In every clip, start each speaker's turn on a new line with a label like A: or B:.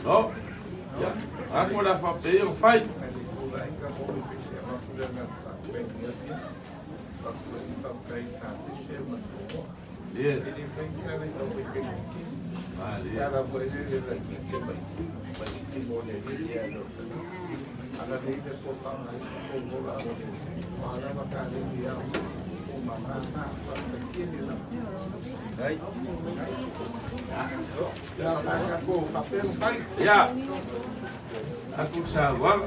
A: So, ja, aku dah fapei o fai. Yes. Ya, aku sabar.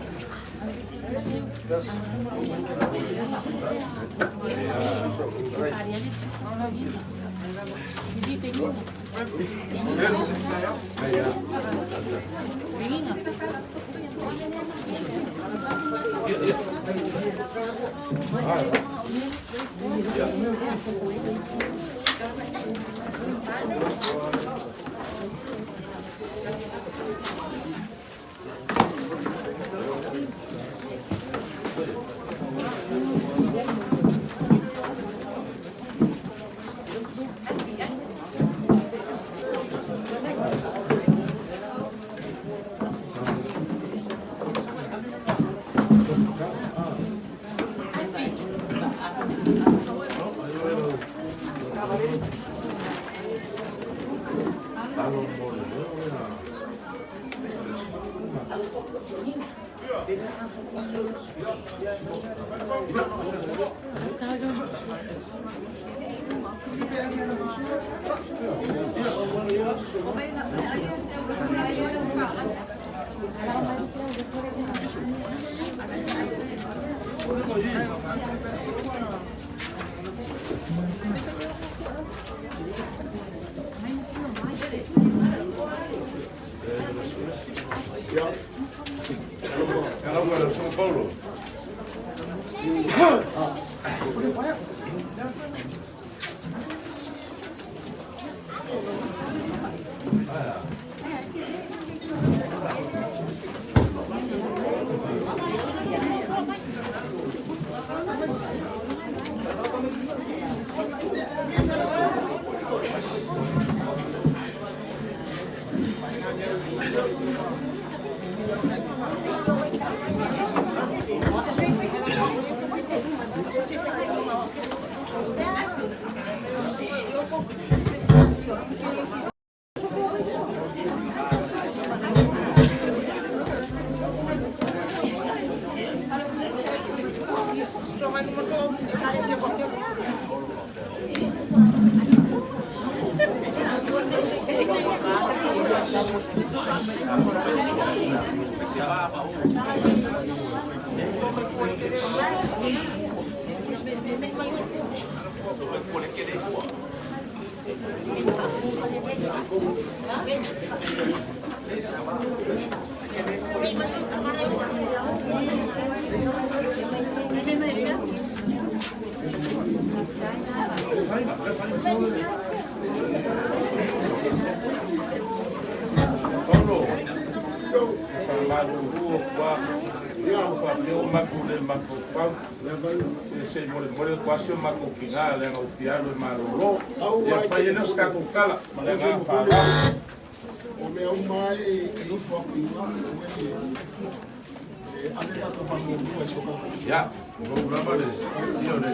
A: Ya, programa de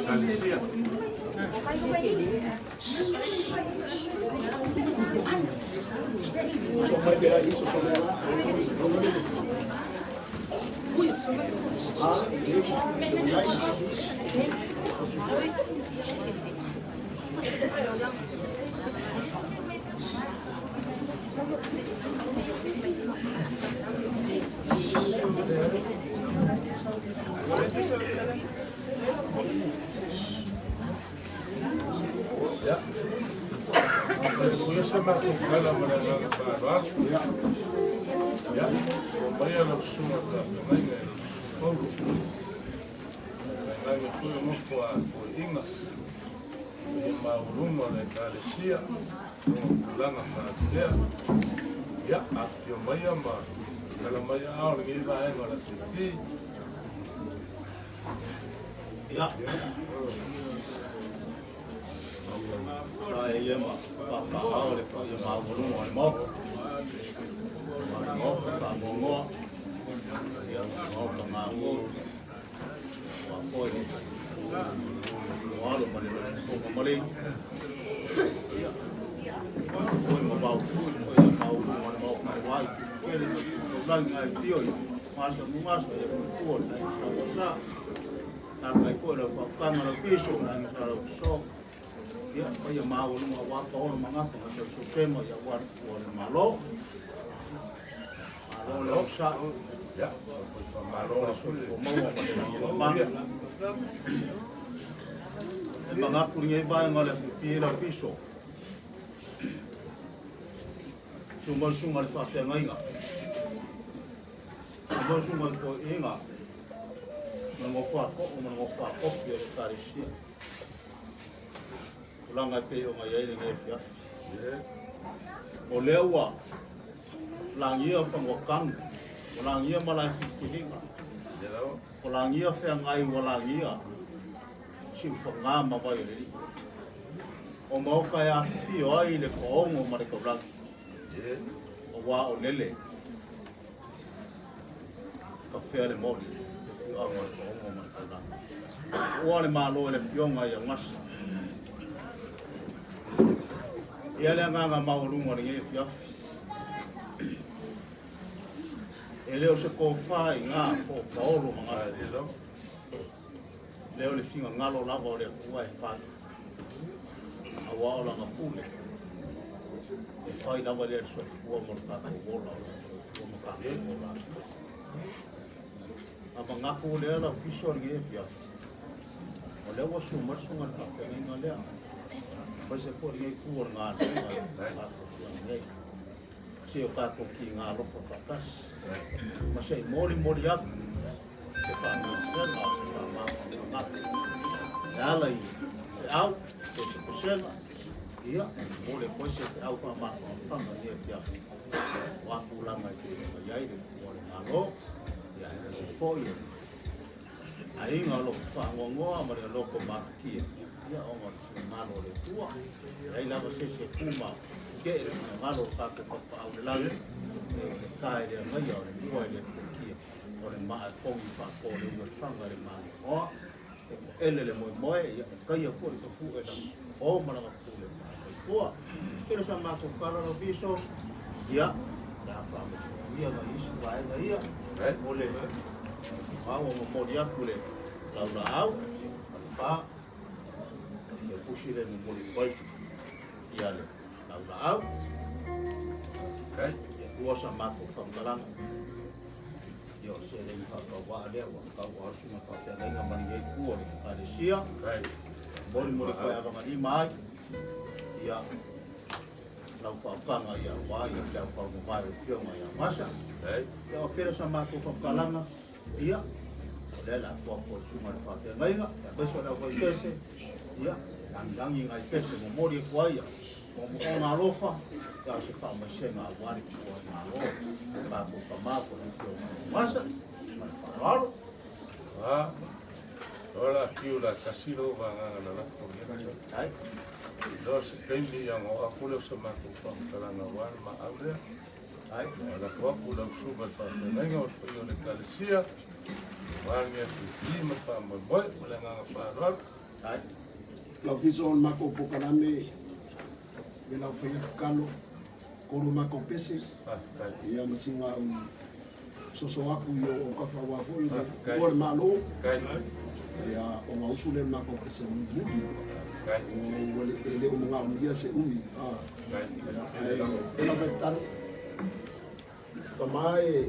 A: Galicia. makukala malanga para. Ya. Maya na kusuma ka. Maya na fogo. Maya kuya mo kwa inga. Mauruma na kalesia. Langa para. Ya, afio maya ma. Kala maya au ngi ba ai ngala tiki. Ya.
B: Saya ia mak papa oleh pasal maulung oleh mak, mak mongo, yang mak pengamu, apa ini, walau mana ya, pun mau wai, kali orang ngai tio, masa ya pun, sama tak lagi pun ada kamera pisau, nanti kalau sok. Ya, kaya mau mga wato mga sa Supremo ya war malo sa
A: Ya, malo
B: mga punya iba yang oleh pira piso sumal sa tenga sumal ko inga mangokwa ko pira tarisia langa pe o mai ele ne fia o lewa langia fangokang langia malai filinga o langia fe ngai o langia si fanga vai ele o mau ka ya fi o ile ko o mari ko blanc o wa o lele ka fe le mori o ma ko o ma o le malo le pionga ya mas ia le nganga maurunga ringe pia ele o se ko fai nga ko paolo manga leo le finga ngalo lava o le kuai fa awa o la ngapule e fai lava le so fu mo ta ko bola o mo ka bola ama ngaku le la fiso ringe pia o le wa su mar su ngal ka nga le Pase por ngai kuor nga si o ka ko ki nga ro fakas masai mori ak se fa no se fa ma nga dala i au se kusela ia mole poise au fa ma fa ma ia pia wa kula mai ki ia i ko nga lo ia se foi ai nga lo fa ngo ma le lo ko ma ki ia o malo le tua ai lava se kuma ke malo ka ko pa au la le kai le mai o le tua le ki o le ma ko fa ko le mo fanga le ma o ele le mo ia kai ko ko fu e o ma la ko le tua ke le sama ko para no piso ia da fa mo ia ga isu vai ga ia o le au mo dia kule la au pa pusire no moli pai ia le au kai o sa mato famgalang yo se le fa ka wa le wa ka wa su ma ka te nga mani e ku o le paresia kai moli fa ya ngani mai ia lau pa panga ia wa ia te pa mo mai pio mai masa kai yo pero sa mato famgalang ia le la po su ma fa te nga pe so la ko ise ia Dangi ngai pese mo mori kuaia mo ona lofa ya se fa ma senga wari ko na lo ka ko ka ma ko ni ko masa ma paralo ora kiula kasino va na la ko ni ai dos kendi yang o akulo se ma ko pa na war ma aure ai la ko akulo super pa na ngo ko yo le kalesia war ni ti ma pa mo boy le nga paralo ai
C: la viso on mako pokalame de la fe kalo koru mako pese ia masinga soso aku yo o ka fa wa fo o malo ia o ma usule mako pese mu o le o nga dia se umi ela vetan tomai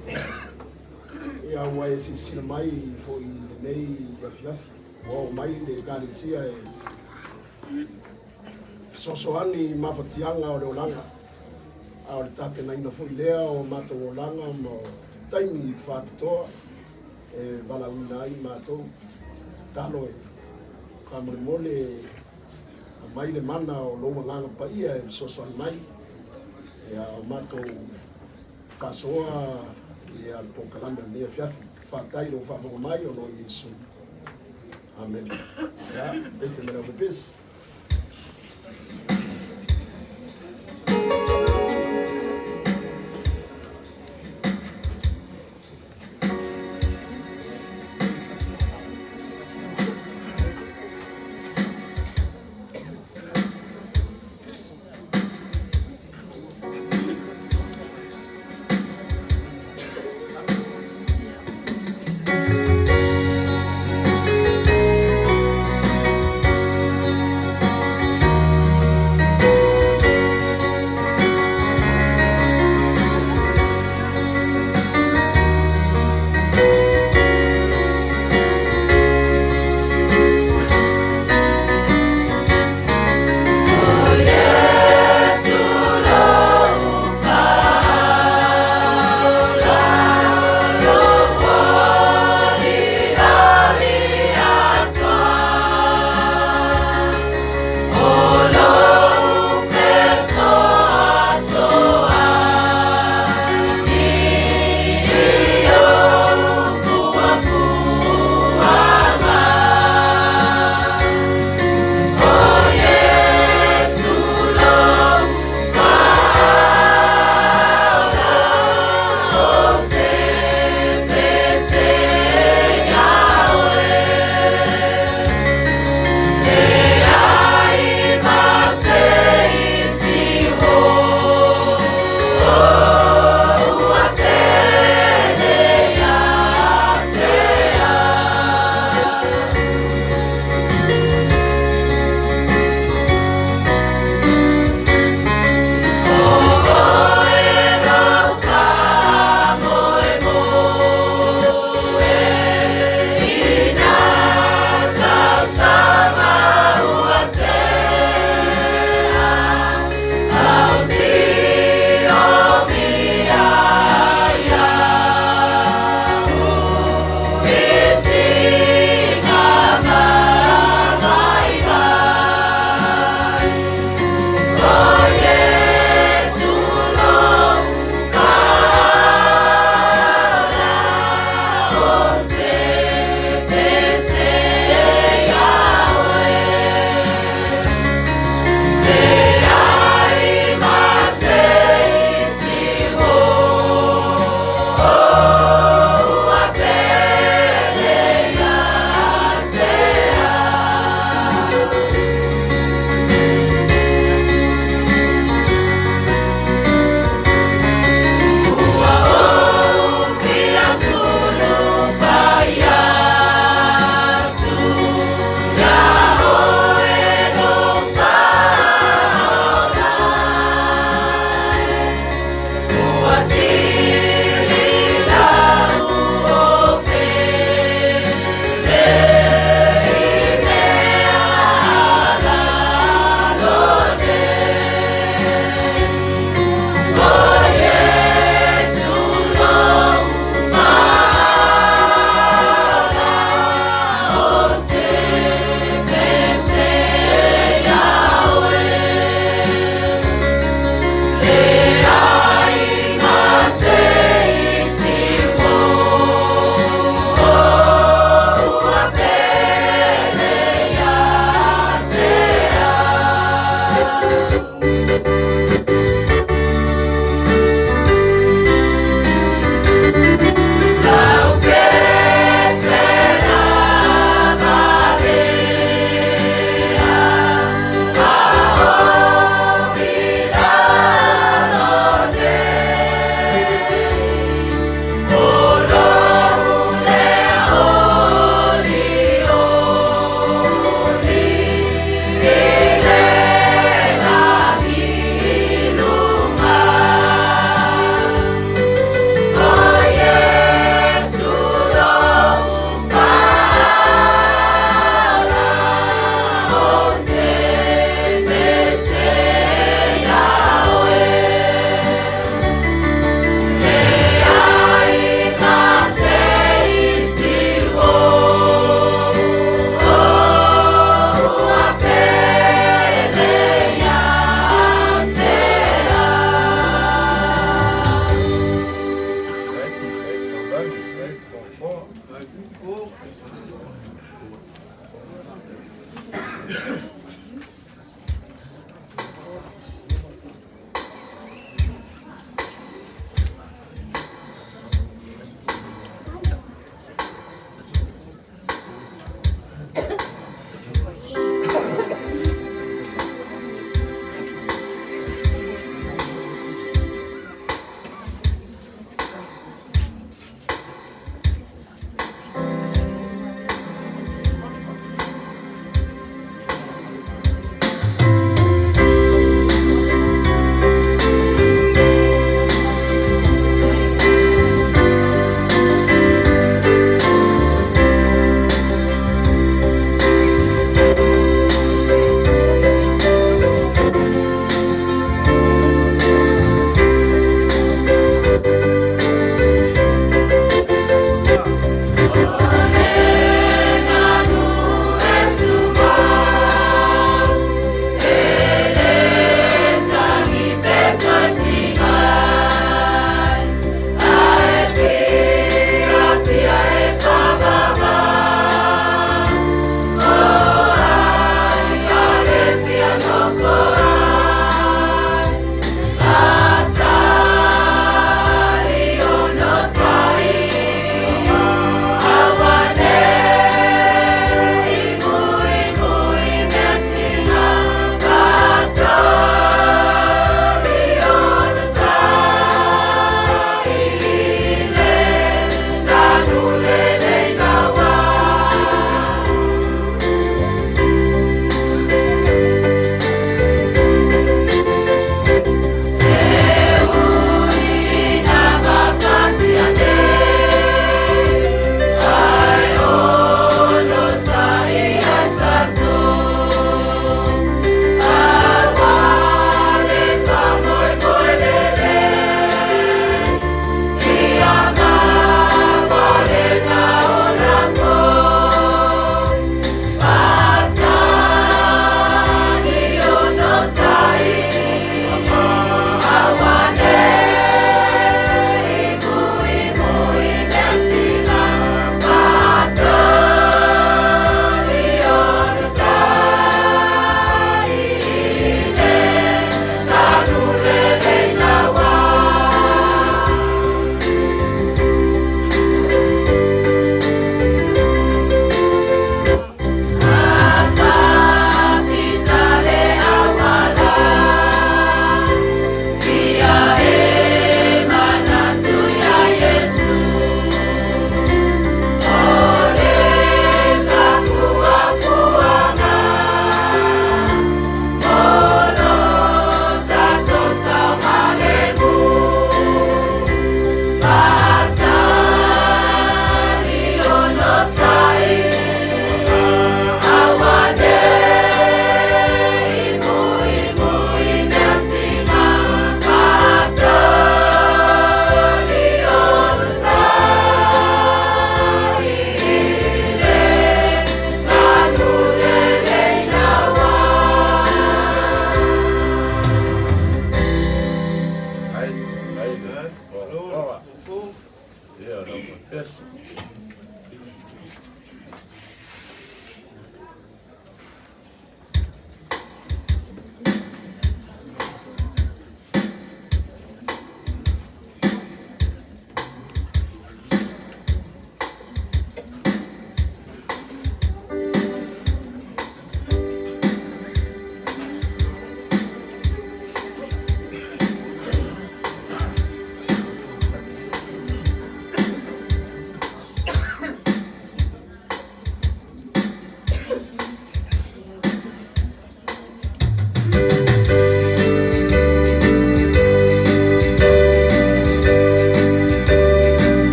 C: ia wa esi mai fo nei bafiaf o mai le galesia sosoani mafatianga o Leoleoga a o le tape na ina fo lea o mato o langa mo taimi whātoa e balawina ai mātou talo e kamore mole mai le mana o loa nganga pa ia e soso mai e a mātou whasoa e a po kalanda mea fiafi whātai o whawhanga mai o no Yesu. Amen. Ja, beste mera o bepis.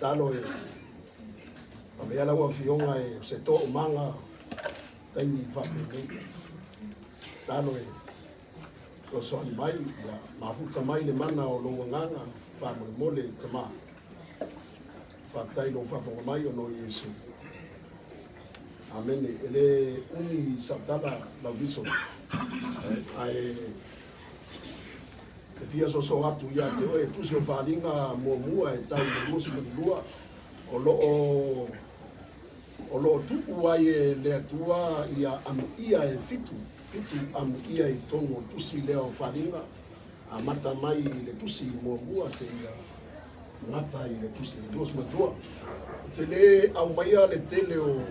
C: talo e pamea lau afionga e se to'o manga taimi whapene talo e o soani mai ia mafuta mai le mana o longa nganga whamole mole te maa whaptai lo whafonga mai o no Yesu. Amen. Ele uni sabtala lau biso ai te fia so atu ia te oe tusi o wharinga mua e tau le musu lua o lo tuku ai e lea tua ia amu ia e fitu amu ia i tongo tusi lea o wharinga a mata mai le tusi mua se ia mata i le tusi le tuos matua te le au maia le tele o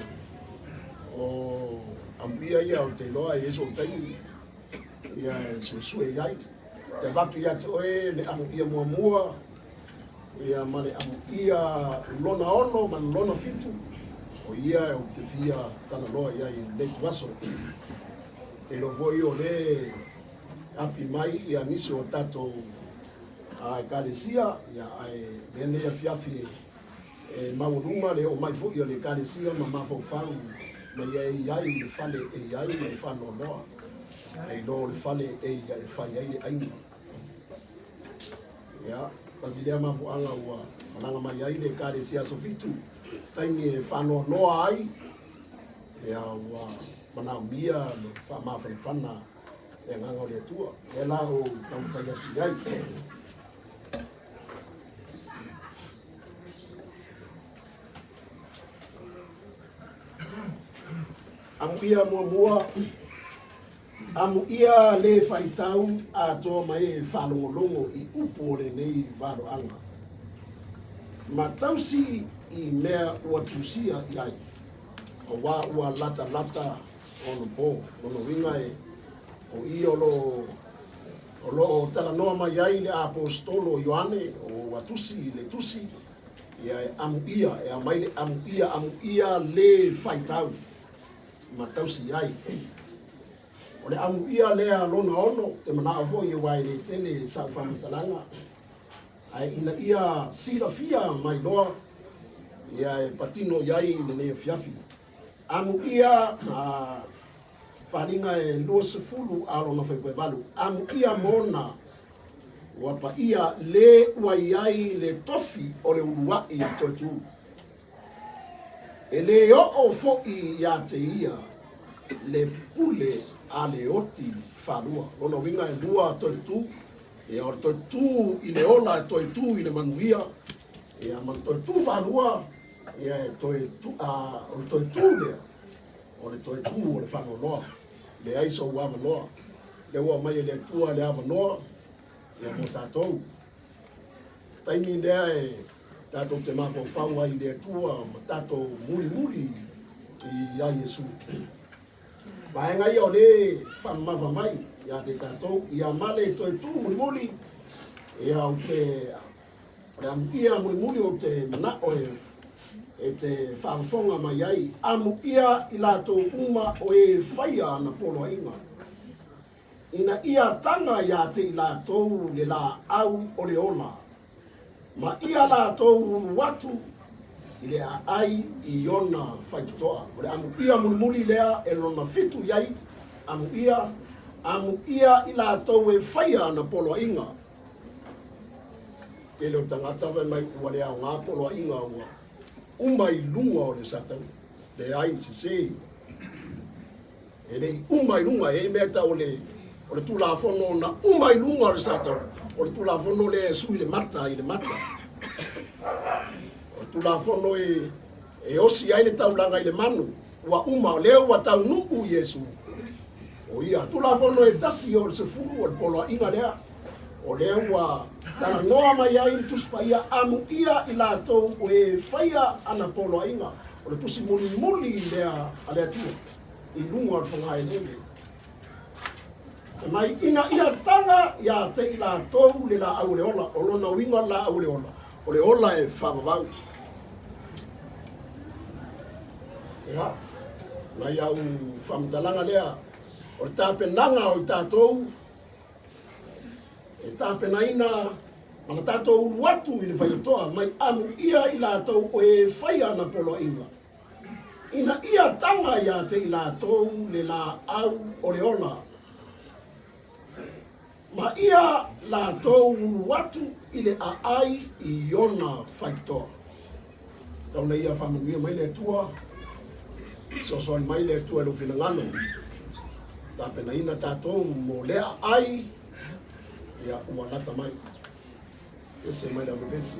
C: amu ia o te loa e eso taini ia suesue iai te batu ia te oe le amu ia mua ia male amu ia lona ono man lona fitu o ia o te fia tana loa ia i le tuaso e lo voi o le api mai ia nisi o tato a kalesia ia ai bene ia fiafi e mauruma le o mai fo ia le kalesia ma mafofau ma ia iai le fale e iai le fano loa e lo le fale e iai fai ai le aini ia Basilea mafuanga ua mananga mai ai le kalesia sofitu taini e fano loa ai ia ua mana mia le whamawhana e nganga o le tua e la o tau whaia ti ai amu ia mua amu ia le whaitau a toa mai e whalongolongo i upo le nei walo anga ma tausi i mea ua tusia iai o wā ua lata ono po ono winga e o i o lo tala noa mai ai le apostolo Ioane o watusi le tusi ia e amu ia e amai le amu ia le whaitau ma tausi ai o le amu ia lea lona ono te mana avo i wai le tele sa whamutalanga ai ina ia silafia mai loa ia e patino iai le lea fiafi amu ia wharinga e lua sefulu alo na whaikoe balu amu ia mona wapa ia le waiai le tofi o le urua i toitu e le o fo'i ia te ia le pule a le oti whanua lona winga e lua toitu e o toitu i le ola e toitu i le manuia e a man toitu whanua e toitu lea o le toitu o le whanonoa le aiso ua manoa le ua mai le tua le avanoa le mo tātou taimi lea e tātou te mawhawhau ai le tua ma tātou muri i a Yesu Vaenga ia o le whamamawa mai ia te tātou ia male toitu muri ia o te ia muri o te manao e te whawhonga mai ai amu ia i lātou uma o e whaia na polo inga ina ia tanga ia te i lātou le la au o le ola ma ia lātou watu i le ai i ona whaitutoa o le amu ia muri lea e lona fitu iai amu ia i lātou e whaia na polo inga e leo tangata mai ua lea ngā polo inga ua umai lunga o le satau le ai te se e le umai lunga e meta o le tulafono na umai lunga o le satau o le tulafono le sui le mata o le tulafono e osi ai le taulanga i le manu ua uma o leo ua tau nuku Yesu o ia tulafono e tasi o le sefulu o le polo inga lea o lea ua tana noa mai ai le tuspa ia amu ia i lātou o e whaia ana polo inga o le tusi muli lea a lea tua i lunga o whanga e lele mai ina ia tanga ia te i lātou le la au le ola o lona winga la au le ola o le ola e whamavau ia mai au whamdalanga lea o le tāpenanga o i tātou e tāpenaina Mana tātou ulu atu i le whaiotoa, mai anu ia i lātou o e whaia na polo inga. Ina ia tanga ia te i lātou le la au o le ola. Ma ia lātou ulu atu i le aai i ona whaitoa. Tauna ia whamungia mai le tua, sosoan mai le tua lo whina Tāpena ina tātou mo le aai, ia ua lata mai. Ese mai da mabesi.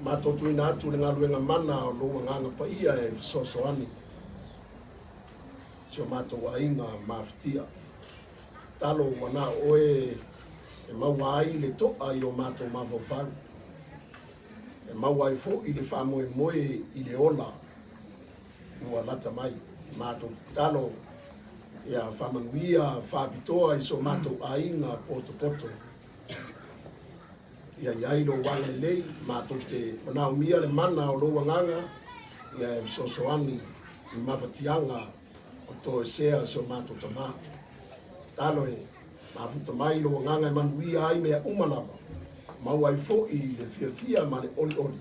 C: Matotu ina atu le ngaluenga mana o lua nganga pa ia e sosoani. Sio mato wa inga maftia. Talo wana oe e maua ai le toa i o mato mavofaru. E maua i fo i le whamoe moe i le ola. Ua lata mai. Mato talo ia whamanuia, whapitoa i so mātou ainga poto. Ia iai lo wanga lei, mātou te manaumia le mana o lo wanganga, ia e sosoani i mawhatianga o tō e sea so mātou tamātou. Talo e mafuta mai lo wanganga e manuia ai mea umalawa. Mau ai fo i le fia ma le oli.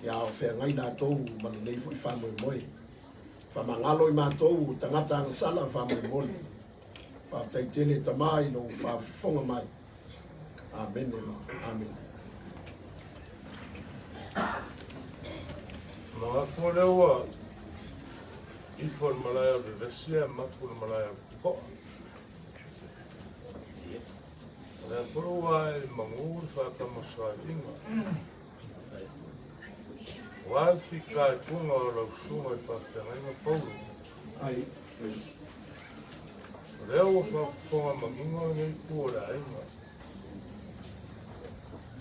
C: Ia o whea ngai nā tōu ma le nei fo i whamoe moe. Whamangalo i mātou tangata angasala whamoe moe. Whataitele tamai lo whafonga mai. Amen. Amen.
A: Mga kore ua ifo malaya revesia mapu malaya ko. Nga kore ua e mangur whakamaswainga. Wafi kai punga o lau sunga i whakainga pauru.
C: Ai.
A: Reo whakonga manginga ngai kore ainga.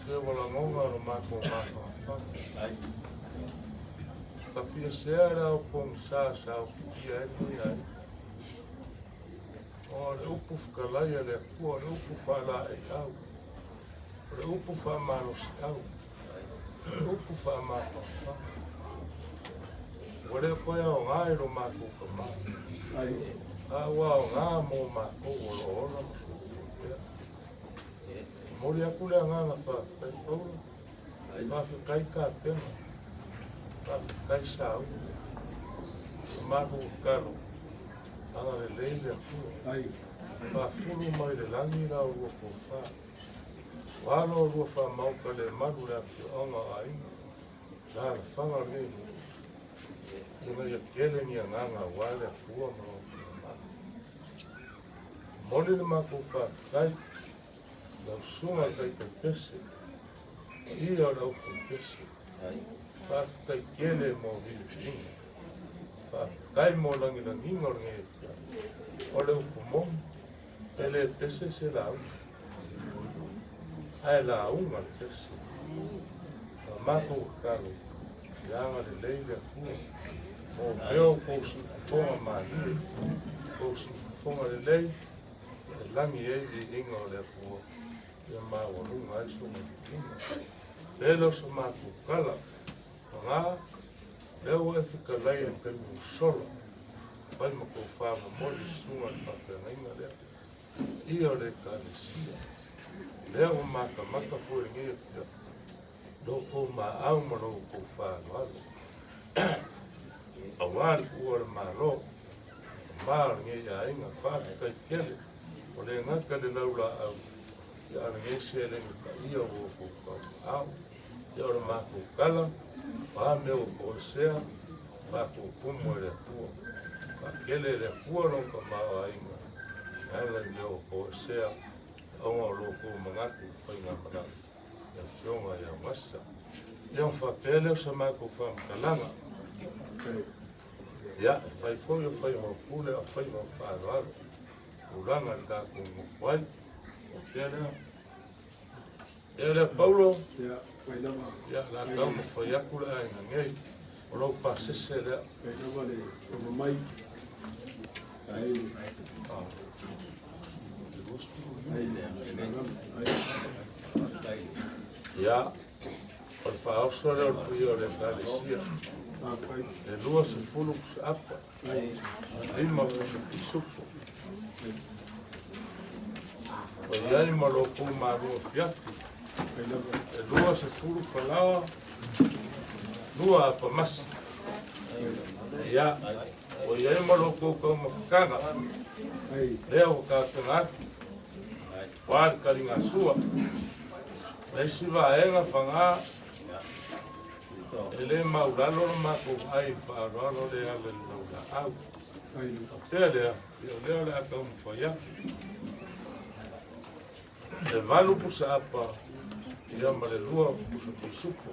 A: Te wala ngonga o mako mako. Ka fia sea rao pong sa o kia e nui ai. O le upu whakalaia le kua, le upu whala e au. Le upu whamaro si au. Le upu whamako wha. Wale koe o ngai ro mako ka mako.
C: Ai.
A: Awa o ngā mō mako o lo ora mako. Mori aku le nganga pa kai paura. Mawhi kai ka pena. Mawhi kai sao. Mako karo. Anga le leile aku.
C: Ai.
A: Mawhuru mai le langi rau rua ko wha. Wano rua wha mauka le maru le aki onga ainga. Nā whanga leile. Ina ia kele ni a nganga wale akua maro. Mori le mako wha kai. Lau sunga kai te pese. Ia rau kai pese. Kai kele mo hili inga. Kai mo langi la ninga o nge. O leu kumong. Ele pese se lau. Ai la unga pese. Mako karo. Ianga le leile kua. Mo peo kousu kufonga mahi. Kousu kufonga le lei. Langi eili inga o le kua. Ia mawarunga ai sunga kikinga. Lelo sa mako kala. Ngā, leo e whikalai e kai musola. Pai mako whāma mori sunga i whapena inga lea. Ia o le kānesia. Leo maka fue nge pia. Doko ma au maro ko whāno alu. Awari uara ma ro. Maa nge ia inga whāki kai kele. O le ngaka le laula au. Ia nge se le ngaka ia o ko au. Ia ora mako kala. Pā meo ko sea, pā ko kumo e kua. Pā kele le kua ronka maa inga. Nāila meo ko sea, aunga loko mangatu, whai ngā mana. Ia whionga ia masa. Ia whapele o sa mako whamkalanga. Ia, whai whoi o whai mawpule, a whai mawhāroaro. Uranga i kā kungu whai. O kērea. Ia Paulo.
C: Ia.
A: Ia, la tau mo whai aku le aina ngei. O rau pāsese lea.
C: Kai nawa le o mai. Ai.
A: Ia, o le whaosa leo pui o le kālesia. E lua se fulu kusa apa. Lima kusa kisupu. O iai ma loko marua fiafi. E lua se fulu whalawa, lua apa masi. Ia, o iai maroko kau mawhakanga. Lea o kātanga atu. Wāri karinga sua. Reisi waenga whanga. E le mauralo mako ai whaararo lea le laura au. Tea lea, lea lea kau mwhaiaki. Le valu pusa apa. Ia mare lua pusa kusuko.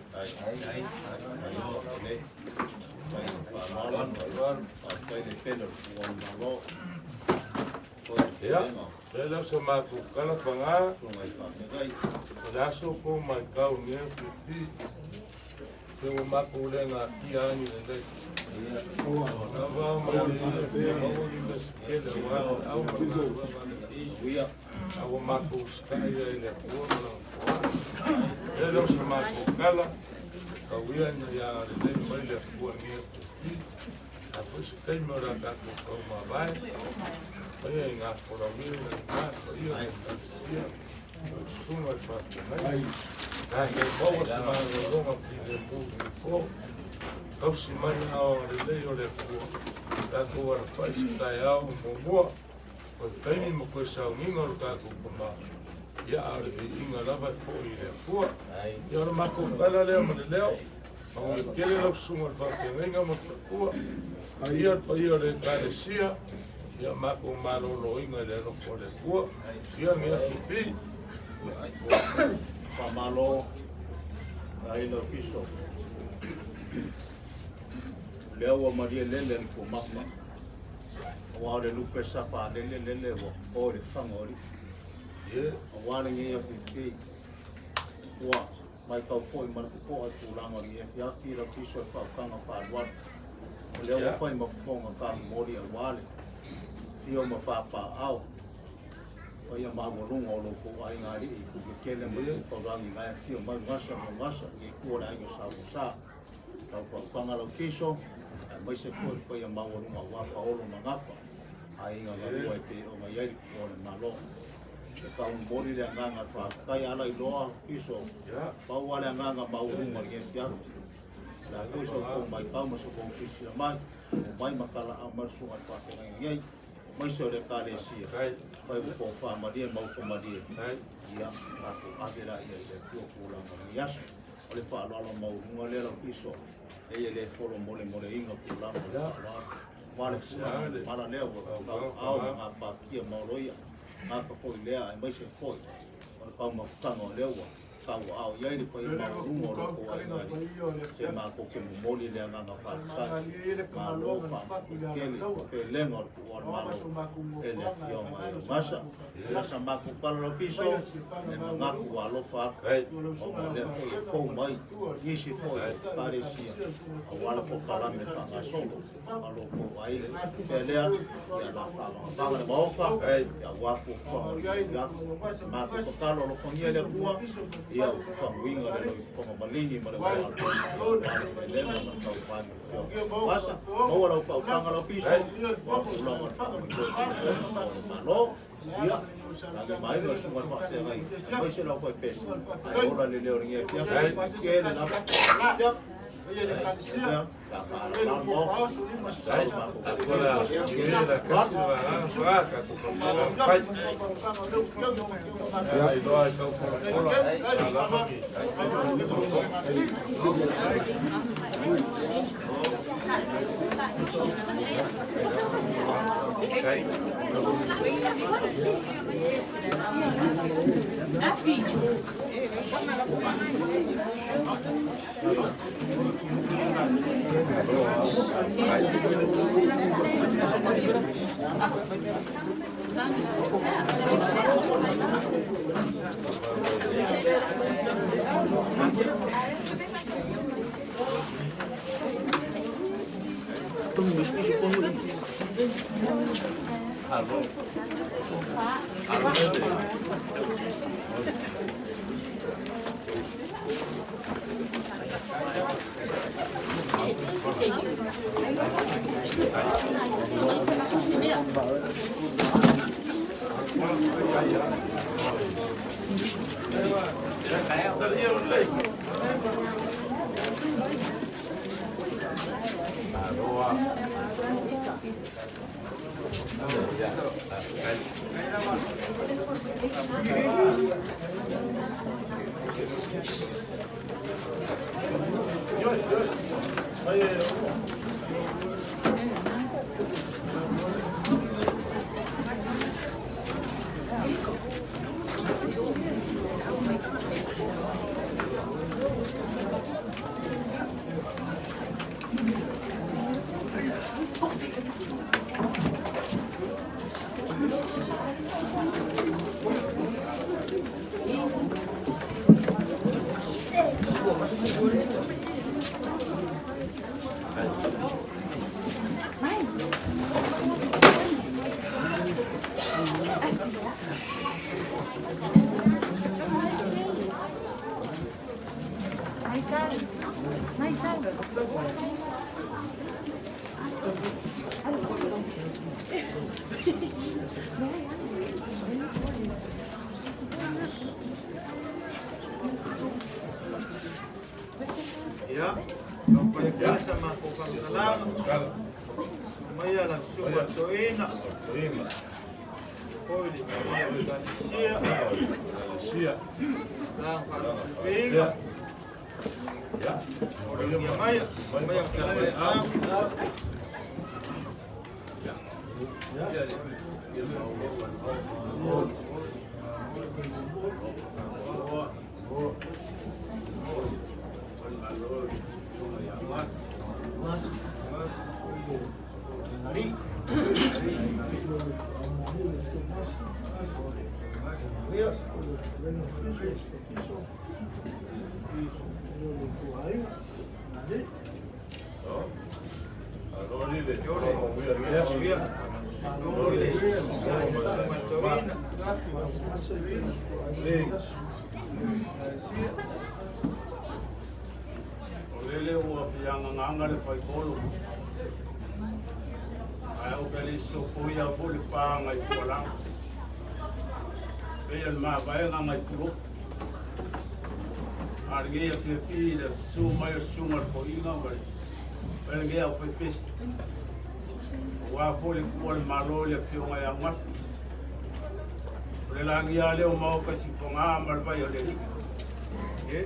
A: Ia, leo se maku kala whanga. Laso ko mai kau nea whiwhi. Ke o mako lenga ki ani le. Na va ma le skele wa au
B: Ia.
A: Au mako skai le kuona. Ele o se mako kala. Ka wia ni ya le mai le kuona. Apos kai mora ka ko ma vai. Ai nga fora mi na ia. Suma fa. Ai ke boa se ma longa de mundo. Kau si mai ao le o le kua. Tā kua whai si tai ao mo mua. Ko kaini mo koe sau nginga o kā kupa mā. Ia aare pe inga lava e fo i le kua. Ia ora mako kala leo mo le leo. Mau i kere lau sunga le whake nginga mo te kua. Ia pa ia le kāre sia. Ia mako marolo inga le roko le kua. Ia ngea fifi.
B: Pamalo. Ai lo piso. Leo wa maria lele ko mama. Wa le lupe sapa lele wo o le fangori.
A: Ia.
B: Wa le ngia fifi. Wa mai kau foi mana ko ai tulanga ni e ya fira piso pa kanga fa wa. Leo wa foi ma fonga ka mori al wale. Tio ma papa au. O ia ma mo lungo lo ko ai ngari ku ke le mo ko rangi ngai tio ma ngasa ni ko la ai sa. Kau panga lo piso. Mai se foi ko ia ma lungo wa pa o lo ngapa. Ai nga ngari wa pe o mai ai ko le malo. Ka un mori le nganga pa kai ala I loa piso. Pa wale nganga ma lungo ni ia. La piso ko mai pa mo so ko piso mai. Mai makala amar su pa ke ngai. Mai so le kale sia. Pai ko fa madia mau ko madia. Ia aku avera ia se ko pula ma yas. Ole fa lo mau ngole lo piso. E le folo mole inga pula ma. Vale para leo au nga pa kia mau loia. Nga ka foi lea mai se foi. Ona pa ma futanga leo. Sau au ia ni pai ma rungo lo ko ai se ma ko ke moli le nga pa ma lo fa ke lengo ko ma lo ele fio ma masa la samba ko pa lo piso nga ko lo fa le ko mai ni si foi parecia wala ko para me fa solo ma lo ko ai pelea ya la fa le boca ya wa ko ya ma ko pa lo ko ni le bua ia from winga le como malini male wa le na tau pan pasa mo wala pa panga lo piso wa lo no ia la mai no se va a hacer ahí mai se lo fue peso ahora le leo ni ya que le la ya Ia le kalisia. La mo.
A: Agora, querida, kasi vaca, pai. Ai, dói, então,
D: Ya, sampai biasa melakukan salam. Maya langsung berdoa. Kau di Malaysia, lang kalau pinga. Ya, orang yang Maya kalau
B: Leoleoga fianga le fai kolo. Ai o pele so foi a fole panga I polang. Pele ma vai nga mai pro. Arge a fi da su mai sumar ko inga mai. Pele ge a foi pes. Wa fole ko malo le fianga ya mas. Pele la ngia le o mau ka si fonga mar vai o le. Ke?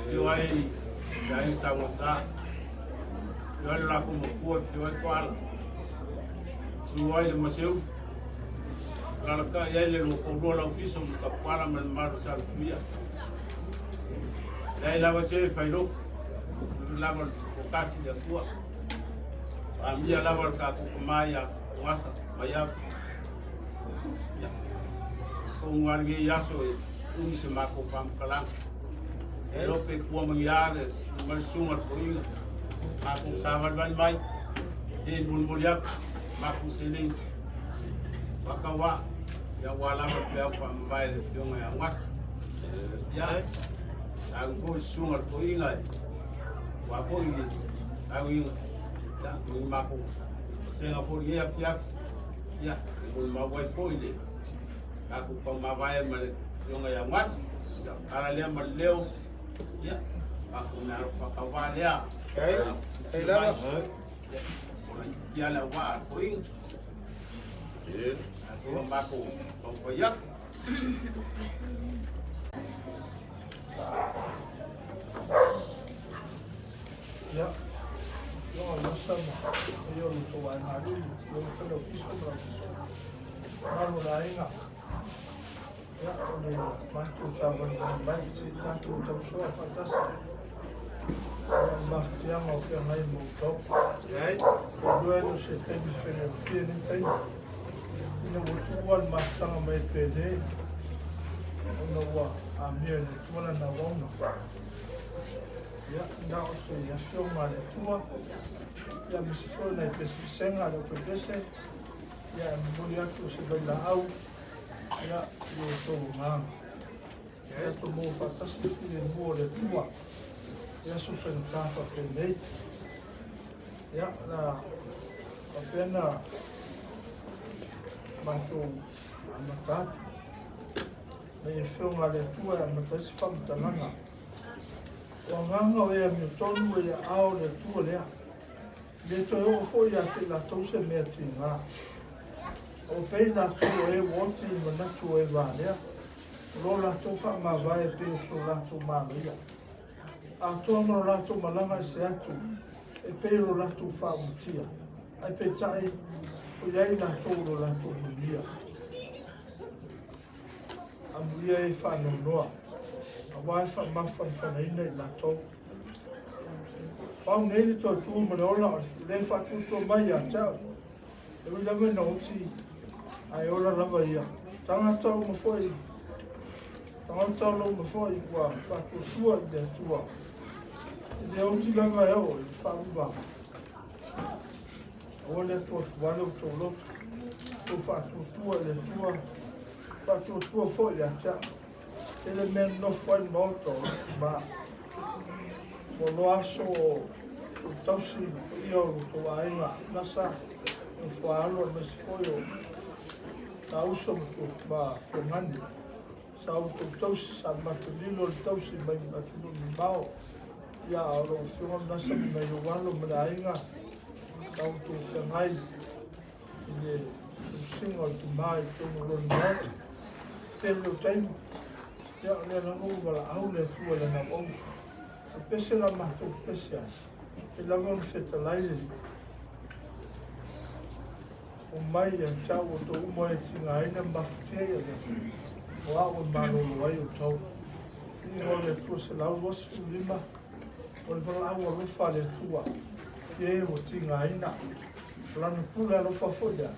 B: Yo ai Dai samosa, yo la como cuat, yo cual, yo ai de museu, la ka ya le lo ko la ofiso ka para men mar sa via. Dai la você failo, la ko kasi de tua. A minha la ka ko Maiava Unasa Maiava. Ya. Ko ngargi yaso se mako pam kalang. Erope kuwa mangyari, malsungat ko rin. Akong samad man bay, din bulbulyak, makong siling. Makawa, yung wala magpaya pambay, yung angas. Yan, ang po sungat ko ingay. Wapo ingay, ang ingay. Yan, yung makong. Kasi nga po iyap-yap. Yan, yung mawal po ingay. Ako pang mabayan man yung angas. Karalian maleo. Ya, aku nak fakawal ya.
D: Saya dah.
B: Ya lah wah, kuing. Aku mampu, mampuyak.
E: Ya, yang Unasa Maiava Reupena Filimaua baru lainnya. Ya, oleh mantu sahabat yang baik, satu tersuah atas yang mau yang lain butuh. Kedua itu sistem finansial ini butuhan masa ngambil PD, nawa ambil mana nawang. Ya, dah usai ya semua tua, ya mesti naik pesiseng ada pedesnya, ya mulia tu sebelah au. Ya, yo mang. Ya, tu mau patas itu yang boleh tua. Ya, susah apa pendek. Ya, nah, apena bantu amat. Menyusul ada tua amat sifam tanana. Wanganga ya mitonu ya au le tua ya. Dia tu yo foi ya que la tose metinga. O pena tu e woti mana tu e vale. Lola tu fa ma vai pe so la tu maria. A tu no la tu malanga se atu. E pe lo la tu fa mutia. Ai pe tai o ia na tu lo la tu mulia. A mulia e fa no noa. A vai fa ma fa ina la tu. Pau nele to tu manola le fa tu mai a tau. E we lava no si ai ora lava ia. Tanga tau mo foi. Tanga tau lo mo foi qua fa tu sua de tua. E o ti lava eu fa ba. Olha to walo to lo. Tu fa tu tua de tua. Fa tu tua foi a tau. Ele men no foi molto ba. mo lo aso o tausi ia o to ainga nasa o whaalo me se koio tauso mo ba ko mani sa o to tausi sa matulilo tausi mai matulilo bao ia o lo fiona nasa mai o walo me ainga tau to whangai le singa o tu mai to mo lo nai te leo taimi ia le na o wala au le tua le na o pese la mato pese e la von feta laile o mai a tau o to umo e tinga aina mafutea o a o mano o ai o tau ni o le tua se lau wasu lima o le wala au a rufa le tua e o tinga aina lana pula rufa foia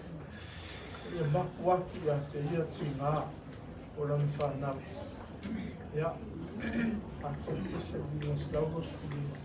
E: e maku atu a te ia tinga o lana whanau ia a to pese lima se lau wasu lima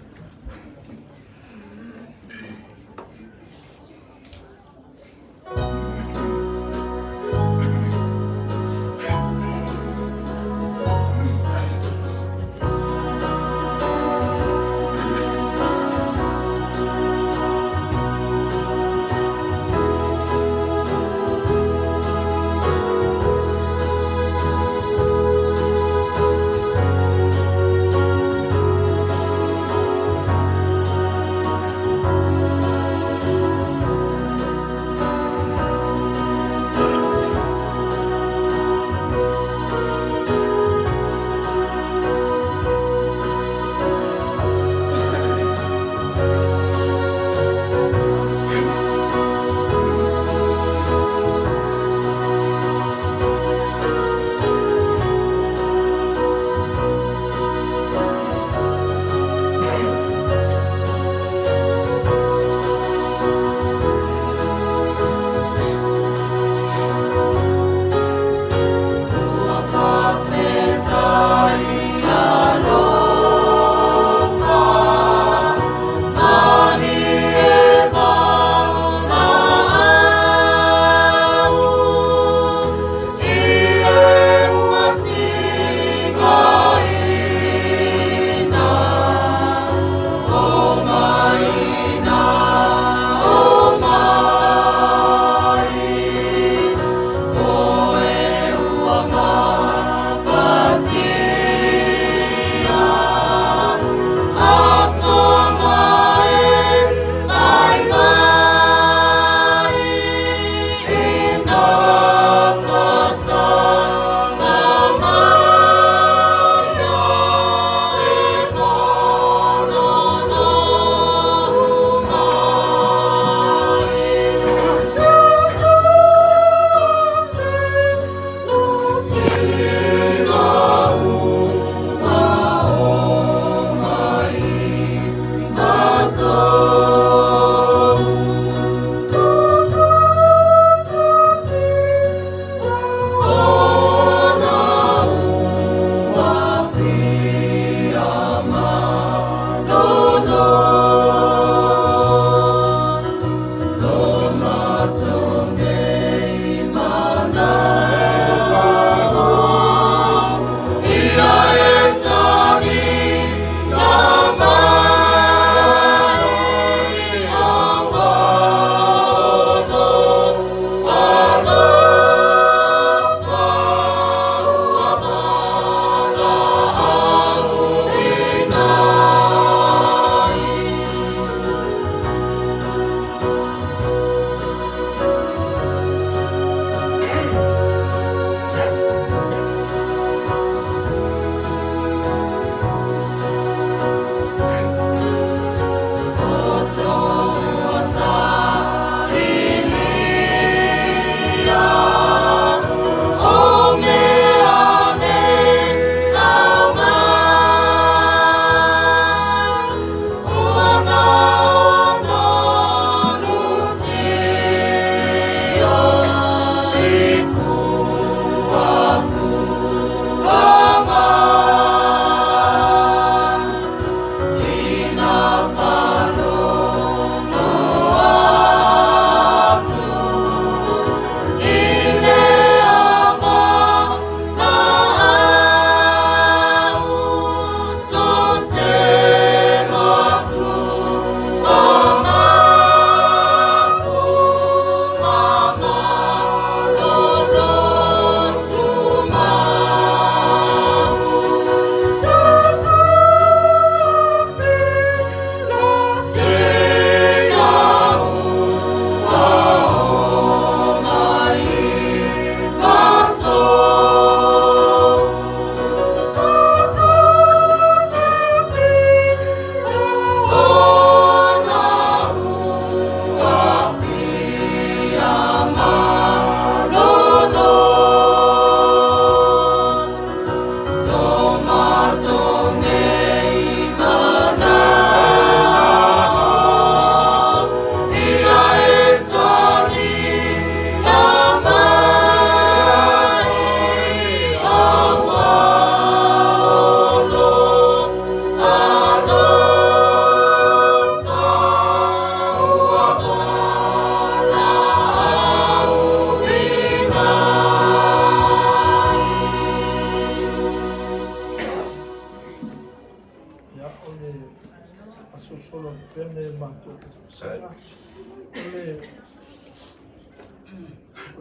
E: solo pene mato sanga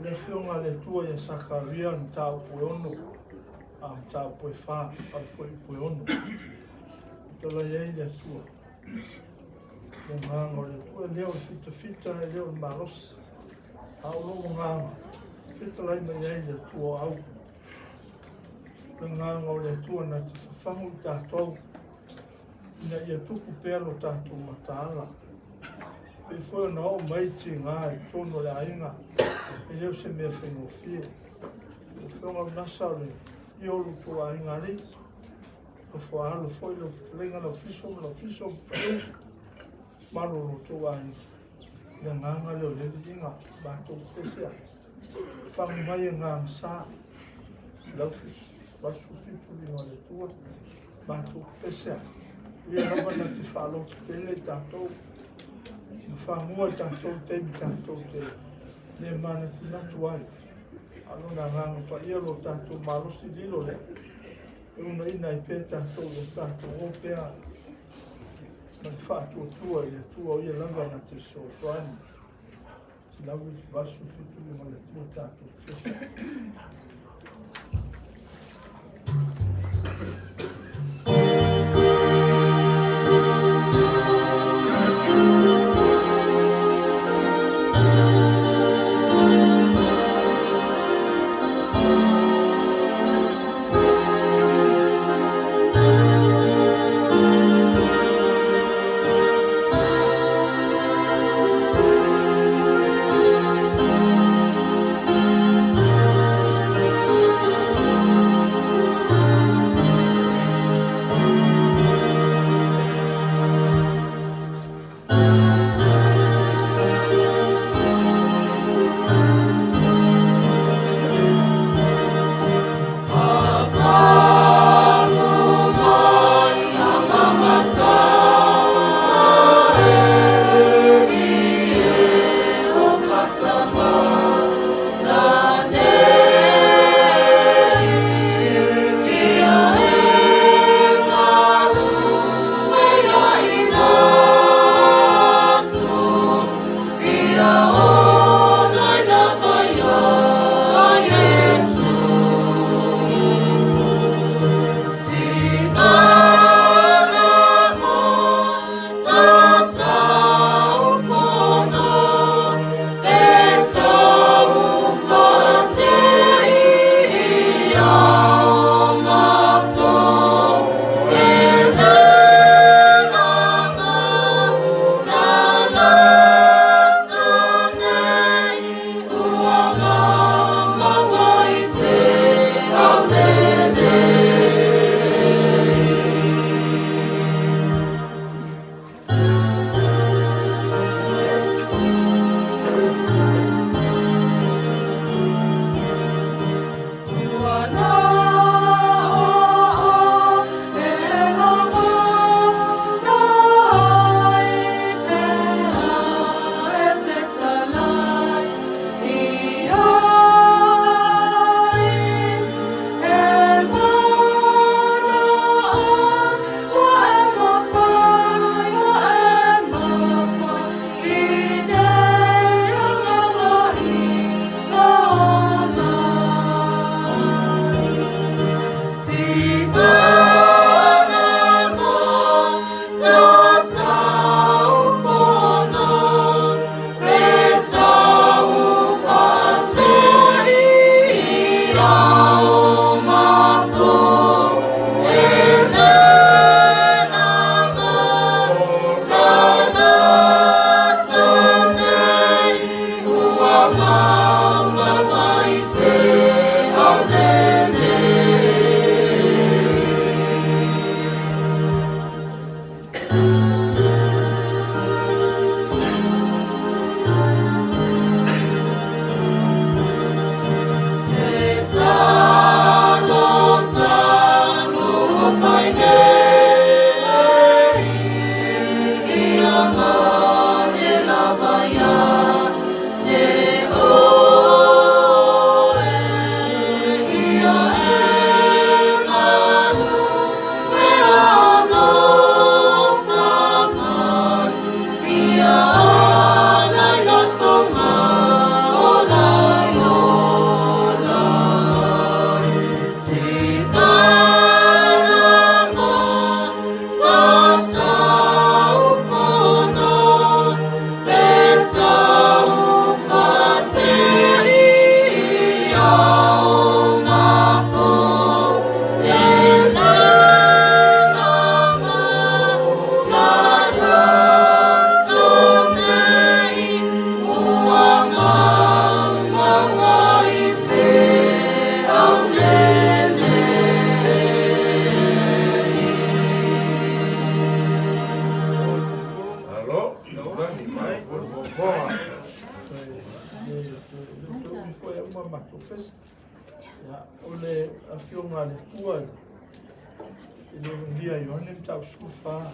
E: le fiona le tua e sakaria tau puono am tau poi fa al foi puono to la ye le tua le mango le tua leo fita leo maros au lo mango fita la me ye le tua au le mango le tua na te fangu tatou ina ia tuku pelo tātou mataala. E whai na o maiti ngā i tono le ainga, e leo se mea whenofia. E whai Unasa le i olu tō ainga ri, o whaalo whai lo lenga la fiso, maro lo tō ainga. Le nganga leo le vinga, mātou pesea. Whangu mai e ngā sā, lau fiso, wasu pipu li ngā le tua, mātou pesea. Ia rawa na te whalo tele tātou. Whanua tātou temi tātou te. Ne mana ki natu ai. Ano na nganga pa ia lo tātou marosi lilo le. E una ina i pē tātou lo tātou o pēa. Na te whātua tua i le tua o ia langa na te soani. Ti lawi vasu fitu i ma le tua tātou. tātou whesi. Ia, o le awhionga le tua i le lia i ane mtau skuwha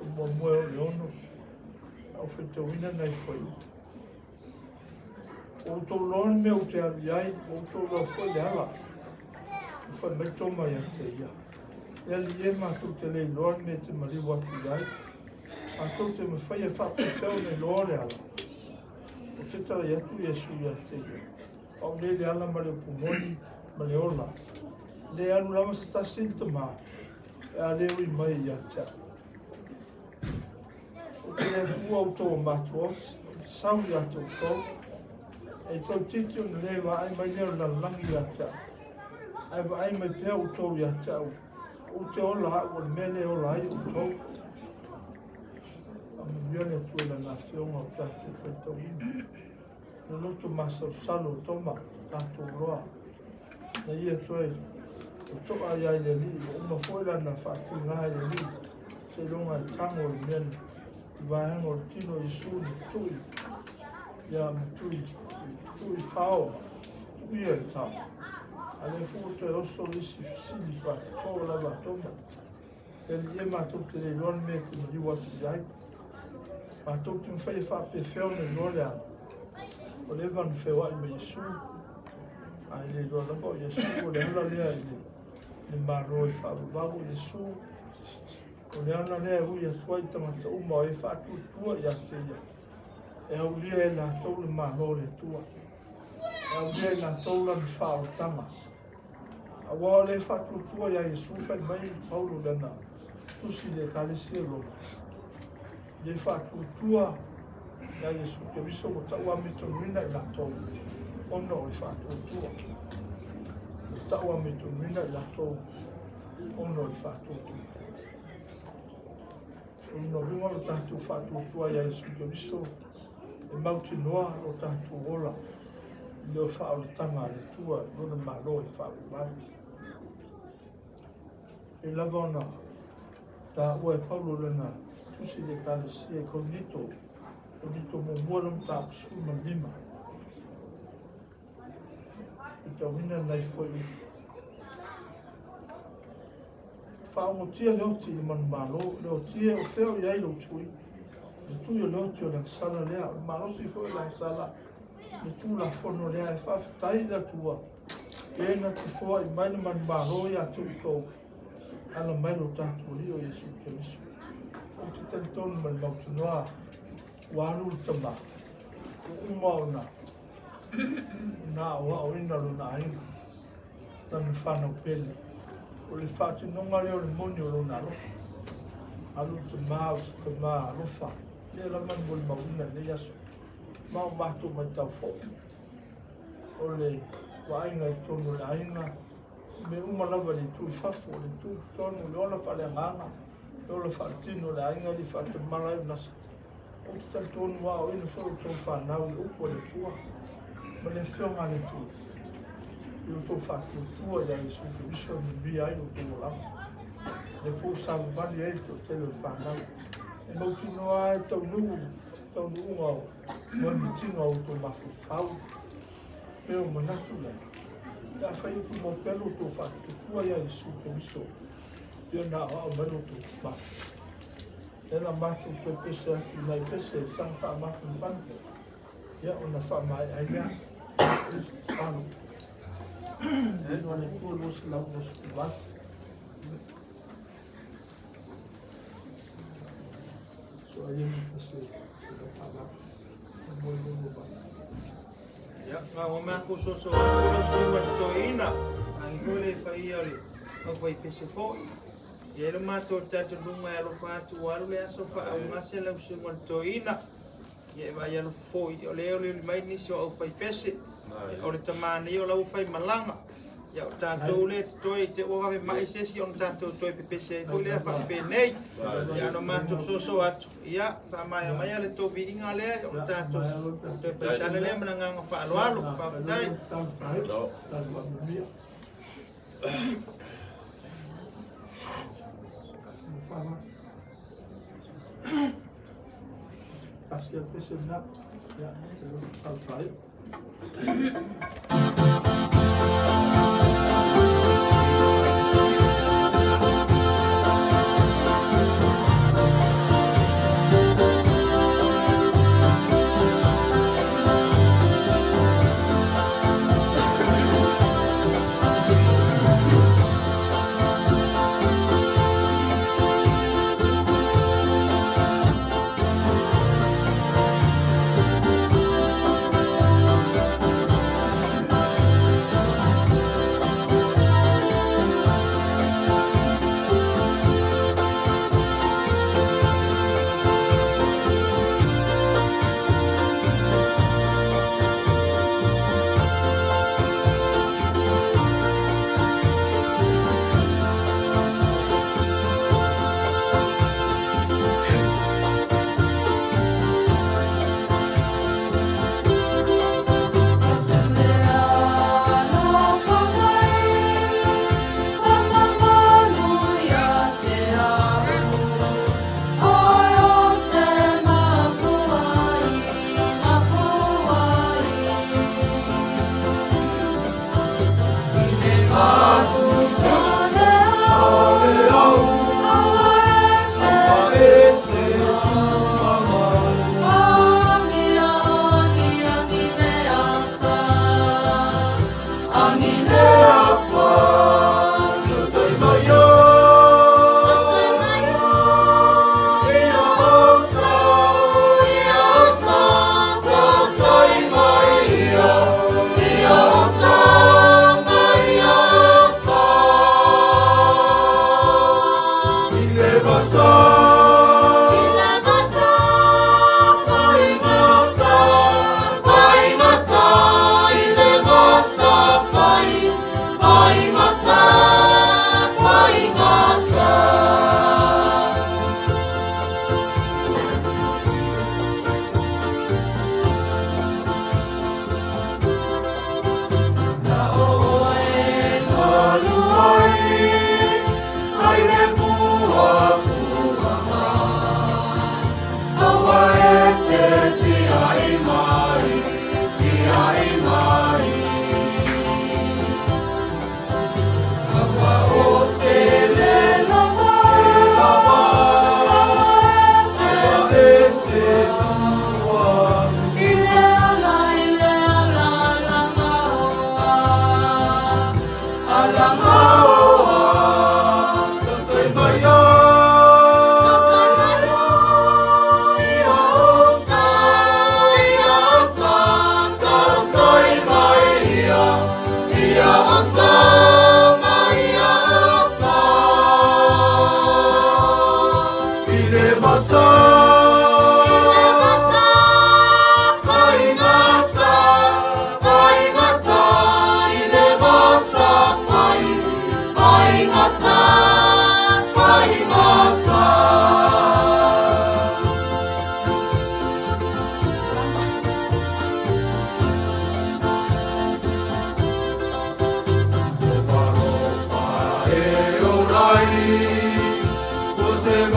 E: o mua mua o le ono au whetawina nei whai. O tō loan me o te awi ai, o tō loa whai le ala. O whai mai tōma ia te ia. Ia li e mātou te lei loan me te mariwa tu ai. Mātou te me whai e whape whiau nei loa le ala. O whetara i atu Iesu ia te ia. Au le ala ma le pumoni, ma le ola. Le anu lama stasin te maa. E a leo I mai ia te. O te atua o tō mātou oti, sau ia tō tō. E tō titi o le wa ai mai leo na langi ia te. Ai wa ai mai pēo tō ia te au. O te ola o le mele ola ai o tō. A milione tuela na whionga o tātou whaitau ina. Na loto masa o salo o toma, tātou roa. Na ia toi, o toa ai ai le li, o ma whoila na whātu ngā ai le li. Se longa I tango o mene, I wāhenga o tino I sūni tui. Ia ma tui whao, tui e tau. A le fuko te oso lisi sini whātu, tō lava toma. E li e mātou te le lon me te mariwa tu iai. Mātou te mwhai whape whiau ne lole ana. O le van whiau ai me Iesu. Ai le roa lapa o Iesu, o le ana lea le maroi whawawawu Iesu. O le ana lea hui atuai tamata uma o e whātu tua I ate ia. E au lia e nātou le maroi tua. E au lia e nātou la ni whao tama. A wā le whātu tua ia Iesu whai mai Paulo lena. Tusi le kalesi e roa. Le whātu tua ia Iesu ke viso mo tau amito mina I nātou. Ono I whātu tua. Tau amito mina I nātou. Ono I whātu tua. Ono ringa o tātou whātu tua ia Iesu ke viso. E mauti noa o tātou ola. Leo whao le tanga le tua. Lona malo I whao mavi. E lava ona. Tā ua e Paulo lena. Tusi le kalesi e konito. Konito mo muaram tā pusuma lima. I ta wina nei fwoi. Whaongotia leo ti I manu malo. Leo tia o whio I ailo tui. Le tui o leo ti o lang sala lea. O malo si fwoi lang sala. Le tu la fono lea e whawhitai la tua. E na ti fwoi mai na manu malo I atu I tō. Ala mai lo tātua li o Iesu ke visu. O te teltonu mai mauti noa, waru tama, o umauna, nā oa o ina lo nā inga, tanu whanau pele. O le whāti nonga leo le moni o lo nā rofa. Alu te maa o te maa rofa. Le raman mo le mauna le yaso. Mao mātou mai tau fo. O le wainga I tono le ainga. Me umalawa le tui fafo, le tui tono, le ona whale nganga. Ola whaatino le ainga li whaatamara I nasa. O te tonu wā o ina whau tō whanau I upo le tua. Ma le whionga le tua. I o tō whātua tua ia I suke viso ni bi ai o tō lama. Le fō sabu mani e tō telo I whanau. E mauti noa e tau nunga o. Mani tinga o tō mafu whau. Peo manatu le. Ia whai tu mo pelo tō whātua tua ia I suke viso. Ia nā o mero tō mafu. Ena mātou te pese aki mai pese, tang wha mafu mpante. Ia o na wha mai ai mea. Whanu. Eno ane kua losi lau losi kuwatu. So a yemi pese, wha mafu. Moi mo ba.
D: Ia, ngā o mea ko soso o siwa to ina. Ai hole whai ari. O whai pese fōi. Ia lo mātou tātou lunga e lo whātu waru le aso wha au ngase lau siwa to ina. Ia vai alo fōi. O leo li mai nisi o au whai pese. O le tamani o lau whai malanga. Ia o tātou le toi te oawe mai sesi on tātou toi pepese. Fōi lea whape nei. Ia no mātou soso atu. Ia, wha mai mai ale tō viringa lea. O tātou toi paitane lea mana nganga wha alo alo. Whawhitai.
E: Asia pese na. Ya, kalau saya.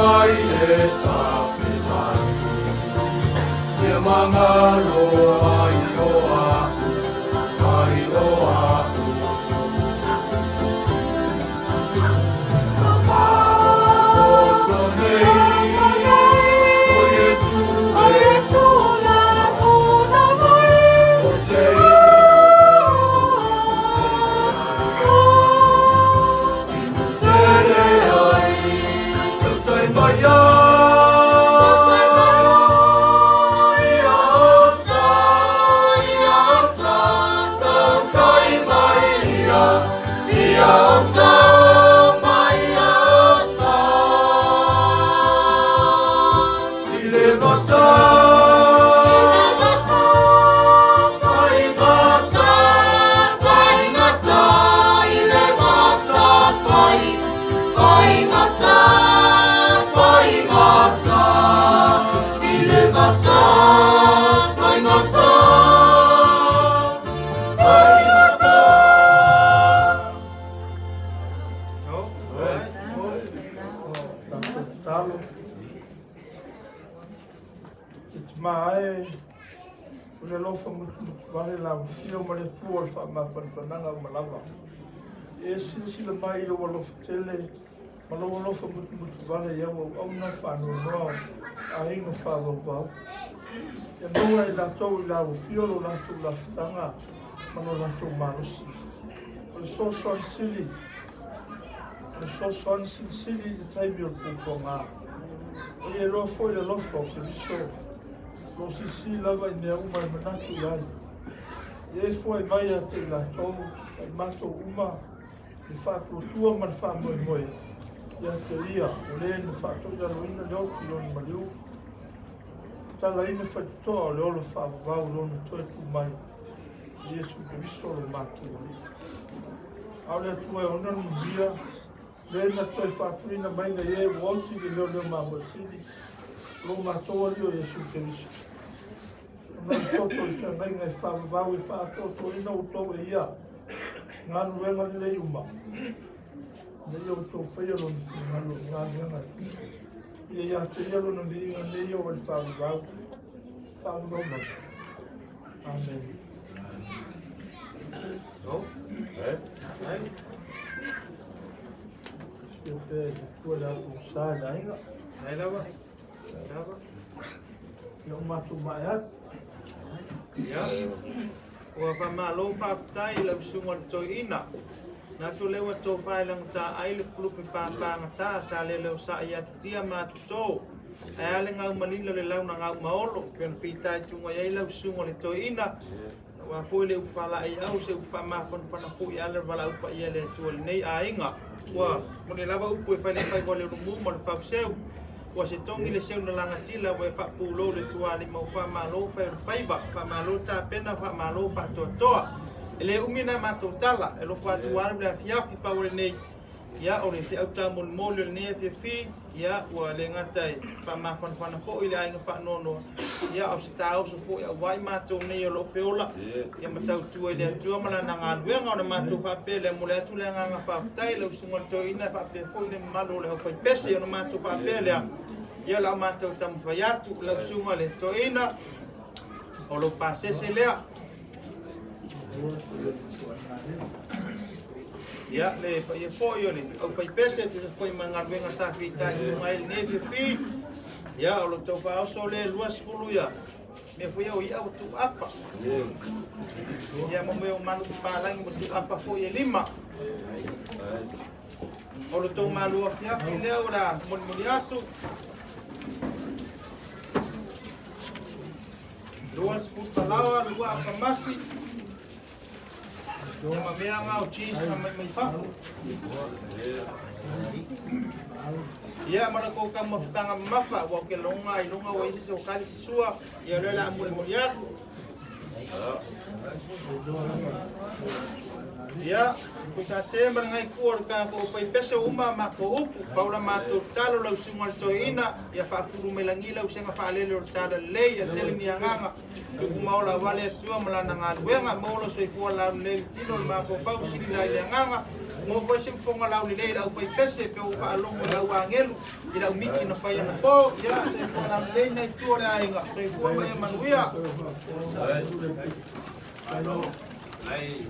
A: mai e tape mai. Ia mangaro ai roa, ai roa.
E: Mae, ule lofa mutu vale la ufio mare tua fa ma fananga malava. E sila mai lo lofa tele, ma lo lofa mutu vale ya o na fa no ai no fa do va. E no e la to la ufio lo la tu la stanga, ma no la tu manus. O so sili. O so sili de taibio ko nga. E lo foi lo fo que so. Lo si lava i mea uma i manatu iai. E foi mai a te la tau, i mato uma, i whātua man whāmoe moe. Ia te ria, o le ni whātua ia loina leo ki loni mariu. Tala ina whaitoa o leo le whāwau lona toe tu mai. Iesu Keriso lo mātua. Au le atua e ona numbia, le na toe whātuina mai na ie wauti le leo māmoe sini. Lo mātua lio Iesu Keriso. Nā toto i whangai ngai whāwau i whātoto ina o tō e ia. Ngā nuenga ni lei uma. Nei o tō whaia lo ni whanalo ngā nuenga. Ia ia te ia lo ni inga nei o wali whāwau. Whāwau mai. Amen.
A: So,
E: Ai. Ia te kua la o sā la inga.
D: Ai lawa. Lawa.
E: Ia o mātu mai atu.
D: Ya. Wa fa malo fa tai la sunga to ina. Na to lewa to fa lang ta ai le klupe pa ta sa le sa ya tu tia ma tu to. Ai le nga malilo le launa nga maolo pen fita tunga ya la sunga le to ina. Wa fo le fa la ai au se fa ma fon fa na fo ya le vala upa ya le to le nei ainga. Wa mo le lava upo fa le fa ko le mu mo fa seu. Wa se tongi le seu na langa tila wa fa pulo le tuali mau fa malo fa faiba fa malo ta pena fa malo fa totoa ele umina ma totala e lo fa tuali le fiafi pa o nei ya o le fi auta mol mol le nei fi ya wa le ngatai fa ma fa fa na ko ile ai fa no no ya o se ta o so fo ya wai ma to nei lo feola ya ma tau tu ile tu ma na nga luenga o ma to fa pele mo le tu le nga fa tai lo sunga to ina fa pe fo le malo le fa pese o ma to fa pele ia la mātou tamu whai atu, lau sunga le toina, o lo pasese lea. Ia, le whai e fōi o le, au whai pese, tu whai mangaruenga sa whi tai, tu mai le nefi whi. Ia, o lo tau whaoso le lua sikulu ia, me whai au ia o tu apa. Ia, mo meo manu ki pālangi mo tu apa fōi e 5. O lo tau malua whiafi lea o la moni atu. Dua seputa lawa, dua apa masih. Yang mamea ngau cheese sama mai fafu. Ia mana ko kam mafutanga mafa wa ke longa ilonga wa isi so kali sisua ia lela amul mulia. Ya, kita sembra ngai kuor ka ko pai pese uma ma ko upu paula mato talo lau singal toina ya fa furu melangila usenga fa lele talo le ya tele ni nganga ku maula wale tua malana ngalwenga molo soi fu la le tino ma ko pau sini la nganga mo foi sim fonga lau le lau pai pese pe u fa longo lau angelu ila miti na fa na po ya se fu la le na tua la inga soi fu ma ya manuia
F: Lai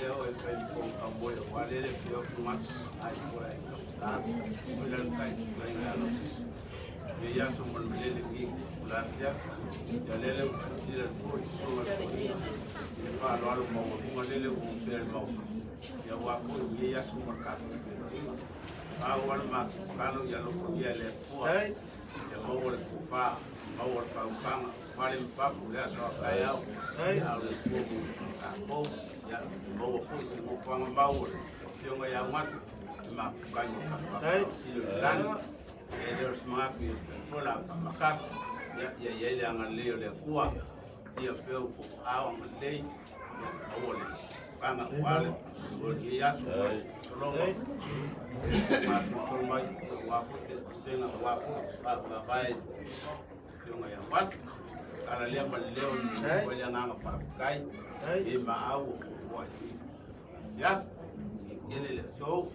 F: Leo e fai con amore quale le più mas ai fuori da quella kai quella e ya sono le di la via ya le tira fuori sono e fa lo mo mo le un per mo ya wa ko ya sono ka fa wal ma kalo ya lo ya le fuori ya mo wal fa ma wal fa fale papo ya so kaya ai au ko ya mo ko isi mo fa mau yo ya mas ma kanyo ai lan there's mark is full of makaf ya ya ngal leo le kuwa dia peu ko awa mlei ya awole kana wale ya so lo ma so mai wa ko sena wa ko ba bai yo ya was kana leo leo ko ya nanga fa kai e ma awo wa ya ele so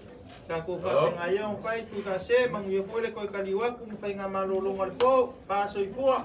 D: ka ko fa ngayon fai tu ka se mang yo fole ko kaliwa ku fai nga malolo ngal po pa soi fua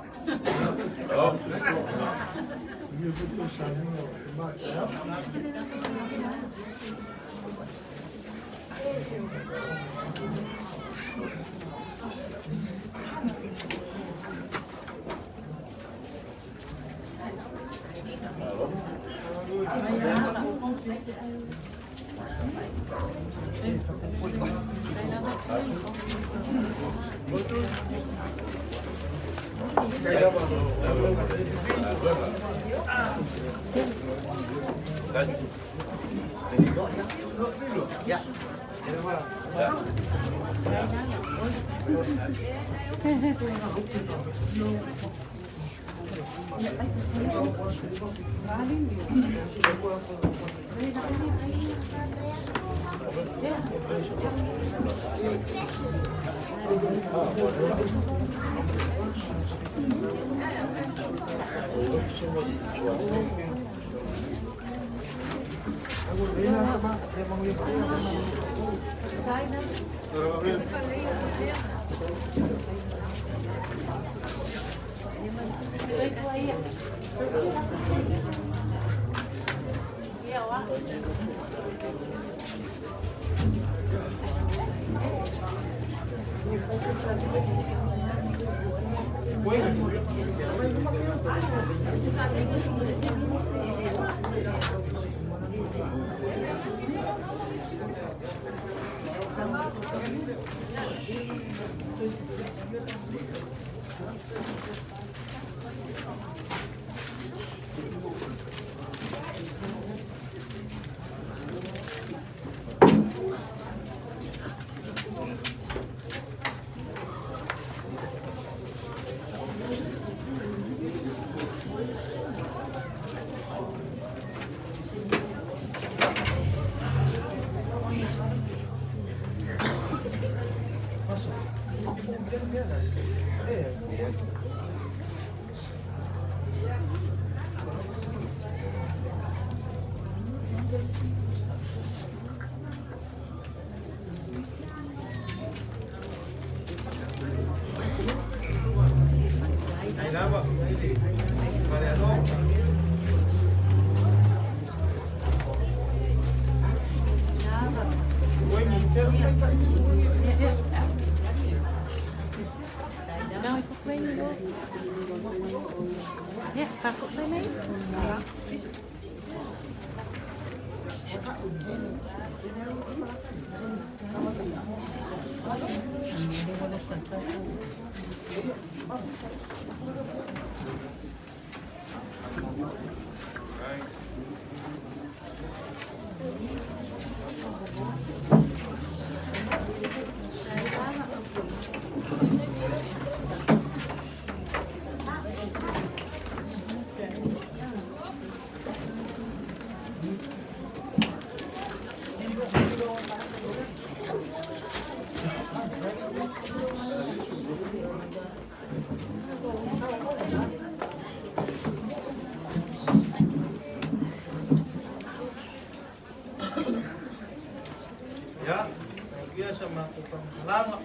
D: biasa melakukan lama.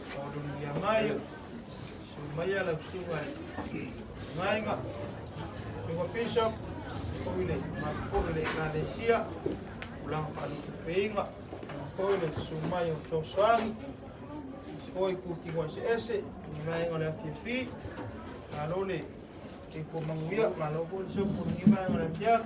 D: Kalau dunia maya, sumaya la sungai, sungai nggak, sungai pisau, koile, koile Malaysia, ulang kali kepinga, koile sumaya sosang, koi putih wasi ese, nyimai oleh fifi, kalau le, ibu menguya, kalau pun sepun nyimai oleh dia.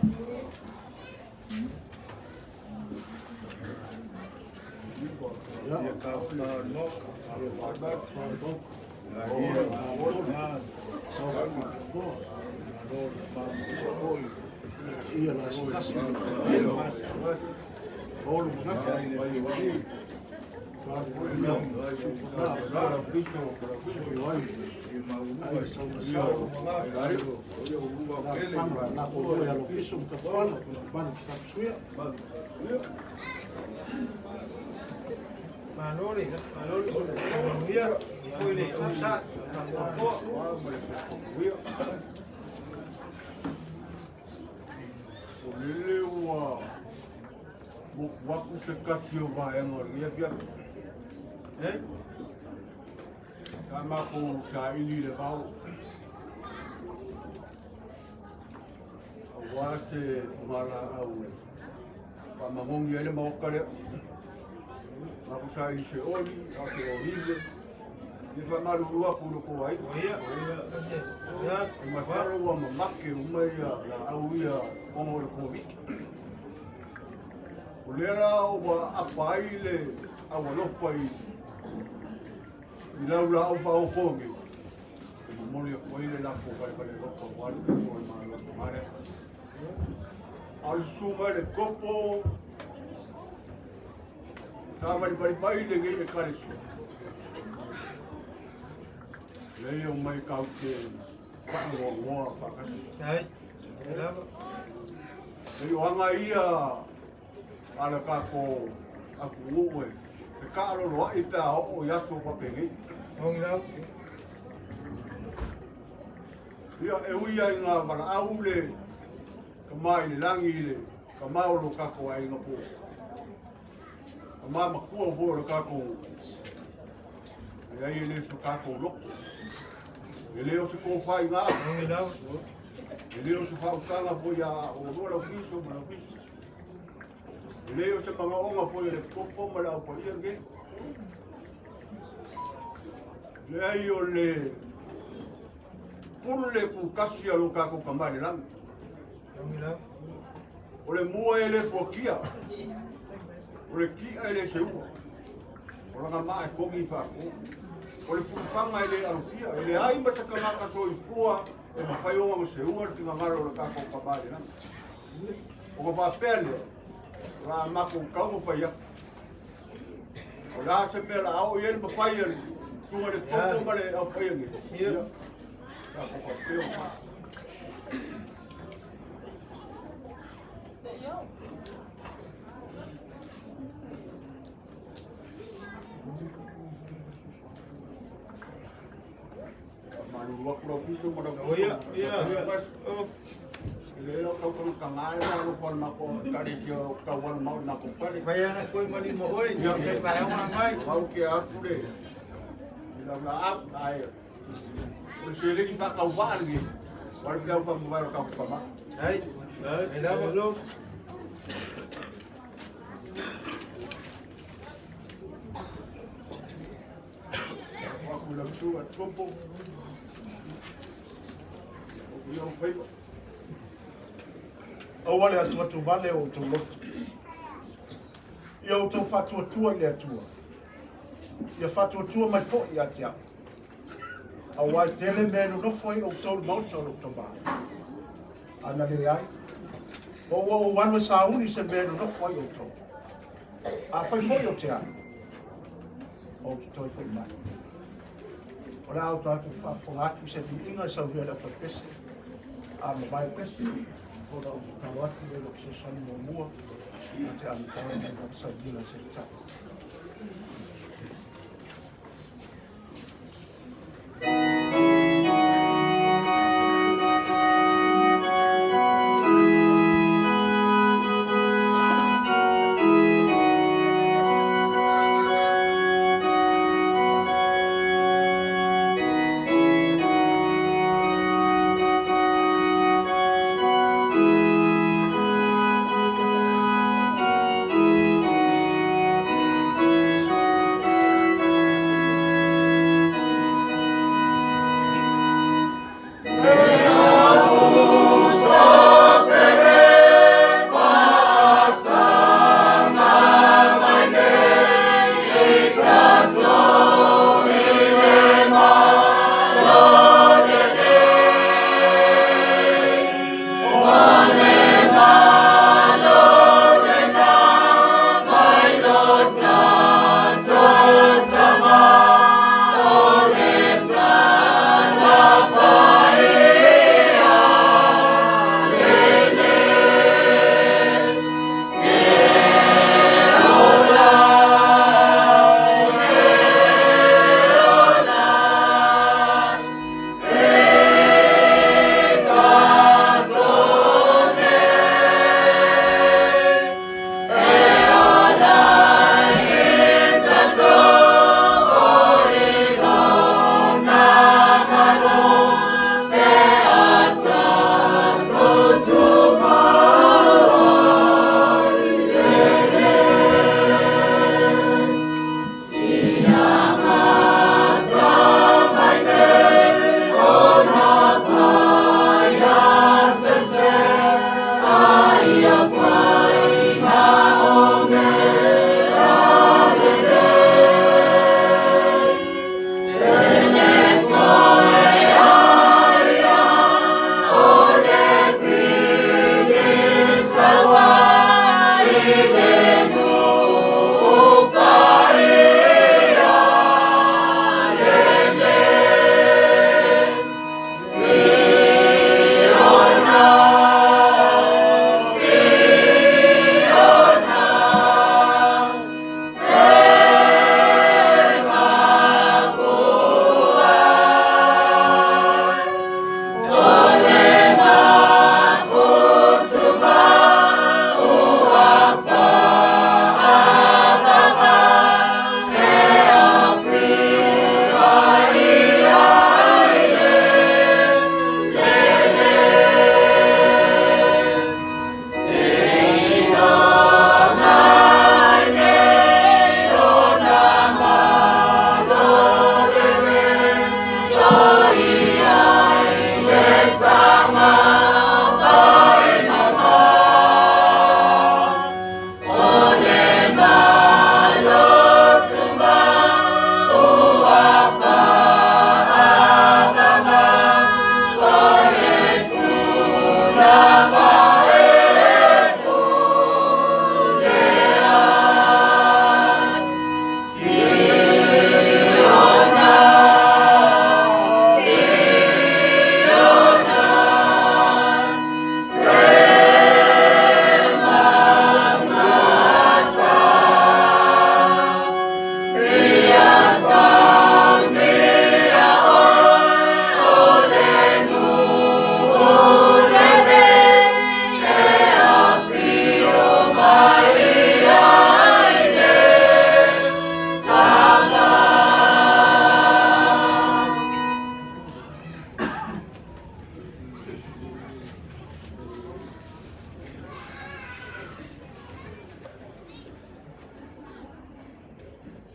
D: Malori sudah boleh usah apa
F: waktu sekasih bayang dia dia kama ko sa ili le pau wase mala au pa mamongi ele mo kale aku sa ili se oli aku horrible dia fa malu rua pulo ko ai
D: ya
F: masaro wa mamake umaya la au ia como le covid ulera wa apaile au lo pai ila ula au fa o koge mo le ko ile la ko pare ko wal ko ma lo mare al suma le copo tava di pai le ngai kare su le o mai ka ke pa mo pa ka
D: ai
F: le o anga ia ala ka ko aku uwe e ka alo loa i pēa o ia so pa pengi
D: Ong lau.
F: ia e uia i ngā mana au le ka mai le langi le ka maolo kako ai ngā po ka maa makua po le kako e ai e le so kako loko e leo se kōwhai ngā
D: Ong lau.
F: e leo se whautanga po ia o rola piso mana piso leo se mga onga po le kopo mala o po ia nge. Jai o le pule ku kasi alo kako kamari lang.
D: Ong lau.
F: O le mua ele po kia. O le kia ele se ua. O langa maa e kongi whako. O le pulpanga ele au kia. Ele ai masaka maka so i pua e mawhai onga mo se ua le tinga ngaro le kako kamari lang. O ka whapele. La mako kau pa ia. O la se pela au ia ma fai ia. Tu le topo ma le au pa ia. Ia. Ka ko peo ma. Manu waktu piso ma.
D: Oh iya, iya. Oh.
F: Leo kau kau kangai na lo pon mako karisio kawan mau na ko pare.
D: Bayana koi mali mo oi. Ya se kaya orang mai.
F: Kau ke aku de. Bila la ap ai. O se le ki fa kau ba ngi. Wal kau pa mo kau pa ma.
D: Hai. Ela ba lo.
F: Aku la tu at kompo. O yo paipa.
E: O wale atu atu vale o tau lotu. Ia o tau whatua tua le atua. Ia whatua tua mai fo i atia. A wai tele me no foi o tau mauta o tau ba. Ana le ai. O wanu sa uni se me no foi o tau. A foi foi o te ai. O tau foi mai. O la auto atu whafongatu se di inga sa huia da whapese. A mobile pese. Ora o tawati le lo se son mo mua ate al tawai na sa dila se tsa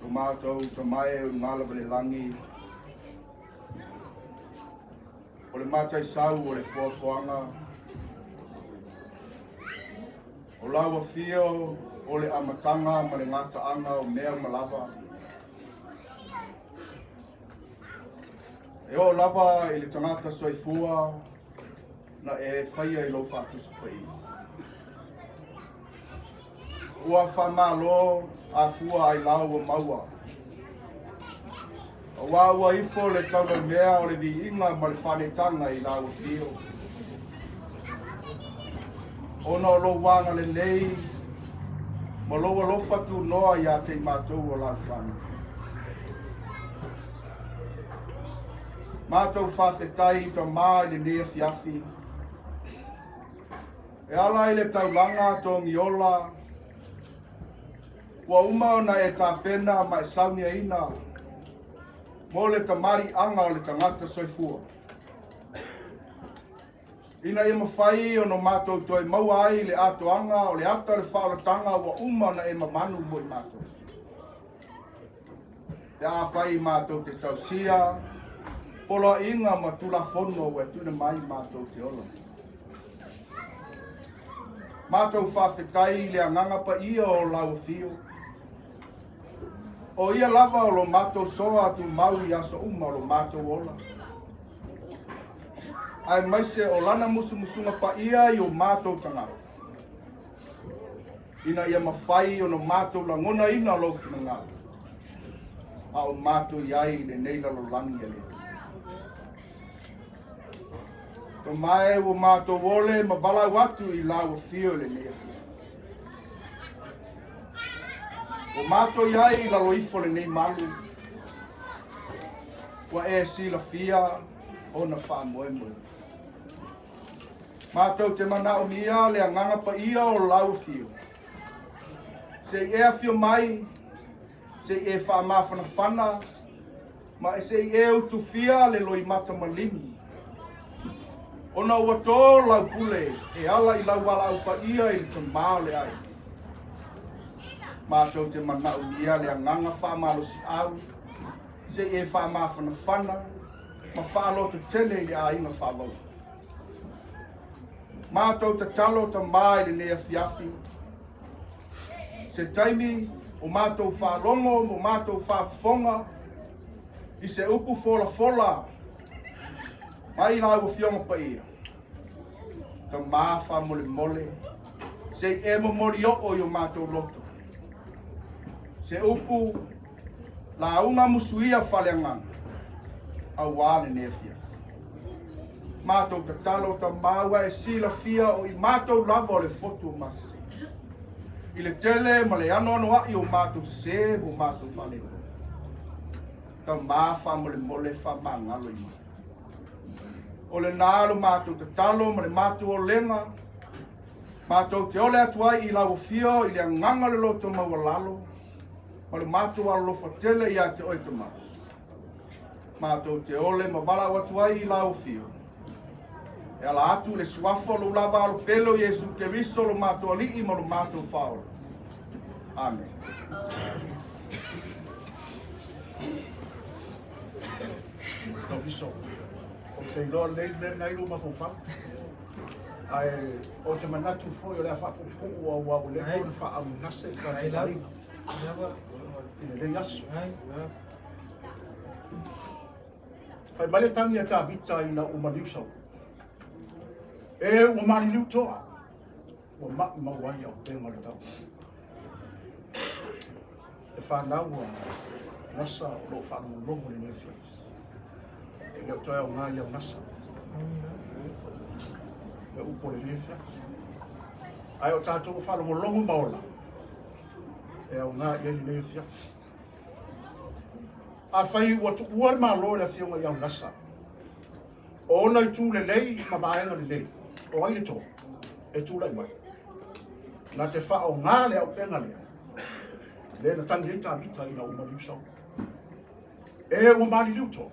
F: mātou ta mai o ngala vele langi. O le mātai sau o le fuafuanga. O lawa fio o le amatanga ma le ngata anga o mea malava. E o lava i le tangata soifua na e whaia i lo whātusa pai. Ua whamalo a fua ai lau o maua. A waua ifo le tauna mea o le vi inga ma le whanetanga i lau o fio. Ona o lo wanga le lei, ma loa lofa tu noa ia te mātou o la whanga. Mātou whawhetai ta mā le nea fiafi. E ala i le taulanga tō ngiola, ua umao na e tā pena ma e saunia ina, mo le tamari anga o le tangata soifua. Ina e mawhai o no mātou toi maua ai le ato anga o le ata le whaoratanga ua umao na e mamanu mo i mātou. Te a whai mātou te tausia, polo inga ma tula fono e tune mai mātou te ola. Mātou whawhetai le anganga pa ia o lau fio. O ia lava o lo mātou soa tu mau i aso uma o lo mātou ola. Ai maise o lana musu musunga pa ia i o mātou tangata. Ina ia mawhai o no mātou la ngona ina lo whina. A o mātou iai le neila lo langi ele. Ko mai o mātou ole ma wala watu i lau fio le nea. O mātou iai i lalo ifo le nei malu. Wa e sila fia o na wha moe moe. Mātou te mana o mia le anganga pa ia o lau fio. Se e fio mai, se e wha mawhana whana, ma se e utu fia le loi mata malingi. Ona ua tō lau pule, e ala i lau wala upa ia i te maole ai. Mātou te mana o ia le anganga whamalo si au, se e whamawhana whana, ma whalo te tele le a inga whalo. Mātou te talo ta mai le nea fiafi. Se taimi o mātou whalongo, o mātou whafonga, i se upu fola fola, mai lau o fionga pa ia. Ta māwha mole mole, se e mo mori o i o mātou loto. Se upu la unga musuia whaleanganga, au wāne nea fia. Mātou te talo ta māua e sila fia o i mātou lava o le fotu o masi. I le tele ma le ano ai o mātou se o mātou whale. Ta māwha mole mole whamangalo i mātou. O le nālo mātou te talo ma le mātou o lenga. Mātou te ole atuai i lau fio i le anganga le loto maua lalo. Ma le mātou alo fatele i a te oita mā. Mātou te ole ma wala atuai i lau fio. E ala atu le suafo lo lava alo pelo Jesu Keriso lo mātou alii ma lo mātou whaola. Amen.
B: Tofiso. O te iloa leile nei lo mafofam. Ai o te manatu foi o le whapupu o wa o le kon wha au nase ka te marina. Ine le yasu. Ai male tangi a tā vita i na umaliusau. E o mari liu toa. O maki mawai au tenga le tau. E whanau a nasa o lo whanau longo le nefia. E leo toa o ngai au nasa. E upo le nefia. Ai o tātou whanau longo maola. E au ngai e le nefia. A whai ua tu ua ma lo le fionga i au nasa. O ona i tū le lei ma maenga le lei. O ai le tō, e tūrai mai. Nā te whao ngā le au penga lea. Le na tangi eita amita i na umariu sau. E ua mari liu tō.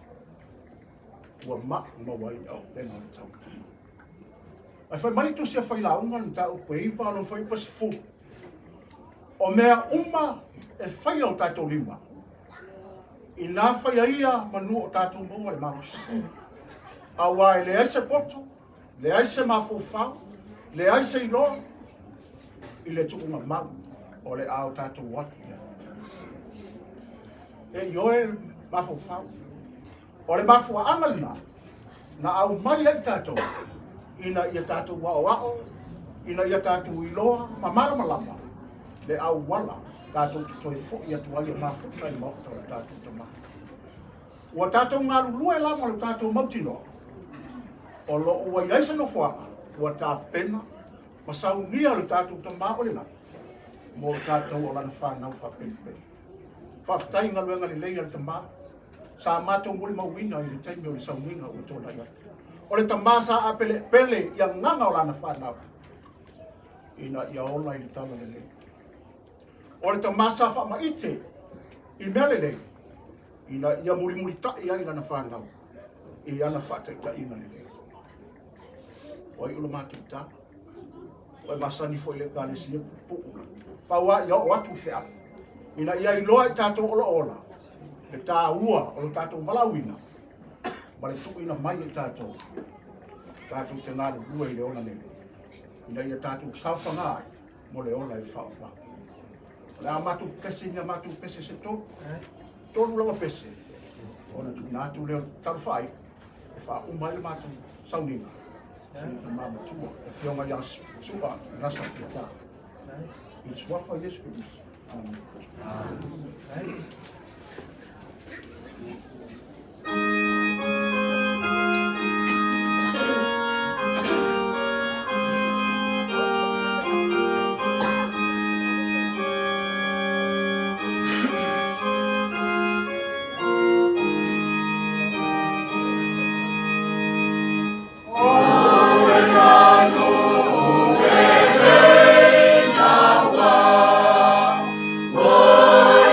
B: Ua mawai au penga le tau. Ai whai mai tu sia whai la unga ni tau peipa alo whai pasifu. O mea uma e whai au tato lima. I nā whaia ia manu o tātou maua e maros. A wai le aise poto, le aise mafofau, le aise iloa, I le tukunga mau o le ao tātou watu. E ioe mafofau. O le mafua amalina, na au mai e tātou, ina ia tātou wao, ina ia tātou iloa, mamara malama, le au wala, tātou ki toi fo ia tuai o mafuta I mauta o tātou tama. Ua tātou ngā lulua e lama le tātou mautino, o lo ua iaisa no fuaka, ua tā pena, masau nia le tātou tama o le nā, mo tātou o lana whanau whapempeni. Whaftai ngā luenga le leia le tama, sa mātou muli mauina I le taimi o le sauninga o tōna ia. O le tama sa a pele ia nganga o lana whanau, ina ia ola I le tala le leia. O le tamasa wha maite I mea le lei, ina ia muri tai ai lana whanau, I ana whataita ina le lei. O I ula mātou tā, o I masani fo I le kāne siya puku. Paua ia o atu whea, ina ia I loa I tātou ola, le tā ua o le tātou malawina, ma le tuku ina mai I tātou te ngāru lua I le ola nele. Ina ia tātou sauwhangai, mo le ola I whaupa. Le a matu pese ni a matu pese se tolu langa pese. Ona tu nātu leo tarwhai, e wha umai le matu sauninga. Sina mama tua, e whionga ia sua rasa ki tā. I swafa Yesu Christ. Amen.
G: Oh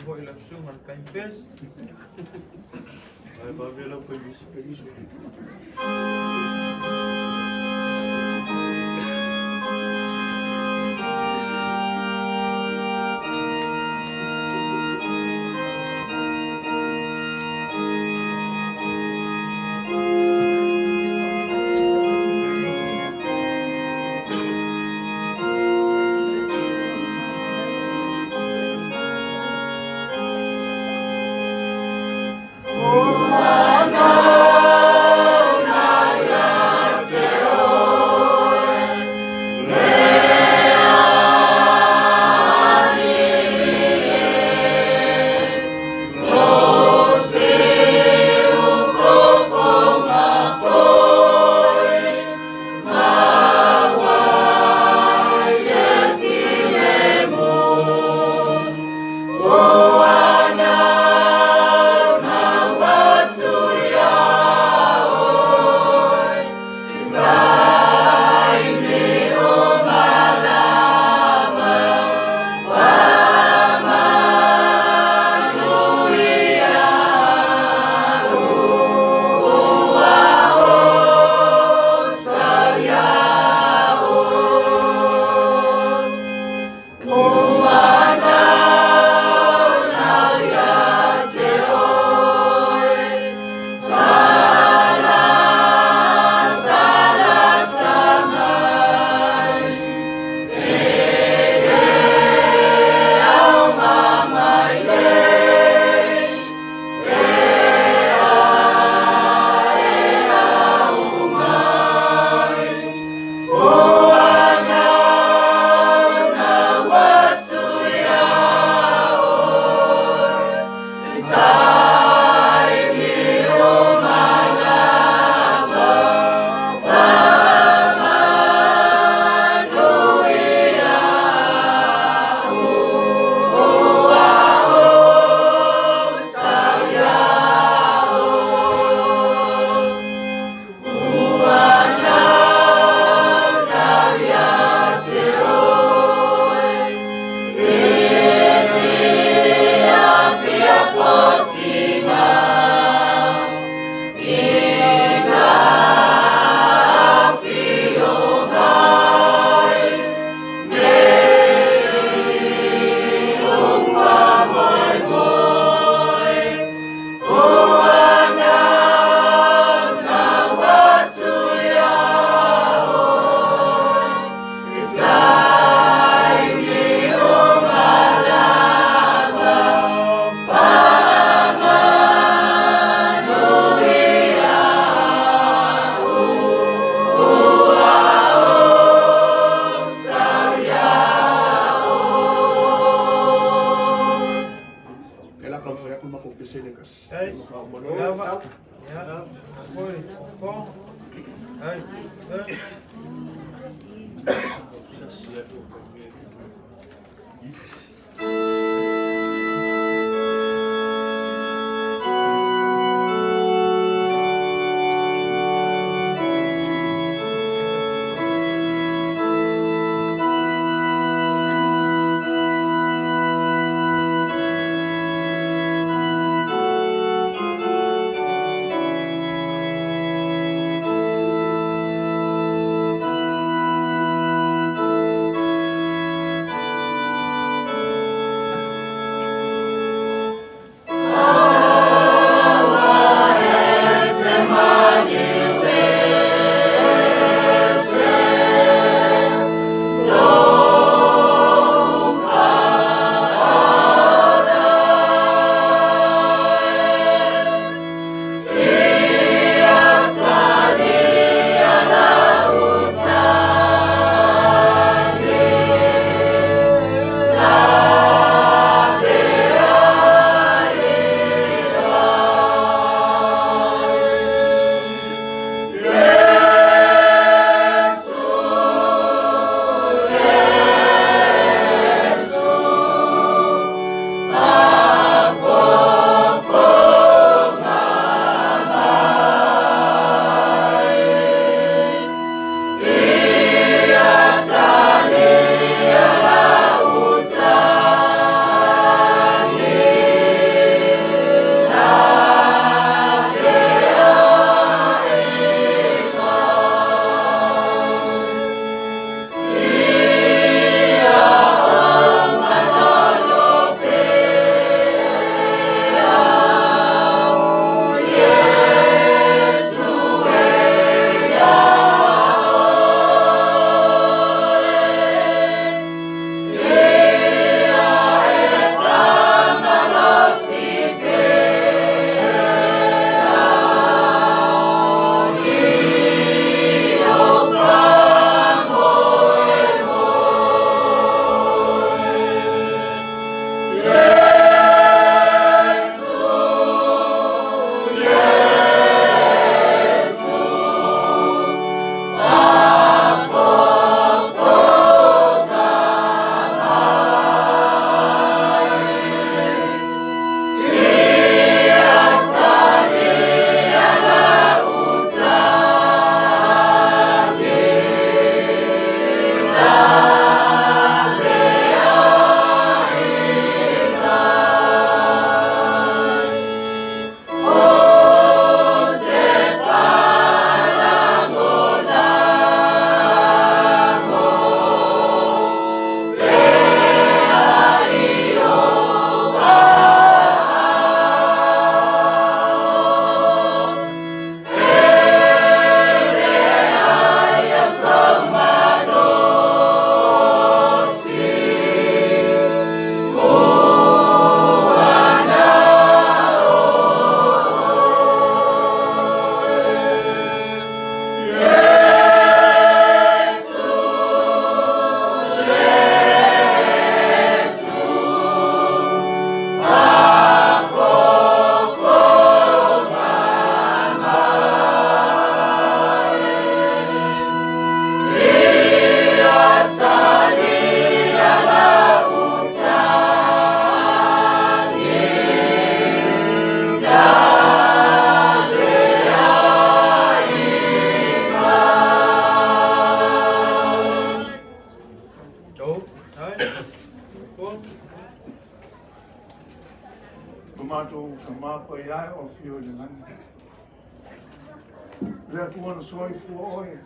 D: Vou ir lá para o Marca em Fez. Vai ver lá para isso.
E: Tomato mapa ia o fio le lani. Lea tuana soi fua oe.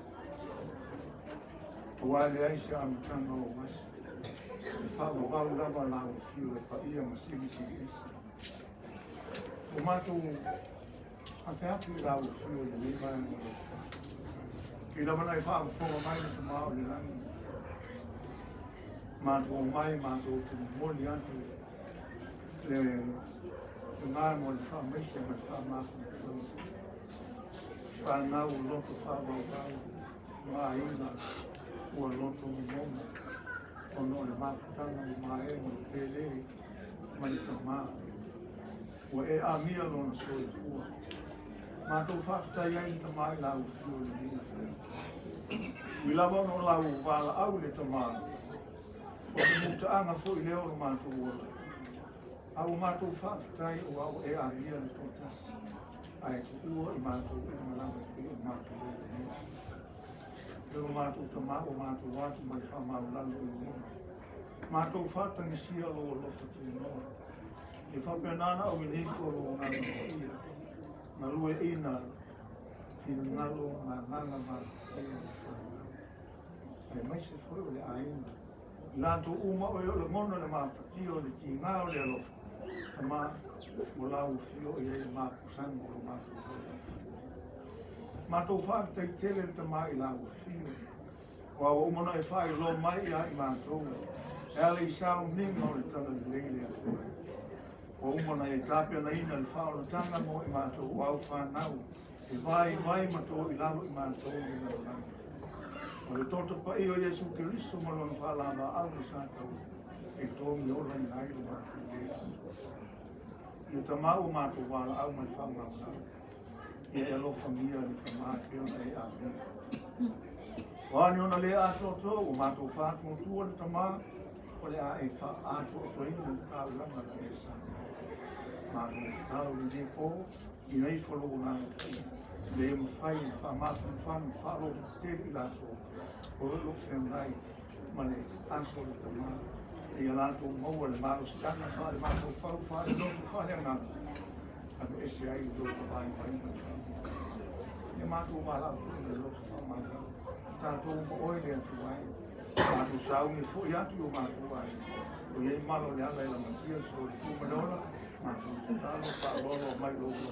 E: Ua le aise a mitanga o wasi. Whawa wau lava la o fio e pa ia ma sigi esi. Tomato a whiapu la o fio le lewa e mo. Ki lava nai whawa whonga mai na tamao le lani. Mātou mai, mātou tu moli atu. Le ngā mo le wha meise me wha mātou. Wha nau loto wha wau ngā ina ua loto mi moma. Ono le māwhitanga mo mā e mo le pēle mani ta mā. Ua e a mia lona soi fua. Mātou whaakitai ai ta mā i lau fio le mia. I lava no lau wala au le ta mā. O te muta anga fo i leo o mātou ua. Au mātou whaakitai o au e a mia le totas. Ai tu ua i mātou i malama i mātou ua le mia. Pero mātou ta mā o mātou watu mai wha maulalo i mea. Mātou whatani sia lo lofa tu noa. I whapenana au i niforo o ngana o ia. Na lue ina i ngalo ngā nganga mā kia. Ai mai se foi o le aina. Lanto uma o le mono le mapatio le ti ngā o le alofa. Ta mā o lau fio i le mā pusango o mātou. Mātou whaakitai tele ta mā i lau fio. Wa o umana e whai lo mai i ai mātou. E ale i sao ninga o le tala le leile a koe. O umana e tāpia na ina le whao le tanga mo i mātou o au whanau. E vai matou i lalo i mātou i lau langa. O le toto pa i o Jesu Kiristo mo lona whalama au le sātau. E tōmi o lai nai o mātou le. I ta mau mātou wala au mai whamau. I e alo familia ni ka mātou e a mea. Wani ona le atoto o mātou whātu o tua le ta mā. O le a e wha atoto i le tāu langa le e sā. Mātou tāu le je pō i nei whalo o nāna. Le e mawhai i wha mātou whanu whalo te i lātou. O lo whenai ma le aso le ta mā. E lātou maua le mātou stana wha le mātou whau wha le notu wha le ngana. Ano ese ai i loto vai mai mai. E mātou wala o le loto wha mātou. Tātou mo oi le atu ai. Mātou sau me fo i atu o mātou ai. O iei malo le ala i la matia so le fu manona. Mātou te talo wha lolo mai lolo.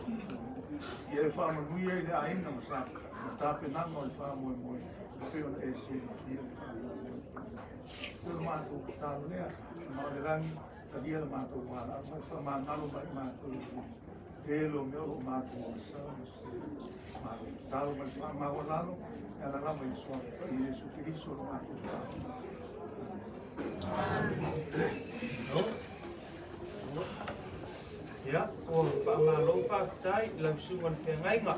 E: I e wha manui ei le aina ma sa. Ma tāpe nanga o le wha moe moe. Pe ona e si i le wha moe. Pero mātou talo lea. Ma le rangi ta dia le mātou wala. Mai wha ma ngalo mai mātou. Elo me o mātou o sa. Mātou talo mai wha ma o lalo. E la lama i soa. I Jesu Kiristo o mātou wha.
D: Ya, o whaamalo whaakitai, lau sunga le whengainga.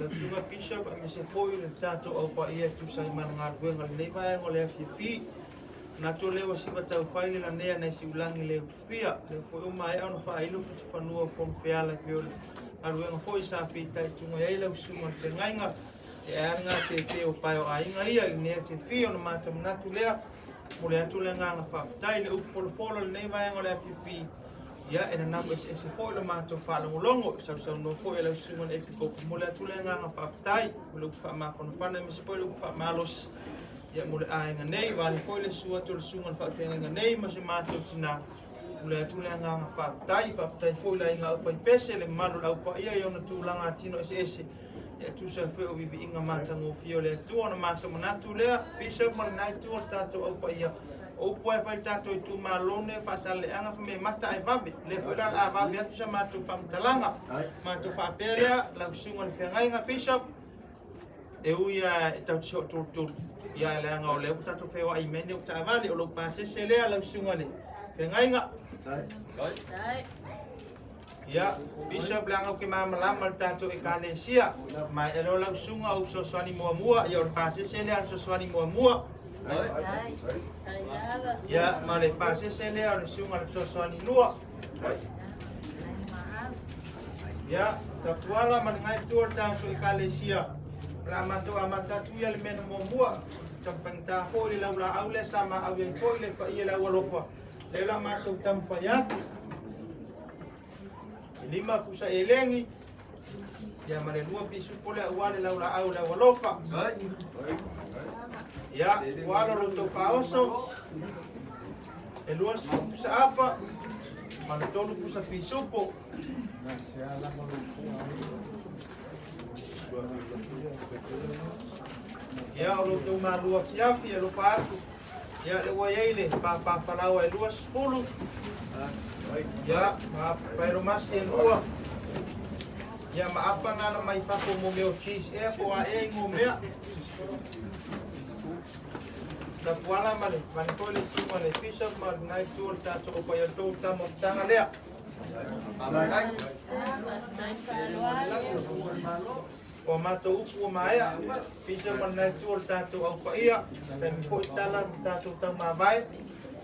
D: Lau sunga bishop, a me se foi le tātou au pa ia tu sai mana ngā ruenga le nei vai ngo le awhiawhi. Nā tō lewa siwa tau whaile la nea nei si ulangi le uwhia. Le foi o mai au na whaailu ki tu whanua whom whiala ki o le aruenga foi sa whitai tunga ei lau sunga le whengainga. E anga te o pai o ainga ia le nea awhiawhi o na mātou manatu lea. Mo le atu le nganga whaakitai le upfolofolo le nei vai ngo le awhiawhi. Ya ena namba se foi le mātou whaalongolongo, sau no foi lau sunga e piko mo le atu le nganga whaakitai, mo le uwha maa whanawhana, me se foi le uwha maalos. Ya mo le ainga nei, wale foi le sua to le sunga whaakwenga nei, ma se mātou tina. Mo le atu le nganga whaakitai foi le inga au whaipese, le manu lau pa ia iona tūlanga tino ese. E tu sa foi o vivi inga mātango fio le atu, ona mātou manatu lea, pisa ma le nai tu o tātou au pa ia. O poe fai tātou i tū mālone, whasale anga wha me mata ai wabe. Le fo ila a wabe atu sa mātou whamtalanga. Mātou whapea lea, lau sunga le whengainga bishop. E uia e tau tio tūtū. Ia e leanga o leo, tātou whewa i mene o ta avale, o lau pāsese lea, lau sunga le whengainga. Ia, bishop leanga o ke māmalama le tātou e kālesia. Mai e lau sunga o soswani mua mua, ia o le pāsese lea, soswani mua mua. Ya, ma le pasese lea o le sunga le sosoani lua. Ya, tatuala ma ngai tua tātou i kālesia. La mātou a matatu ia le mena mua mua. Tampang tā hoi le laula au le sama au iei hoi le pa ia lau alofa. Lela mātou tamu whai atu. Lima kusa elengi. Ia mare lua pisu pole uale lau la au lau alofa. Ia ualo lo tau paoso. E lua si kusa apa. Mana tolu kusa pisupo. Ia o lo tau malua fiafi e lo paatu. Ia le waiaile pa whalaua e lua spulu. Ia paero masi e lua. Ia maapa ngana mai pako mo meo cheese e po a e ngo mea. Na puala male, mani koe si male fisha ma nai tuol tato o pa ia tau tamo tanga lea. O mato upu o maea, fisha ma nai tuol tato au pa ia. Tai mi po itala tato tau ma vai.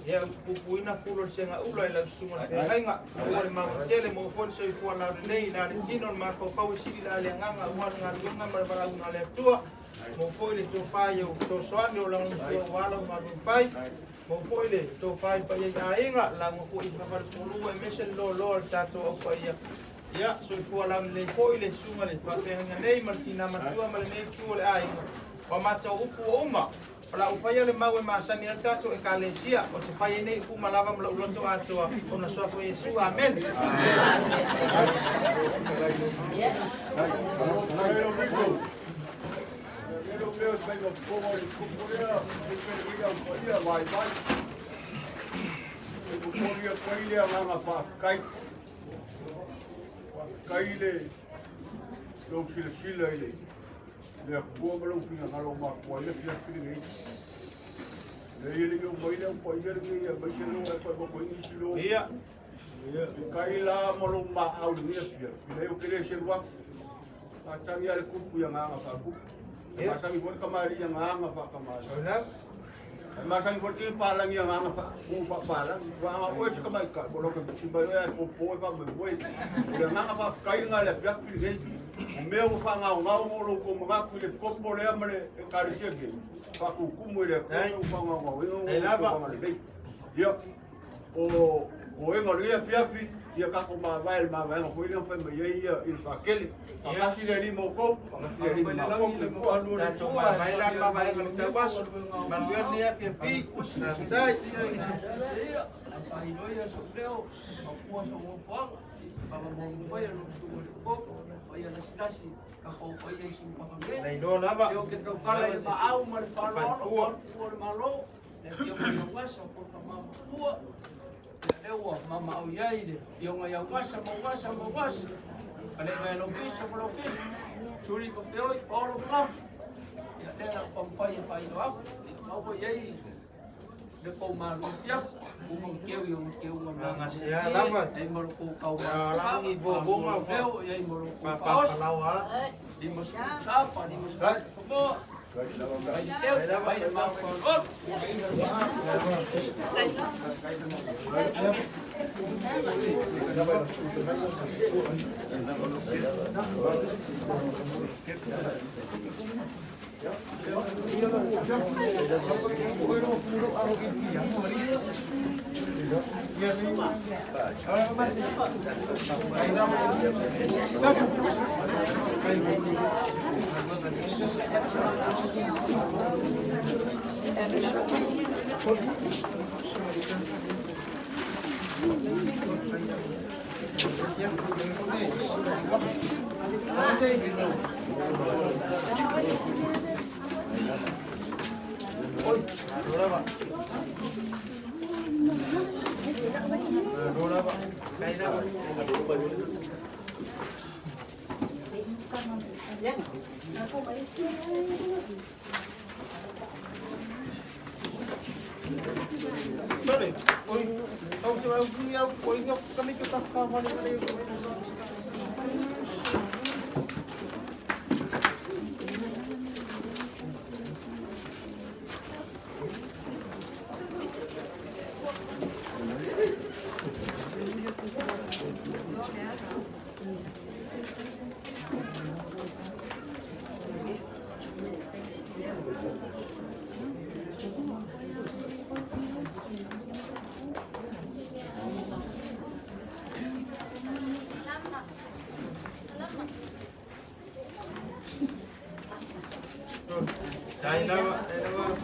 D: Ia upupuina fulo senga ula ila sunga pe ainga o ma tele mo fon so fu ala nei na tino ma ko pau sili la le nganga wa nga lunga ma para una le tua mo foi le to fai o to soani o la no so wala ma no fai mo foi le to fai pa ia ainga la mo foi pa para pulu e mesen lo tato o pa ia so fu ala le foi le sunga le pa pe nga nei martina ma tua ma le nei tu le ainga o mata upu uma. Ola upaya le mau e masani al tato e kalesia o te whai nei ku malava mla uloto atua o na soa koe Yesu. Amen.
C: Le kuo malo kinga ngalo ma kuo le pia kiri le ile yo moi le po ile le ya ba chelo e pa ko ni silo
D: Ia
C: kai la malo ma au ni pia le yo kire shelwa ta chang ya le ku ya nga pa ku ma sang ibon kamari ya nga pa kamari
D: Ola
C: ma sang ibon ki pa lang ya nga pa ku pa lang wa ma o se kamai ka bolo ka chimba ya ko fo pa me boy le nga pa kai nga le pia kiri o meu whangau ngau moro ko mga kuile kopo le amare e karisia ke whaku kumu ele o whangau ngau e lava ia o enga ria piafi ia kako ma vai ma ko ile fa me ia il pakele kasi le limo ko kasi le limo ko
D: tato ma vai la ma vai ma te waso ma luer ni a fi na dai
E: Ai noi a sobreo, a puaso o fang, para mo vai no suco, vai na stasi, ka ko vai sin pa pang.
D: Nei do lava
E: Eu que tro para e ba au mar falo, por malo, le tio mo wasa por pa ma tua. Le o mama au yaide, eu ngai au wasa, mo wasa. Ale vai no piso, pro piso. Suri ko te oi, polo ma. Ya tena pa fai do au, au yaide. Le ko ma no fiaf. Umang keu yung keu
D: nga siya lava
E: ay maruko kau
D: lava ngi bo nga
E: keu ay maruko
D: pa
E: paos
D: palawa
E: di mo sapa di mo subo ay keu ay ma kolot
D: Sorry, oi, kau sebab punya, kau ingat kami kita sama ni.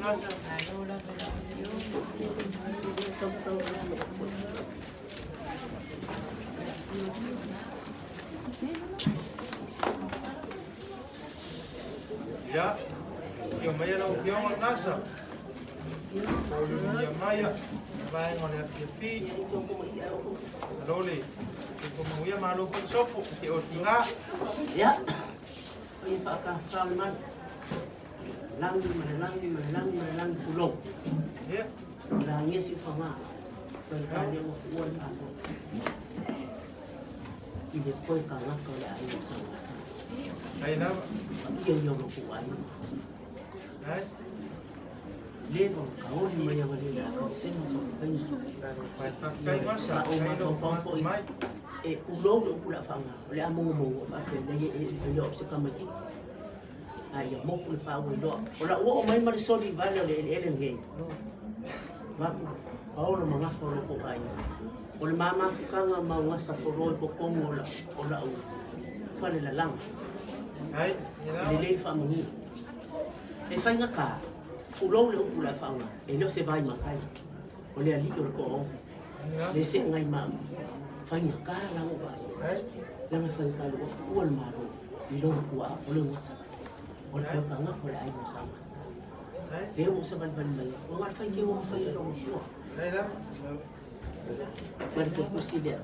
D: ngasa. Ya, yo maya lo yo ngasa. Yo maya vai ngone fi. Lole. Como ia malo con sopo que o tinga.
G: Ya. Ini Pak Kalman. Lang pulau.
D: Ya.
G: Langnya si Fama. Berkali uang aku. Ini koi kalah kau dah ayu sama-sama.
D: Ai na.
G: Iya yang aku ayu.
D: Ai.
G: Levo kau di mana mana kau sini so pensu.
D: Kai masa kai do mai.
G: Ulo do pula Fama. Oleh among apa dia opsi kamati. Ayo mau pula pau do. Ola main marisoli vale ele ngei. Baku, kau lo mga foro ko ayo. Ola mama fikanga mga sa foro ko kongola ola u. Fale la lang.
D: Ai, ina.
G: Lele fa muni. E fa nga ka. Ulo le pula fanga. E lo se vai makai. Ole ali ko. Le fe ngai mam. Fa nga ka la mo ba.
D: Ai.
G: Lang fa ka lo uol maro. Ilo ko a ola ngasa. Ola ka nga ola ay mo sama. Dia mau seban-ban mai. Orang fai ke orang fai dong tu.
D: Ai na.
G: Pergi kursi dia.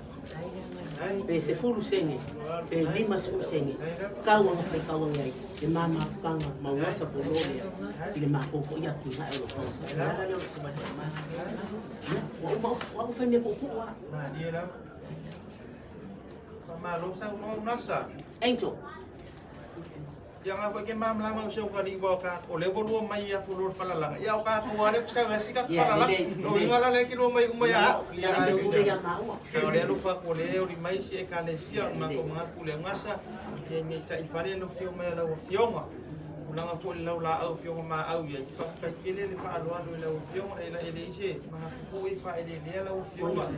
G: Pe se fulu senge. Pe lima su senge. Kau orang fai kau orang lagi. Di mama kang mau wasa polo dia. Di mak ko ya ki ha ero. Ada dia seban-ban mai. Ya, mau aku fai me ko wa.
D: Nah, dia lah. Malu sang mau nasa.
G: Enjo.
D: Yang apa ke mam lama usah kali bawa ka oleh bolu mai ya fulur falalang ya ka kuare sa sikat falalang o ingala le kilo mai umaya ya
G: dia mau
D: oleh lupa oleh ori mai si kale sia ma ko ma kule ngasa ye me ta ifare lo fio mai la fionga ulanga fo la la au fionga ma au ya pa ka kile le fa alwa lo la fionga ila ile ise ma fo ifa ile le la fionga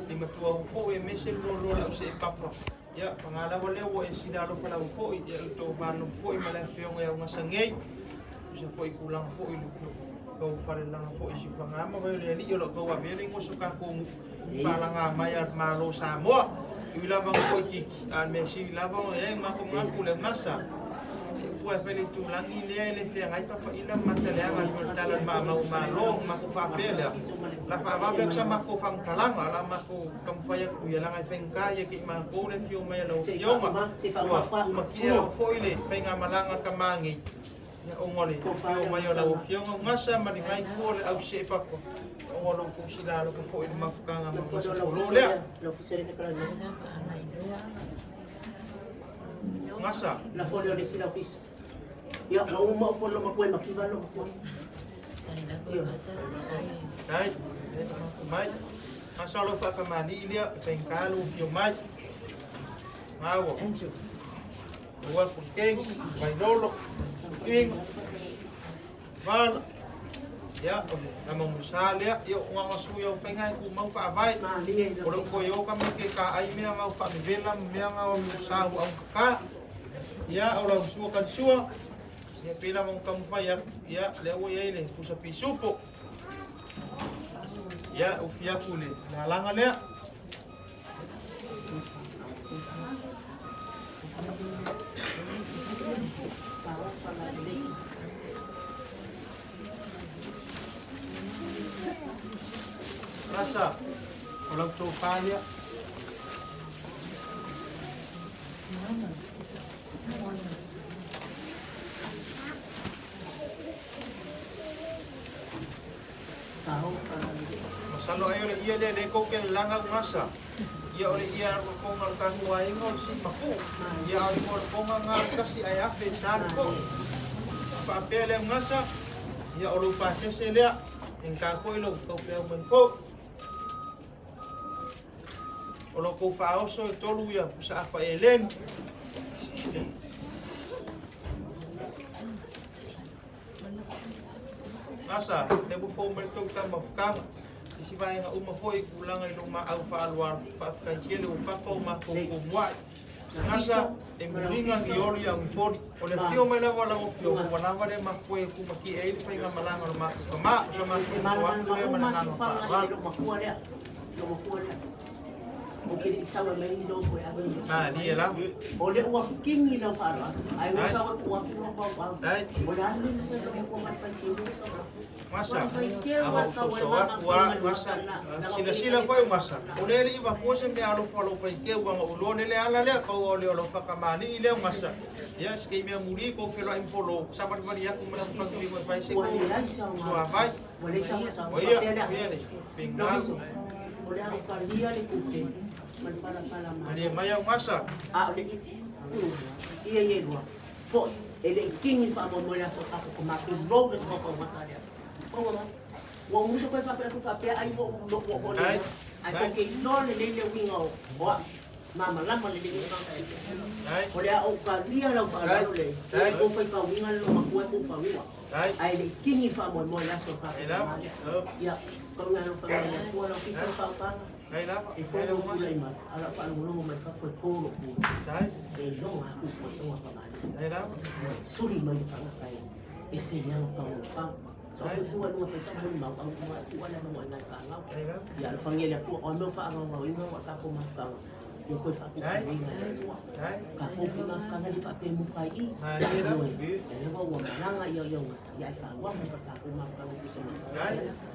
D: di matua fo e mesel lo la se papa. Ya, pangalawa lewo e sinalo fa la fo i to banu fo i mala fiong e nga sangei. Sa fo i kulang fo i lu. Ko fa lang fo i si fanga ma ba le ni yo lo ko wa be ngo suka ko fa la nga mayar malo sa mo. I la bang ko ki an me si la bang e ma ko nga kule nasa. Fo e feli tu lang ni le fe ngai pa pa ina matale nga yo talan ma malo ma ko fa pele. La fa va be sa ma ko fam kalang ala ma ko kam fa ya ku ya lang ai fenka ya ki ma ko le fio mai lo fio ma ma ki lo fo ile fenga malanga ka mangi ya ongole fio mai lo fio ngasa ma ni ngai ko le au se pa ko ongolo ko sila lo ko fo ile ma fukanga ma ko lo le ngasa
G: la folio de sila office. Ya, mau ko lo makuha makibalo ko.
D: Right. Mai. Asal fa ka mani dia pengkalu fio mai. Mawo. Wa ku keng, mai lolo. King. Van. Ya, nama musalia yo nga suyo fengai ku mau fa vai. Oro ko yo ka me ka ai me mau fa vela me nga musau au ka. Ya, ora suo kan suo. Ya pila mong kamfaya ya lewo yele kusa pisupo ya ufia kule lalanga le rasa ulang tu palia Masalo ayo le ia le ko ke langa ngasa. Ia ole ia ko ngal ka huai ngol si maku. Ia ole ko ngal ka si ai ape san ko. Pa pele ngasa. Ia ole pa se le en ka ko lo ko pe men ko. Ole ko fa oso tolu ia sa apa elen. Asa, nebu fo merto ka mafkang. Isi vai nga uma foi kulang ay luma au fa alwar pa ka kele u pa ko ma ko wa. Ngasa e mulinga ni oli ang ifori. O le fio mai lava la ofio ko lava le makue ku maki e fai nga malanga lo maku kama so maku so aku le mana no pa.
G: O que sawa mai no ko ya ben.
D: Ah ni ela.
G: O le wa kingi na fara. Ai wa sawa wa kingi na pa.
D: Dai.
G: O la ni ko ma pa kingi sa.
D: Masa, aba so wa masa. Sila foi masa. O le iba pose me alo falo fai ke wa o lo le ala le ko o le lo fa kamani le masa. Ya ske me muri ko felo impolo. Sabar bari ya ko masa pa ki mo fai se ko. So vai.
G: O le sawa sa.
D: O ia, pingal.
G: O le ka dia le kute. Man para ma.
D: Ani mai ang masa.
G: Ah, le ia ia dua. Fo ele kingi fa mo la so ka ko ma ko ro le so ko masa dia. Wa muso ko fa ai wo ai ko ke no le wingo wa mama la le le no ai o le o ka lia la pa la le ai ko fa pa winga lo ma ko fa winga ai le kingi fa mo la so ka ya ko nga no fa le ko la ki so pa
D: ai la
G: e fo lo ma le ma ala pa lo ma ka ko ko lo
D: dai
G: e no ha ku ko pa ma
D: ai la
G: suri ma le pa ai ese ya no pa so ko ano pa sa mo ma ang ko ala mo na ka nga ya lo fangel ko o no fa ang mo ino ka ko ma pa yo ko fa ko ni na ka ko fi ma ka sa pa pe mo pa i
D: ai la
G: ya no wa na nga yo sa ya fa wa mo ka ko ma ka ko sa mo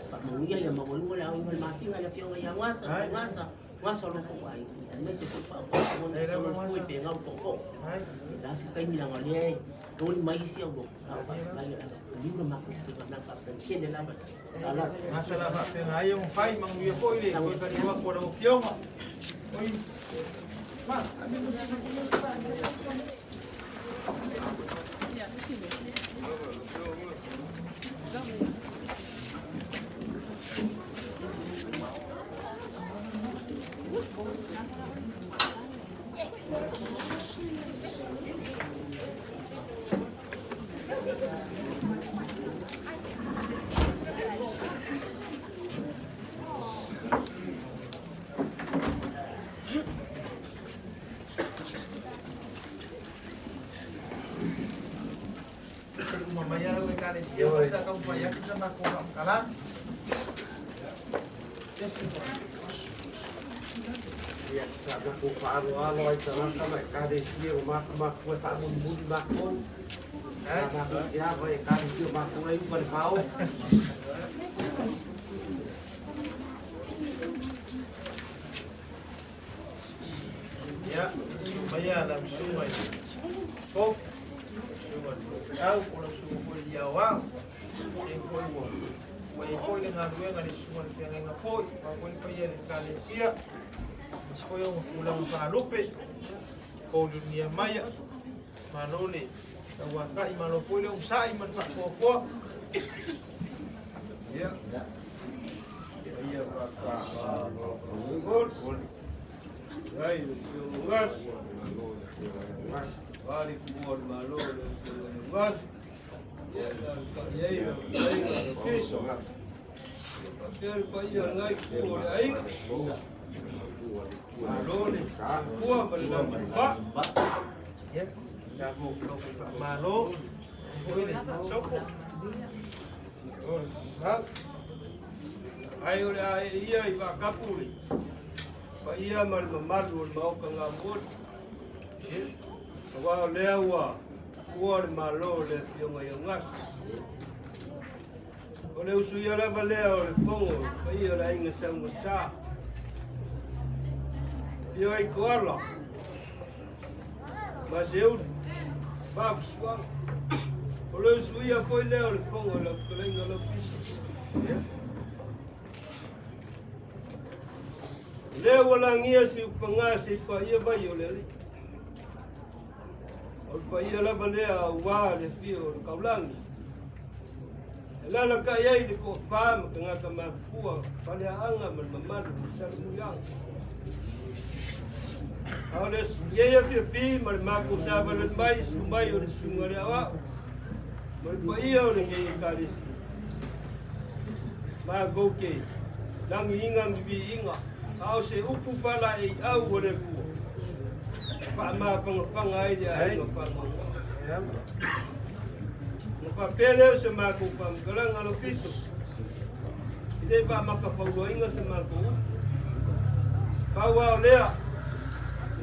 G: pa mo ya ma mo wala ang ma singa ya pio ya wasa lo ko ai me se ko pa ko na so ko pe nga ko da si kai mi la ngale ko ni mai si go ka fa mai libro ma ko na pa pe kene la ala
D: masa la pa ai un fai mang wi ko ile ko ka ni wa ko ro fio ma oi ma abi mo sa mamaya lo kali siya sa kampanya kita makuha kalan.
H: Ya, karena aku faru aloi jalan sama kali dia mak kue faru budi makon. Karena ya baik kali dia makon itu berpau.
D: Ya, mamaya dalam sungai. Sof. Au kalau suku foi dia wang, sem foi bom. Foi foi dengan dua dengan semua yang enggak foi, foi foi yang kali sia. Foi ulang palupe. Kau dunia maya, manole. Tawa kai malo foi le usai man pak ko. Ya. Ya pak. Gol. Ai, gas. Gas. Balik buat malu, mas, ya ya piso, pakai payah lagi buat air, malu ni, buat benda pak, ya, jago malu, boleh sokong, ayo iya iba kapuli, payah malu mau kengambut. Wa lewa kuor malo le yonga yongas ole usuya la baleo le fongo pai ora inga sango sa yo ai koala mas eu bab swa ole usuya foi leo le fongo le kolenga le fisi leo la ngia si fanga si pa ia ba yo le o paia la balea wa le fio kaulang la la ka ye de ko fam ka nga ka ma pua pale anga man mamadu sa muyang Aules ye fi mal ma ko sa bal mai sumai o sungare awa mal paia o le nge kalis ma goke lang inga bi inga au se upu fala e au o le pu whaamawhangawhanga ai rea ai no whaamau. No whapeleo se mākou whamkaranga no piso. I te whaamaka whauroinga se mākou. Pau au lea,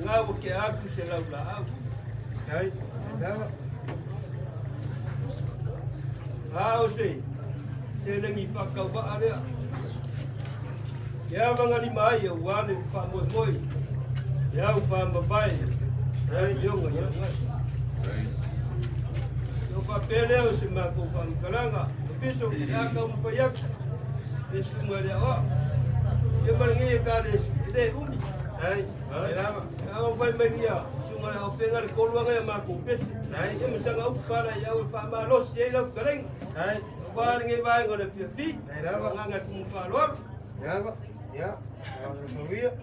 D: ngā wake aku se laula au. Ai, dawa. Hao se, te rengi whakau waa rea. Ia wangani mai au wane whamoe moi. Ia au whamabai. Ai, yonga, yonga. Yo whapeleo se mākou whamkaranga. No piso, ia kau mpaiak. E sunga rea oa. Ia marangi e kāre e uni. Ai, ai lama. Au vai maria, sunga rea o penga le koluanga ia mākou pese. Ai, ia masanga au whara ia au whamalos ia ilau whakarenga. Ai, marangi vai ngore whiawhi. Ai lama. Nganga kumu wharoa. Ia lama. Ja, so weer.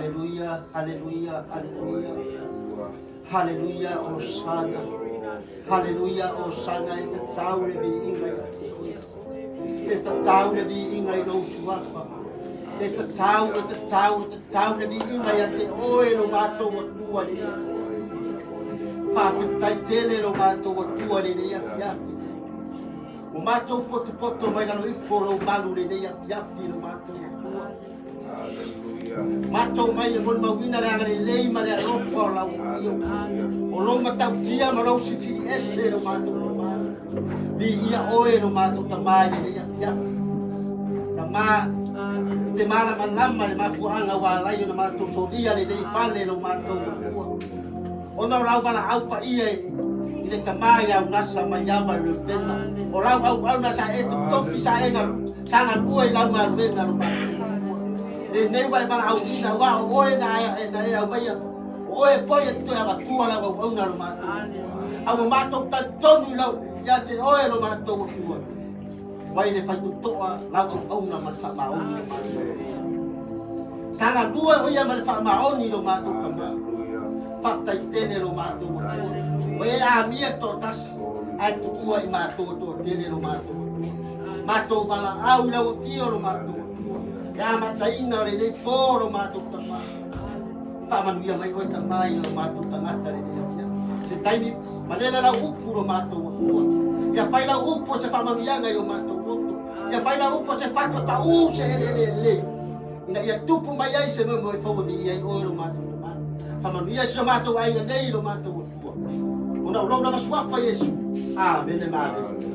H: Haleluya, haleluya, haleluya. Haleluya, Osana. Haleluya, Osana. E te tau le vi ingai a te oia. E te tau le vi ingai no suafa. E te tau le vi ingai a te oe no mātou o tua ni. Whāpetai tele no mātou o tua ni ni afi afi. O mātou poto mai lalo i whoro malu ni ni afi afi no mātou o tua. Mātou mai e mon mawina le anga le lei ma le alofa o lau iyo. O longa tau tia ma lau sisi ese no mātou no mātou. Vi ia oe no mātou ta mai ni afi afi. Ta maa te mala malama le mafuanga wa lai no mātou solia le nei fale no mātou o tua. O nau lau wala au pa ia i le tamai au Unasa Maiava Reupena. O lau au nasa e tu tofi sa enga sanga lua i lau ngā ruenga no mātou. E nei wai wala au ina wa o oe na e au maia. O oe foi e tu ava tua lau au na no mātou. Au mātou ta tonu lau ia te oe no mātou o tua. Wai le whaitu toa lau au na ma wha maoni no mātou. Sanga lua o ia ma le wha maoni no mātou tamā. Whaktai tene no mātou o tua. O e a mia tō tasi, ai tu ua i mātou tō tene no mātou. Mātou wala au lau fio no mātou. Ia mataina o le nei pōro mātou tamā. Whamanuia mai oe tamai o mātou tangata le nei afia. Se taimi, malela lau upu no mātou o tua. Ia whai lau upu se whamanuia ngai o mātou roto. Ia whai lau upu se whakata se ele. Ina ia tupu mai ai se mo e whawani ia i oe no mātou. Whamanuia si o mātou ainga nei no mātou o tua. Ona ulau na masuafa Yesu. Amen e mawe.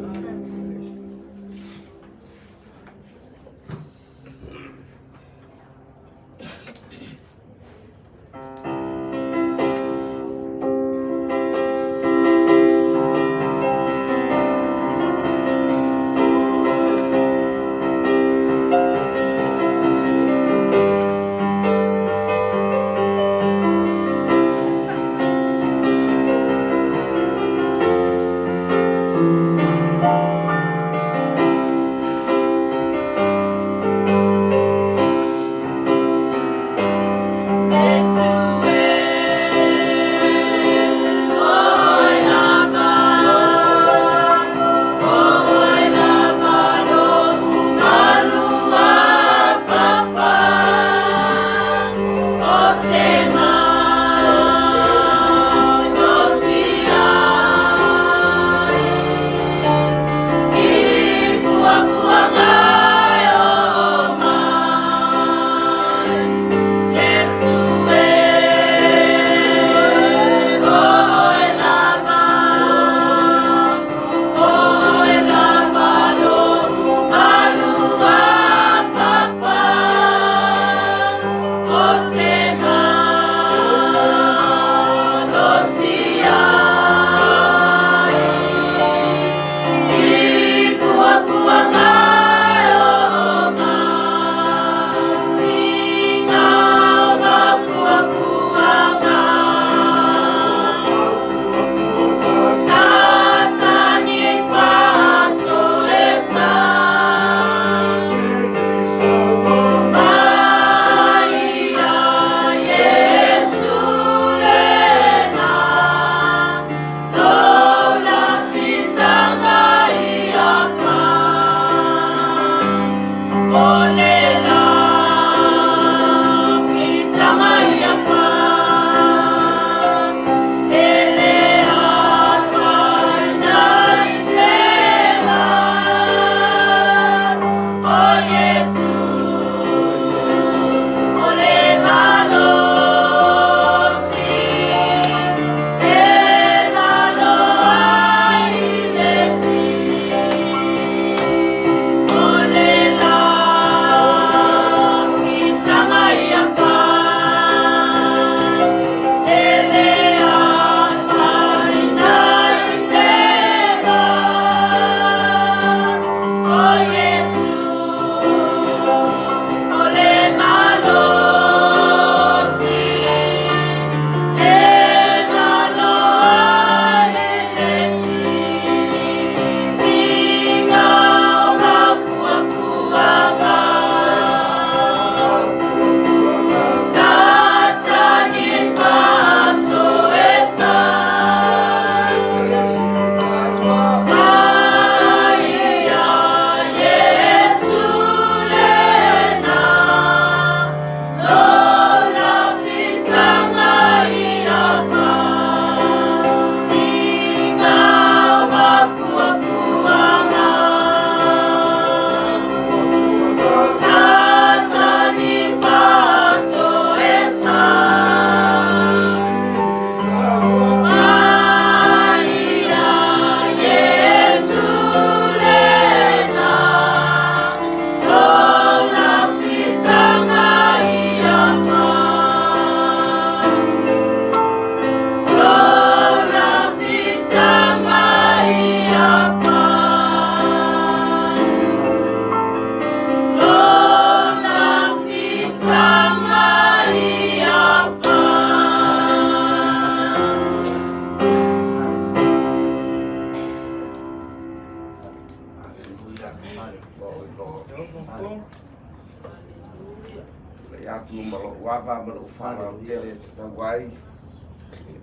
I: ya tu malo wava malo fara tele te wai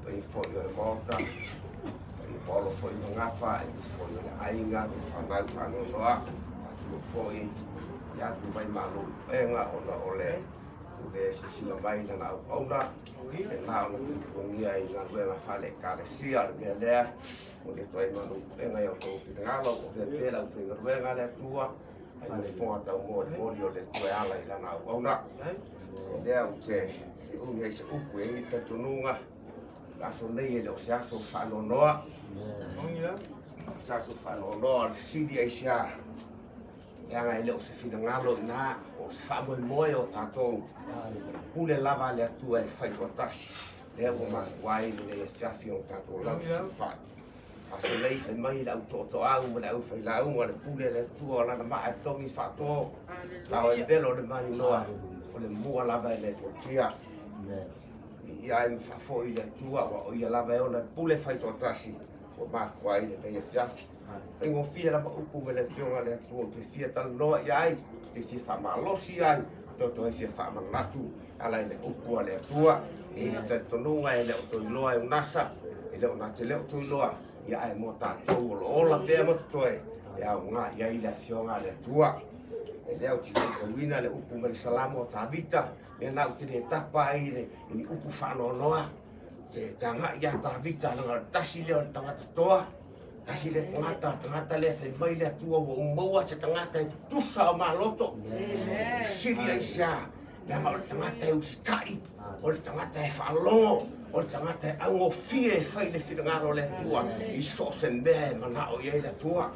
I: e foi o morta e polo foi ngafa e foi ainga fana fano noa foi ya tu mai malo enga ona ole de sila mai na ona e na ona ngia i nga wena fale kare sia le le o le toi manu enga yo ko ngalo o le pela o le wenga le tua ai me fo ata mo o le toi ala i na ona le o te o ngai se o kwe te tununga la so nei le o sia so fa no noa sa so fa no noa si di asia yang ele o se fina ngalo na o se fa mo o tatou pule lava le tua e fai fotas le o ma wai le fiafi o tatou la se fa aso lei fe mai la to au mo la fai la o le pule le tua la ma e tongi fa to la o e belo le mani noa o le mua lava le tia ia e fa foi le tua o ia lava o le pule fai fotas o ma wai le fiafi e ngo fia la upu me le fionga le tu te fia tal no ai te fia fa malosi ai to e fia fa manatu ala le upu le tua e te tonunga e le to loa e unasa e le ona te le to loa ia e mo ta to o la pe mo to e ia nga ia le fionga le tua e le o ti te wina le upu me salamo ta vita e na te le tapa ai le ni upu fa no noa se tanga ia ta vita la tasi le tanga toa kasi le tangata le fe mai le tua o moa se tangata e tusa o maloto siri ai sia ya ma tangata e usitai o le tangata e falongo o le tangata e ango fie fai le whingaro le tua i so se me mana o ye le tua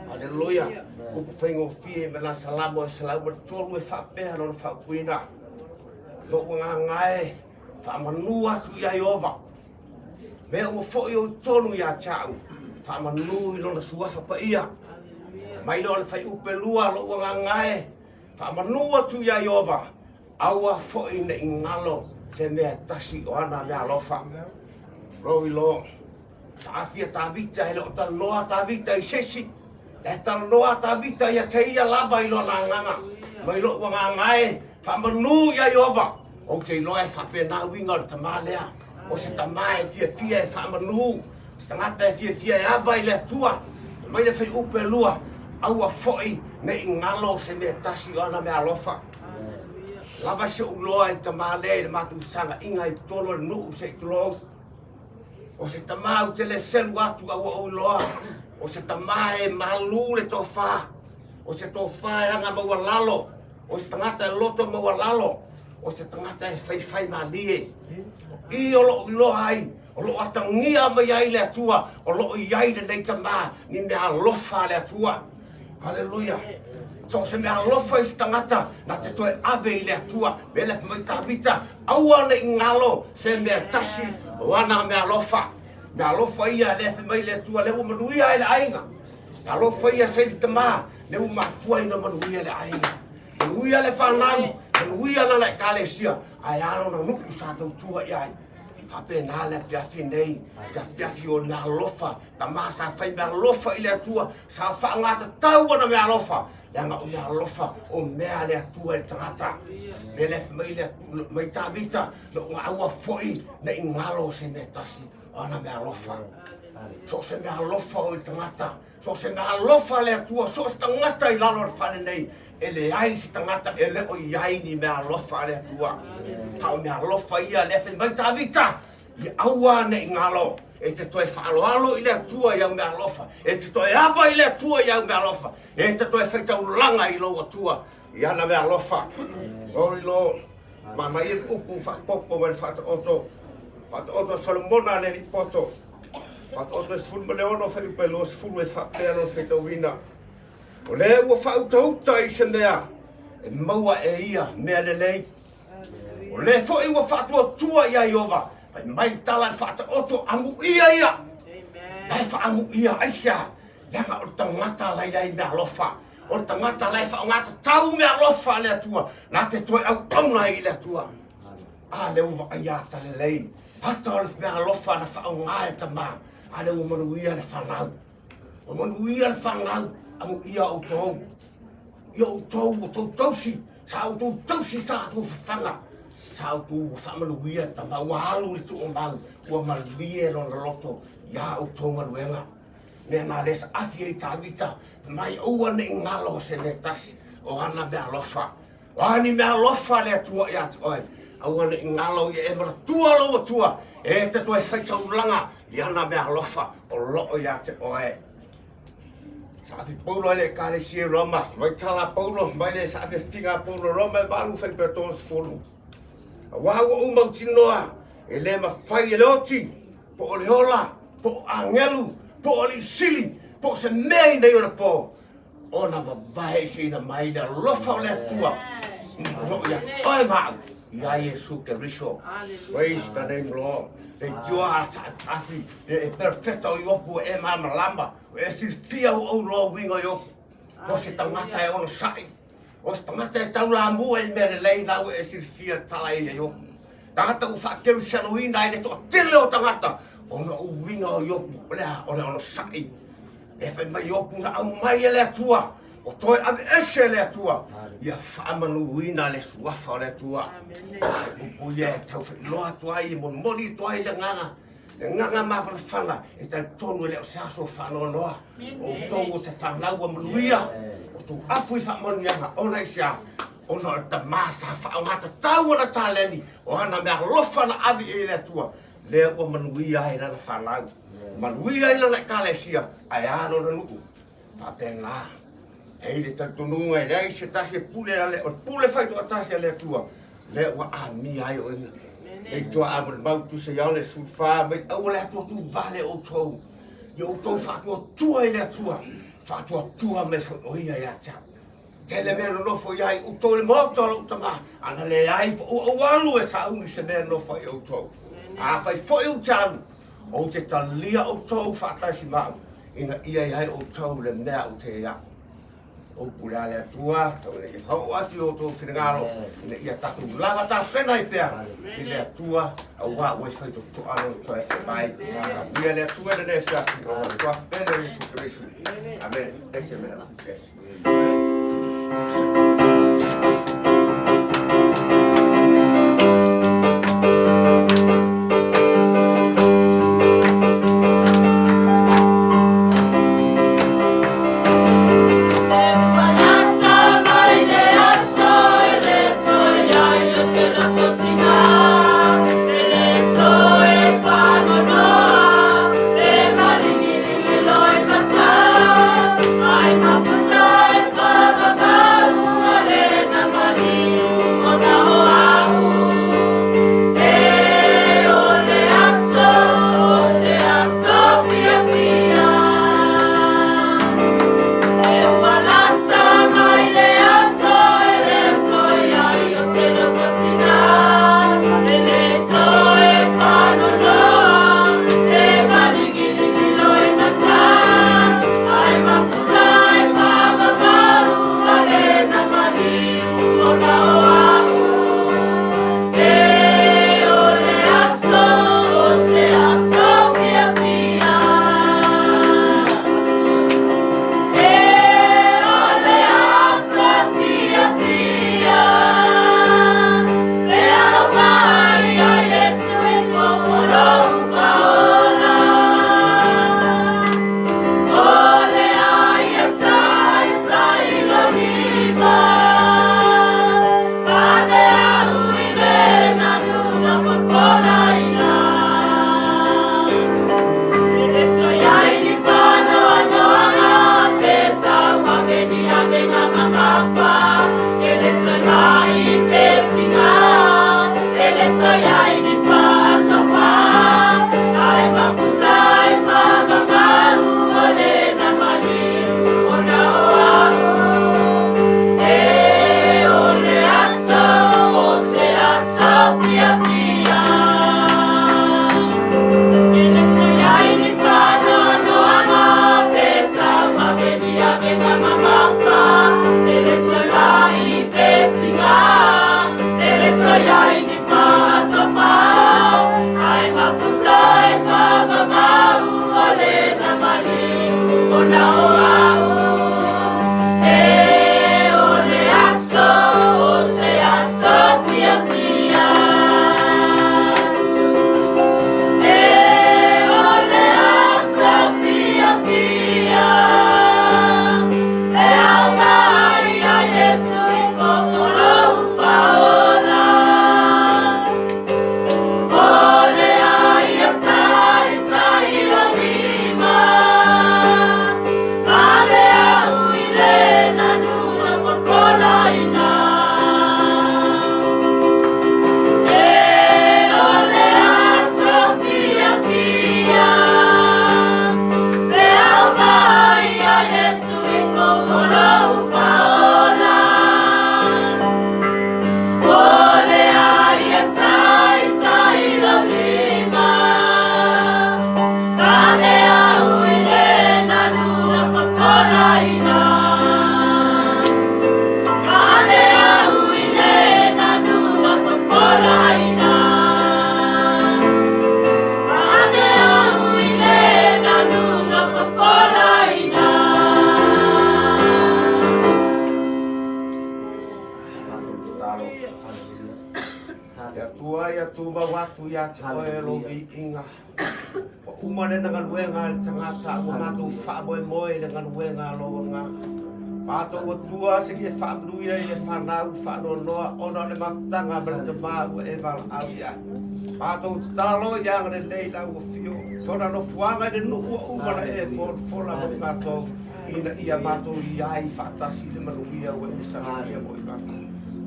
I: aleluia o whaingo fie me na salamo e salamo tolu e whapea no whapuina lo ngā ngae whamanua tu ia iova me o fo o tonu ia chau fa manu i lona suafa pa ia mai lo le fai upelua lo nga ngae fa manu atu ia iova aua fo i ne ingalo se me tasi o ana me alofa lo i lo ta fia ta vita he lo ta noa ta vita i sesi e ta noa ta vita ia te ia lava i lo na nganga mai lo nga ngae fa manu ia iova o te lo e fa pe na winga ta malea o se ta mai fia e fa manu tangata e fia e ava i le tua mai le fai upe lua aua foi ne ingalo se me tasi ana me alofa lava se uloa i tamale le matu sanga inga i tolo nu se tolo o se tamau te le selu atu aua uloa o se tamae malu le tofa o se tofa e anga maua lalo o se tangata e loto maua lalo o se tangata e fai malie i olo uloa ai o lo atangia mai ai le atua o lo iai le nei tama ni me alofa le atua haleluia so se me alofa i tangata na te toe ave i le atua me le mai tavita aua ne ngalo se me tasi o ana me alofa ia le mai le atua le manuia le ainga me alofa ia se tama le mafua ina manuia le ainga manuia le fanau manuia la le kalesia ai alo na nuku sa tau tua iai Pape na le fiafi nei, ka fiafi o na alofa, ta masa fai me alofa i le atua, sa wha ngata tau ana me alofa, langa o me alofa o mea le atua i tangata, me le mai ta vita, no ngā aua foi na ingalo se me tasi, ana me alofa, so se me alofa o i tangata, so se me alofa le atua, so se tangata i lalo le whane nei, ele ai se tangata ele o iai ni me alofa le atua. Hau me alofa ia le fe mai tavita i aua ne ngalo e te toe whaaloalo i le atua i au me alofa e te toe ava i le atua i au me alofa e te toe whaitau langa i lo atua i ana me alofa ori lo mama i upu whakpopo mai whata oto Solomona le ripoto whata oto e sfulu le ono whaiupe lo sfulu e whapea no whaitau wina o le ua whautauta i se mea e maua e ia mea le lei o le fo i wa fatua tua ia iova ai mai tala fata oto amu ia ai fa amu ia aisha langa o tangata la ia me alofa o tangata la fa ngata tau me alofa le tua na te toi au tauna i le tua a le uva ia ta le lei hata o me alofa na fa ngai ta ma a le manu ia le fanau o manu ia le fanau amu ia o tou yo tou to tosi Sao tu tausi sa tu whanga. Sao tu whamaluia ta maualu i tu o mau. Ua maluia lo na loto. Ia o tonga luenga. Mea ma lesa afi e tāwita. Mai oua ne ngalo se ne tasi. O ana mea lofa. O ani mea lofa le tua i atu oi. Aua ne ngalo i e mara tua loa tua. E te toi whaitau langa. I ana mea lofa. O loo i atu oi. Safi paulo le kare si roma. Mai tala paulo. Mai le safi figa paulo roma. Valu whai pe tōs folu. Wawa o mautinoa. E le ma whai e leoti. Po o leola. Po o angelu. Po o li sili. Po o se mei nei ora po. Ona wawae si na mai le lofa o le atua. Loo i atu oi mau. Ia Yesu ke riso. Praise the name Lord. Te joa afi. E perfecta o iopu e malamba. E si fia o roa wingo yo. O se tangata e ono sai. O se tangata e tau la mua i mere lei lau e si fia tala e yo. Tangata u whakeru sanuina e ne toa tele o tangata. Ono o wingo o yopu lea o le ono sai. E whai mai yopu na au mai e lea tua. O toi ave ese lea tua. Ia whaamanu wina le suafa o lea tua. Upu ia e tau whai loa tua i mon moni tua i le nganga. Le nganga mawhana whana e tai tonu e leo saso whanoa loa. O tongo se whanau a manuia. O tu apu i whamoni anga ona i sia. Ona o ta masa whaongata tau ana tāleni. O ana mea lofa na avi e lea tua. Lea ua manuia i lana whanau. Manuia i lana i kālesia. Ai ano na nuku. Papenga. Hei le tantununga i rei se tasi pule la le. O pule whaitu a tasi a lea tua. Lea ua ami ai o ina. Ei toa abel mautu se iau le sulfa. Mei au lea tua tu vale o tou. I o tou whatua tua i lea tua. Whatua tua me whaoia i ata. Tele mea no nofo iai u tou le moto ala utama. Ana le iai po o alu e sa uni se mea nofo i o tou. A whai fo i u talu. O te talia o tou whaataisi mau. Ina ia iai o tou le mea o te ia. O pula le tua, tau le ke hau ati o tō whiringaro. Ina ia tatu lava tā whena i pēr. I le tua, au wā ue whaitu to anu to e whai. Ia le tua le ne whiasi o tua pēne Jesu Christu. Amen. Ese mena. talo. Ya tua ya tuba watu ya koe lo inga. Umane dengan wenga tangata umatu fa boy boy dengan wenga lo nga. Pato tua segi fa duia ye fa na fa no no ono le matanga bertema eval alia. Pato talo yang le leila o fio. Sora no fuanga de no umana e for la pato ina ia mato ia i fa tasi de manuia o sa ia boy ba.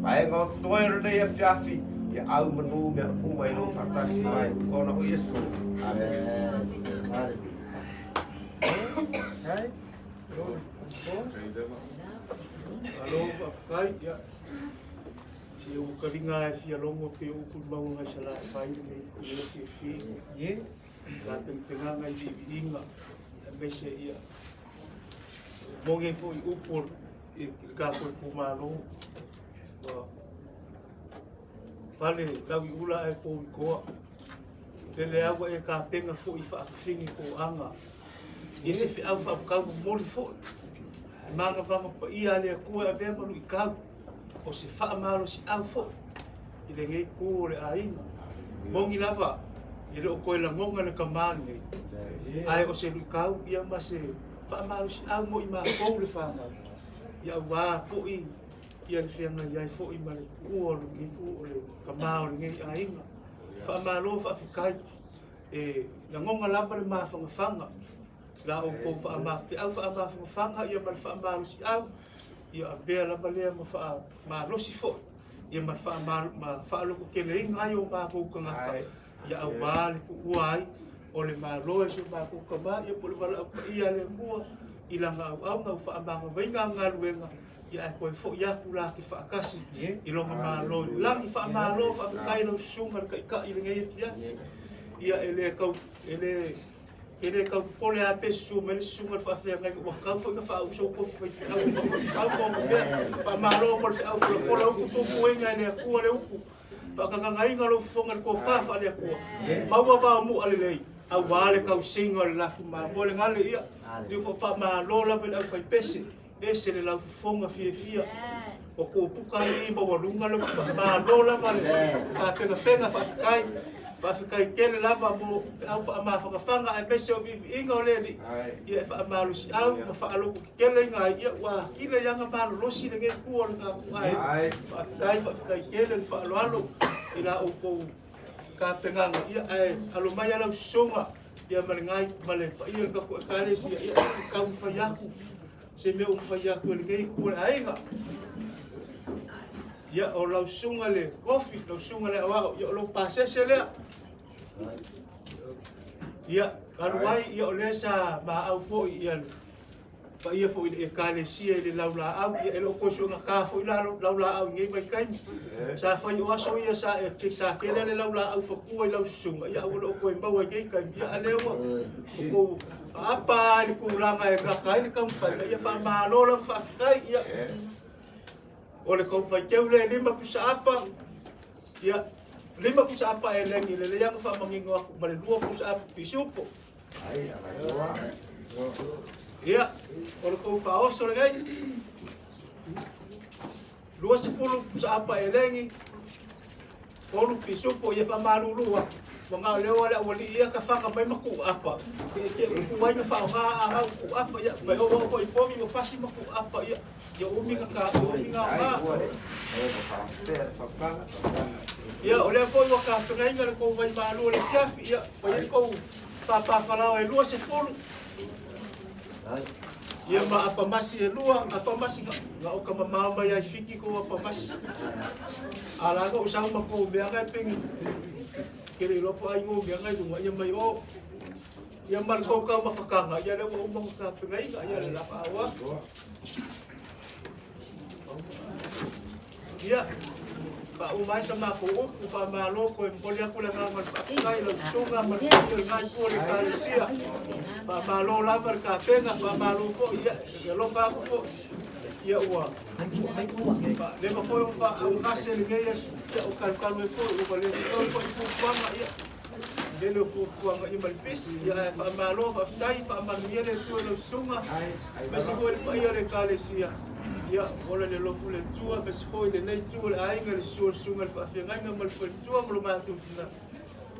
I: Pai ngo toer de ia fiafi. Ya au menu me umai no fantasi mai ona o Yesu. Amen.
D: Hai. Alo, kai ya. Si o karinga si alongo pe o kulmau nga sala fai me ko fi. Ye. La tengah ngai di inga. Mese ia. Monge foi upor e ka ko kumalo. Fale tau ula e ko koa. Tele agua e ka penga fo i fa fingi ko anga. E se fi au fa ka moli fo. Manga va pa ia le ko e be mo i ka. O se fa malo si au fo. I le ngai ko le ai. Mongi lava. I le ko la ngonga le kamane. Ai o se lu ka ia ma se fa malo si au mo i ma ko le fa. Ia wa fo i ia le fianga iai fo i male ua lo ngi o le kamao le ngi ainga. Fa malo fa fikai e na ngonga lapa le mafanga la o ko fa ma fi au fa mafanga ia mal fa malo si au ia avea lapa le ma fa malo si fo ia mal fa ma fa lo ko kele inga yo ba ko kanga ia au ba le ku uai o le malo e so ba ko kama ia po le vala ia le mua ilanga au na fa ma venga ngaluenga ya ko fo ya kula ki fa kasi i lo ma lo la mi fa ma lo fa kai lo sunga ka i ngai ya ya ele ka pole a pe su me sunga fa fa ngai ko ka fo ka fa so ko fa ko fa ma lo mo fa fo lo ko ko nga ne ku le ku fa ka ngai ngalo fo ngal ko fa le ku ma wa ba mu ale le a wale ka singa la fu ma mo le ngale ia di fo fa ma lo la pe fa pese ese le la fonga fia o ko puka i mo lunga lo ma dola vale ka pega fa kai kele lava mo au fa ma fanga ai pese o vi inga le di ia fa ma lu si au fa alo kele nga ia wa kile yanga ma lo si le ku o ka ai fa kai kele fa alo ila o ko ka penga ia ai alo mai ala songa ia malengai male pa ia ka ko ka le si ia ka fa yaku se me o fa ya ko le ngai ko ainga ya o lau sunga le kofi lau sunga le wa ya lo pase se le ya karuai ya o le sa ma au fo ya pa ia fo i ka le si le lau la au ya lo ko sunga ka fo la lau la au ngai mai kai sa fa yo aso ya sa e tik sa ke le lau la au fo ko lau sunga ya o lo ko mau ngai kai ya alewa ko apa ni kulanga e ka kai kam fa ya fa ma lo la fa kai ya o le ko fa ke le lima pusa apa ya lima pusa apa e lengi le yang fa mangingo aku male dua pusa apa pisupo ai ala ya o le ko fa oso le gai dua sepuluh pusa apa e lengi o lu pisupo ya fa malu lua mga leo wala wali iya ka fa ka may maku apa ke ku wai fa ha ku apa ya ba o ko ipomi mo fasi maku apa ya ya umi ka umi nga ya ole fo wa ka pengai ngal ko vai malu le kafi ya pa ko pa fala e lua se fulu ya ma apa masi e lua apa masi nga o ka mama ya fiki ko apa masi ala ko usang mako be nga pengi kiri lopo ai ngo nga ngai dunga ya mai o ya man ko ka mafakanga ya le o mong ka pengai ga ya la pa awa ya pa umai sama ko o pa malo ko mo ya ko la nga pa kai lo sunga ma ko ngai ko le ka sia pa malo la per ka penga pa malo ko ya lo fa ko ya ua le ma foi fa Unasa le ngai ya o kalkalu e foi o le ko ko panga ya
B: Lelo fuanga i malpis ya fa malo fa tai fa manuia le tu no sunga besi foi pa ia le kalesia ya wala le lofu le tua besi foi le nei tu le ainga le sunga fa fianga mal foi tua mo matu na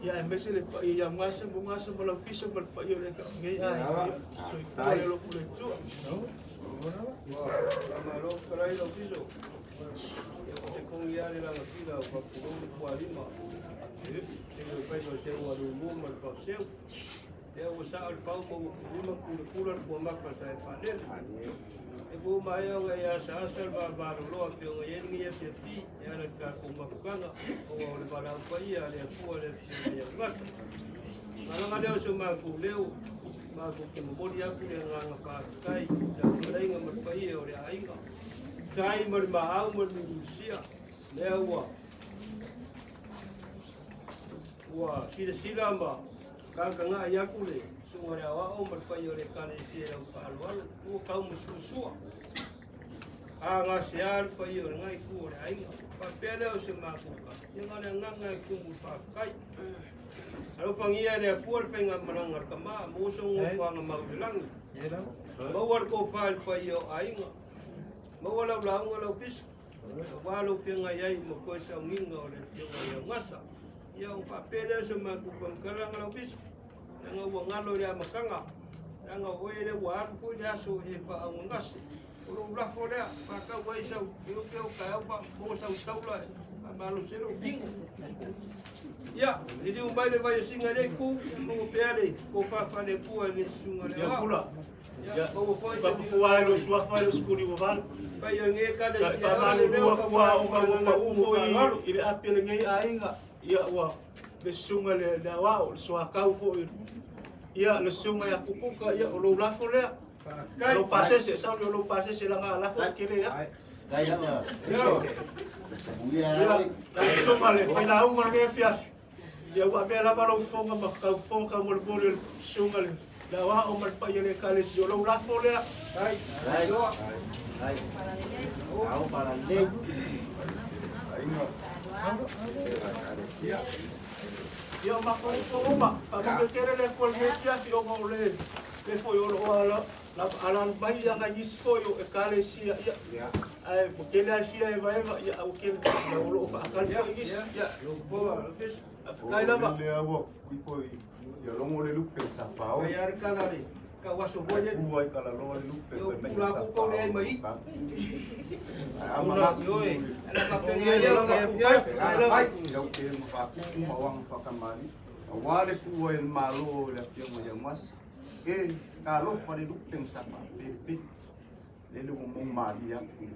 B: ya besi le pa ia ngasa mo la fiso mal pa ia le ka ngai ai so i le lofu le tua no malo para ir ao piso te con ia le la fila pa por alima eu pai no teu aluno mal passeio eu vou sair para uma cura com uma coisa é fazer eu vou mais eu ia sair para lo que eu ia me afetir era cá com uma canga ou levar ao país ali fora ele passa mas não deu só mal com leu mas com que me podia cuidar na casa cai da ainda mal país olha ainda cai mal mal sia leu wa sila ma kanga ya kule sungare wa o mar pa yore kale sila palwal o ka mususu nga sial pa yore ngai ku re ai pa pele o se ma ku ka yang nga ku mu pa kai alo fangia le por penga manangar kama musung fa nga maglang bawal ko fal pa yo ai nga bawal la ngolo pis walo penga yai mo ko sa nginga le yo ngasa yang papel sama kupang kalang lapis yang ngalo dia makanga yang ngawele war fu dia so he pa angas ulo bla folea maka wai sa eu kaya pa mo sa taula malu selo ding ya jadi umbai le vai singa le ku mo pele ko fa le ku le sunga le pula ya ko foi pa fuwa lo sua fa lo skuri mo van pa yo ngeka le pa le o foi ile apel ngai ainga ia wa le sunga le dawa o so akau fo ia le sunga ya kukuka ia o lo lafo le lo pase se sa lo pase se la lafo kile ya
H: Kaya ba?
B: ia le sunga le fa la unga le fiaf ia wa be la ba lo fonga ma ka fonga mo le sunga le dawa o mal pa ile kale si lo lafo le ai
H: Au para le.
B: Yo mako uma, ako kere le kol media yo mo le foi o ala ala bai yang ngis foi o kale sia ya ai ko kele al sia vai ya o kele o fa kal foi ngis ya lo po pes kai la ba
J: le abo ki foi yo lo mo le lupe sa pao
B: ya ar kala le ka waso boye
J: uai kala lo le lupe
B: yo
J: me
B: pula
J: sa
B: ko le mai
J: amana
B: yo ala ka pe ya
J: ai yo ke mo fa ku ma wang fa kamali wale ku el malo le pio mo ya mas e ka lo fa le lupe sa pa pe le lu mo mali ya ku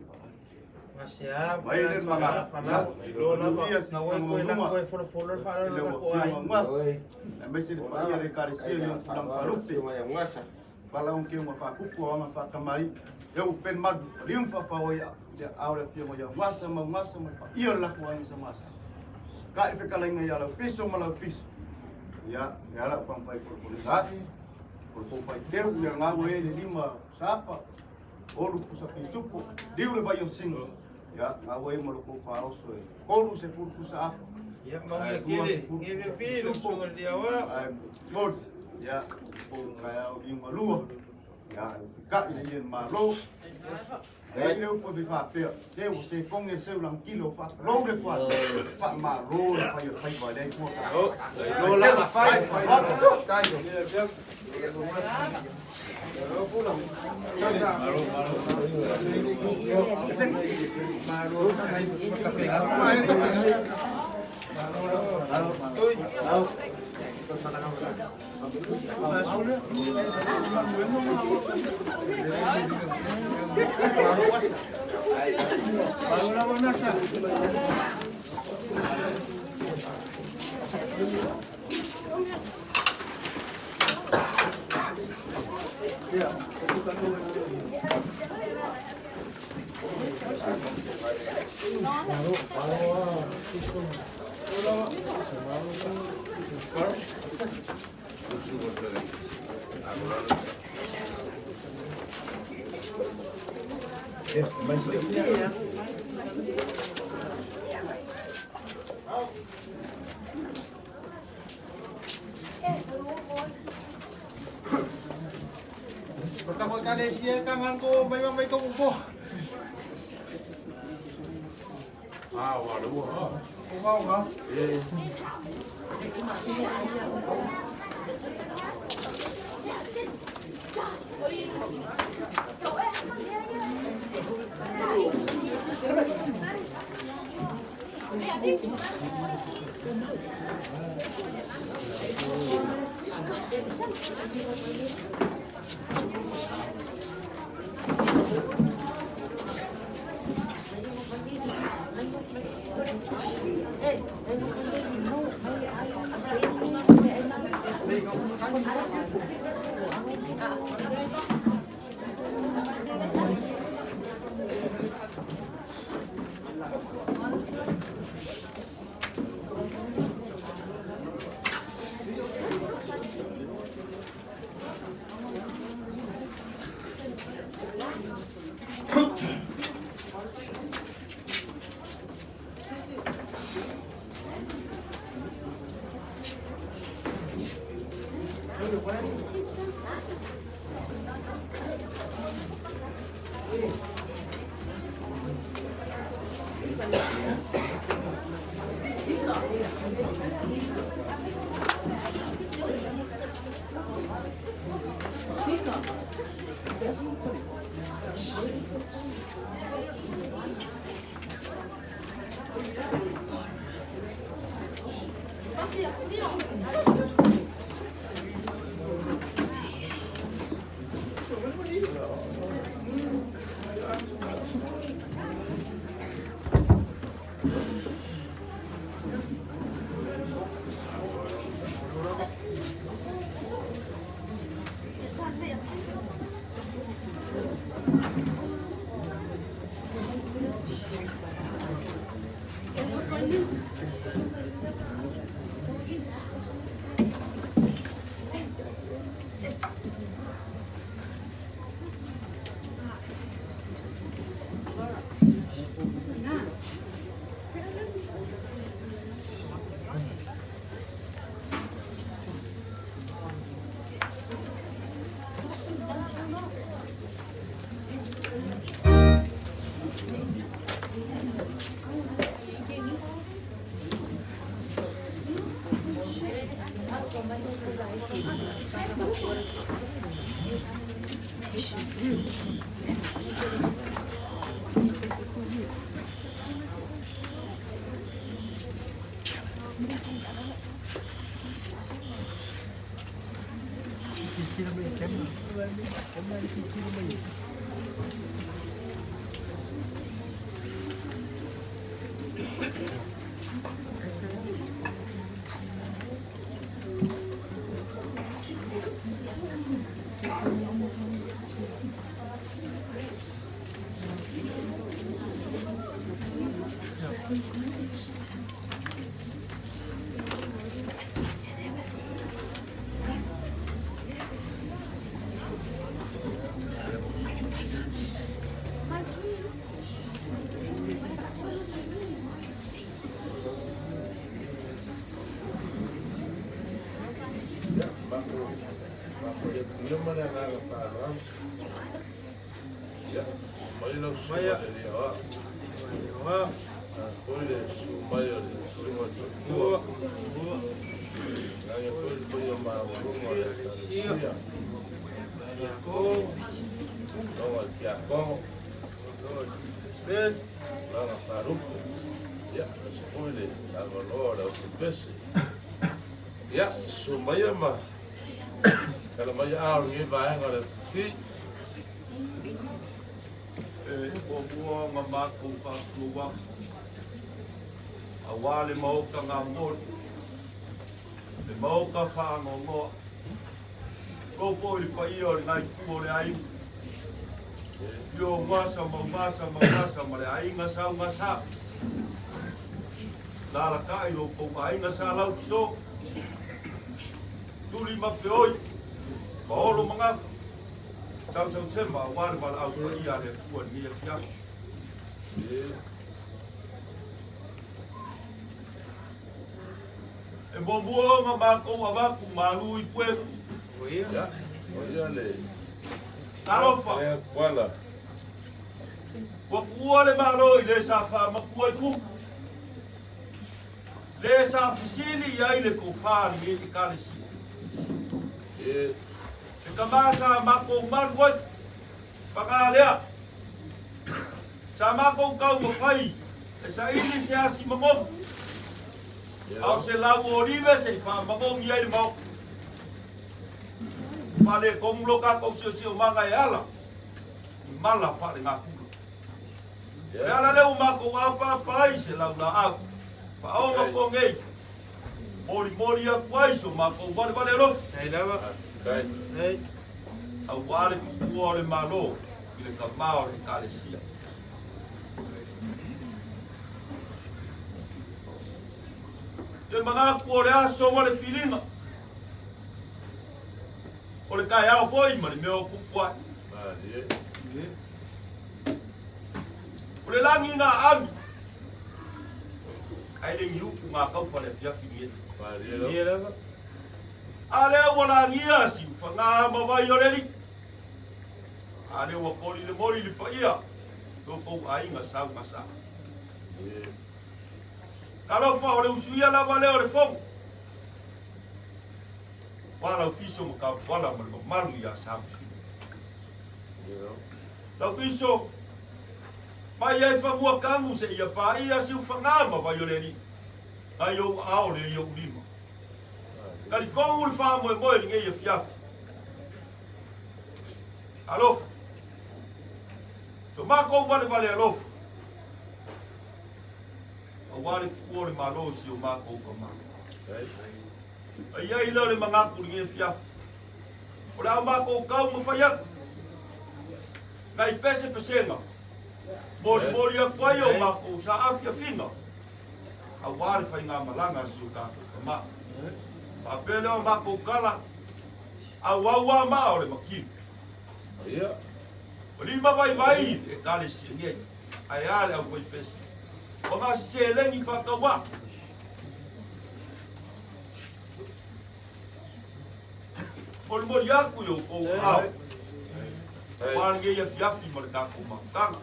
D: Masya,
J: vai le manga
D: lo na ba na wai ko na ko for fa na ko ai.
J: mas na me se pa ya le carecia yo pulang fa lupe pala un ke mo fa ku ko ma fa kamali eu pen mad lim fa fa ya aure fio mo ya masa ma io la ko ai sa masa ka e fe kala ngai ala piso ma la piso ya la pang fai por fai ke u ya nga we le lima sapa olu pusa pisupo diu le vai o singo ya nga we mo ko fa oso e koru se por pusa apa
D: Ya mau ngeke filho sungal dia wa.
J: Mod ya por kaya o lima lua ya ka ile yen malo ai le po vi fa pe te o se con el seu lang kilo fa lo le kwa fa ma ro fa yo fa ba dai ko lo la fa ka yo
D: kale sia kangan ko mai ko po.
A: Ah, wala mo.
E: Mau ka?
A: Eh. Ya, sumaya mah. Kalau maya awal ni baik ada si.
J: Buah mamaku keluar. Awal mau ke ngamut. Mau ke fangomo. Kau boleh payah naik boleh aing. Yo masa boleh aing ngasa. Dala kai lo kau aing ngasa lau so. Tuli mafeoi. Baolo mangaf. Tau sema wale wala au ia le tua ni kia. E bombua ma ko abaku malu i pueblo.
A: Ya, oya le.
B: Tarofa.
A: Kuala.
B: Wa kua le malo i le sa wha makua i ku. Le sa fisili ia i le kofari e te kalesi. E kamasa mako maruat. Pakalea. Sa mako kau mawhai. E sa ili se asi mamom. Au se lau orive se wha mamom ia i mau. Whale komulo ka kau sio manga e ala. I mala whale ngā kula. E ala leo mako apa pai se lau la au. Whaonga po ngei. Mori a kwaiso mako wale rof.
D: Hei lawa. Hei.
B: Au wale kukua ole malo. Ile ka mao le kalesia. Te mga kua le aso wale filinga. Ole kai au foi mani meo kukua. Ole langi ngā ami. Ai le ngiuku ngā kau whale fiafi ni e.
D: Hei lawa.
B: Ale wala ngia si whanga mawai o reri. Ale wa kori le mori li pa ia. Toko ai ngā sau ngā sa. Kalofa o le usuia lava leo le fongu. Wala ufiso maka wala malu ia sa. La ufiso. Mai ai whangua kangu se ia pa ia si whanga mawai o reri. Ai o ao le ia ulima. Kali kongu le wha moe moe ni ngei e fiafi. Alofa. So mako wale wale alofa. A wale kuore malo si o mako uka mako. Ai ai lau le mangaku ni ngei e fiafi. O le au mako ukau mawhaiak. Ngai pese pesenga. Mori a kwai o mako sa afia finga. A wale whai ngā malanga si o kako uka mako. Papele o mako kala. Au au mao le makini.
A: Ia.
B: O lima vai e kale si ngei. Ai ale au foi pesi. O ngā se lengi whakawa. Mori aku yo kou hao. Wāne ngei a fiafi ma le kako mafutanga.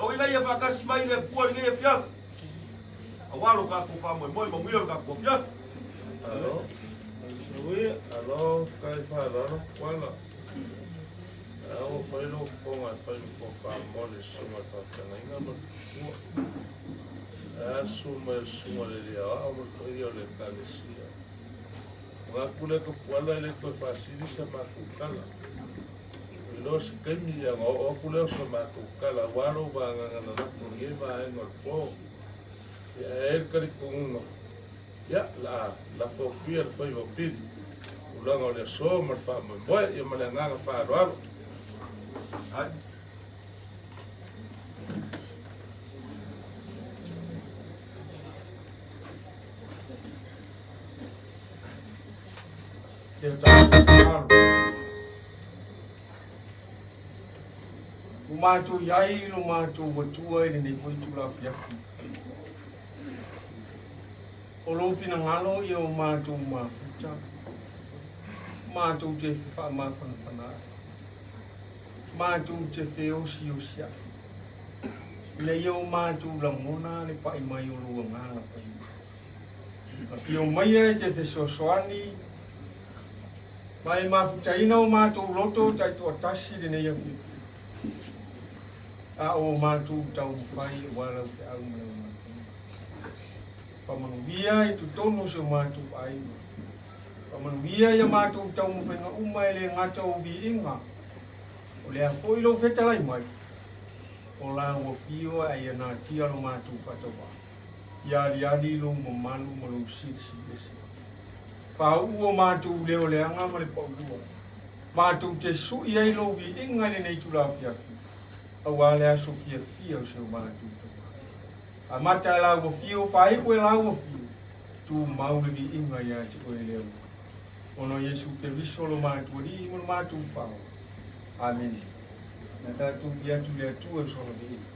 B: O ngei a whakasi mai le kua ngei a fiafi. A walo kako whamoe moe ma muio kako fiafi.
A: Alo. Alo, kai whaarana, wala. Ao whaino konga whaino ko whaamone sunga tātanga inga ma kua. Suma e sunga le rea ao ma koe o le kālesia. Ngā kule ka puala ele koe whaasiri sa māku kala. Ilo se keimi ia ngā o kule o sa māku kala. Waro wā ngangana naku ngie wā e ngā pō. Ia e kari kunga. Ia, la fōpia le whai wapiri. Ulanga o le so ma le wha moe ia ma le nganga whaaroaro.
B: Ai.
E: Te tātou. O mātou iai no mātou watua e nei foi tula fiafi. O lo fina ngalo i o mātou mafuta. Mātou te whiwha mawhanawhana. Mātou te wheo si o sia. Le i o mātou la mona le pai mai o lua ngana pai. Ma whio mai e te whesosoani. Mai mafuta ina o mātou loto tai tua tasi le nei a whio. A o mātou tau whai e wala te au mai o mātou. Pamanuia i tu tono se o mātou ai. Pamanuia i a mātou tau mwhenga uma e le ngata o vi inga. O lea foi lo whetalai mai. O la ua whio ai a nā tia lo mātou whatawa. Iari lo mo manu mo lo sirisi esi. Whau o mātou leo leanga ma le paurua. Mātou te sui ai lo vi inga le nei tula fiafi. A wale a so fia o se o mātou. A mata la ua whio, whai koe la ua whio. Tu maule vi inga ia te koe leo. Ono Yesu te riso lo mātou ri mo mātou whao. Amen. Na tātou ki atu lea tua sono de ina.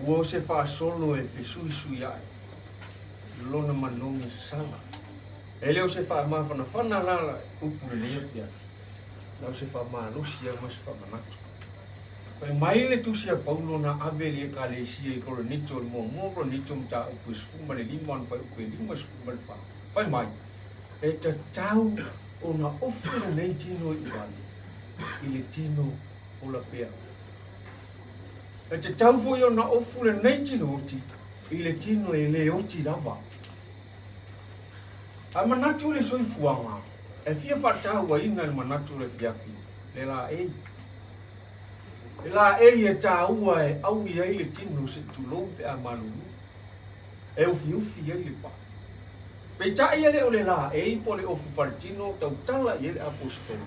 K: Ua se whaasolo e te sui sui ai. Lona manongi se sanga. E leo se whaamawhana whana lala upu le lea pia. Lau se whaamalusia ma se whaamanatu. Pai mai le tusia paulo na aveli e ka le sia i koro nito le mo nito mta upu sfuma le lima on whai upu e lima sfuma le wha. Pai mai. E ta tau o na ofu le nei tino i wani. I le tino o la pia. E te tau fo yo na ofu le nei tino oti, i le tino e le oti lava. A manatu le soifuanga, e fia whatau wa ina le manatu le fiafi, le la ei. Le la ei e tā ua e au i ei le tino se tulou pe a malulu. E ufi ei le pa. Pe ta ia le o le la ei po le ofu faritino tau tala i le apostolo.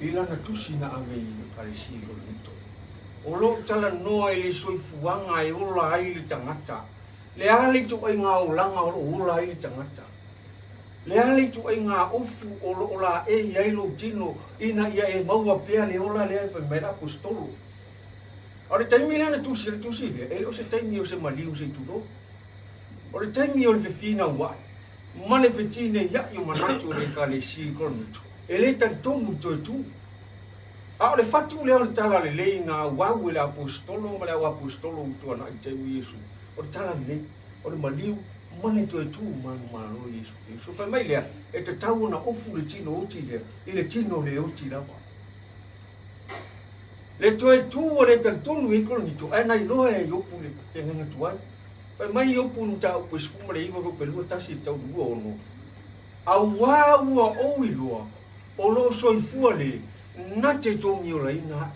K: I lana tusi na ame i le parisi o le nito. O lo tala noa i le soifuanga e ola ai le tangata. Le ali tu ai ngā ulanga o ola ai le tangata. Le ali tu ai ngā ofu o lo ola e i lo tino ina ia e maua pea le ola le ai mera apostolo. O le taimi lana tusi le, e o se taimi o se maliu se tudo. O le taimi o le fefina wai. Mane fetine ia i o manatu le ka le si kornito. E le tantongu to tu. A o le fatu leo le tala le lei ngā wau le apostolo, ma le au apostolo utua na i teimu Iesu. O le tala le lei, o le maliu, mane to e tu manu manu Iesu. So fai mai lea, e te tau na ofu le tino oti lea, i le tino le oti lava. Le to e tu o le tantonu i kolo ni to, e nai loa e iopu le tenganga tuai. Fai mai iopu ni ta upe spuma le iwa rope lua tasi e tau lua ono. A ua ua oui loa, o lo soifua le, na te tongi o lai nga.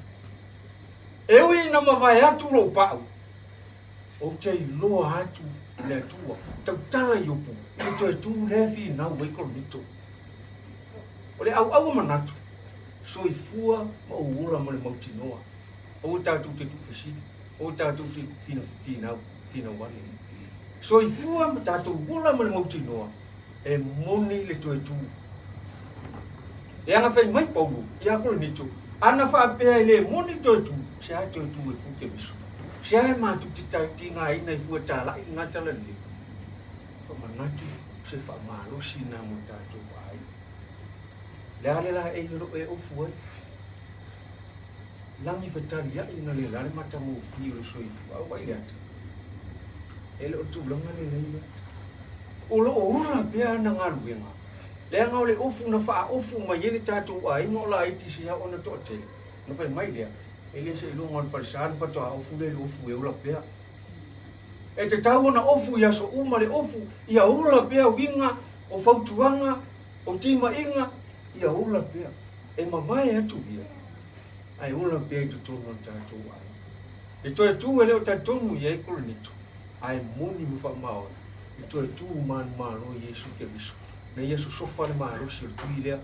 K: E ui na mawai atu lo pau. O te loa atu le atua. Tau tala i opu. E to e tu lefi na uekolo nito. O le au manatu. Soifua ma uura ma le mautinoa. O tātou te tufesini. O tātou te fina wale. Soifua ma tātou uura ma le mautinoa. E moni le to e tu. E anga fai mai paulo, i ako le nito. Ana wha pēa le moni to e tu, se ai to e tu e fuke miso. Se ai mātu ti ngā ina i fua tā lai ngā tala le. Whamanatu se wha mālosi nā mo tātou ai. Le ale la e ro e ofu ai. Langi whatari ia ina le lare mata mo fi o soifu au ai ata. Ele o tu langa le leila. O lo o ura pēa na ngā ruenga. Le ngau le ofu na wha ofu mai ele tātou ai ngō la iti si hao na tote. Na whai mai lea. Ele se ilo ngā wharisāna whatoa ofu le ofu e ula pēa. E te tau na ofu ia so uma le ofu ia ula pēa winga o whautuanga o tima inga ia ula pēa. E mamai atu ia. Ai ula pēa i tutonu na tātou ai. E toe tū e leo tātonu ia i kolo nito. Ai moni mu wha maora. E toe tū manu maro Iesu ke visu. Na Iesu sofa le maro si o tui lea.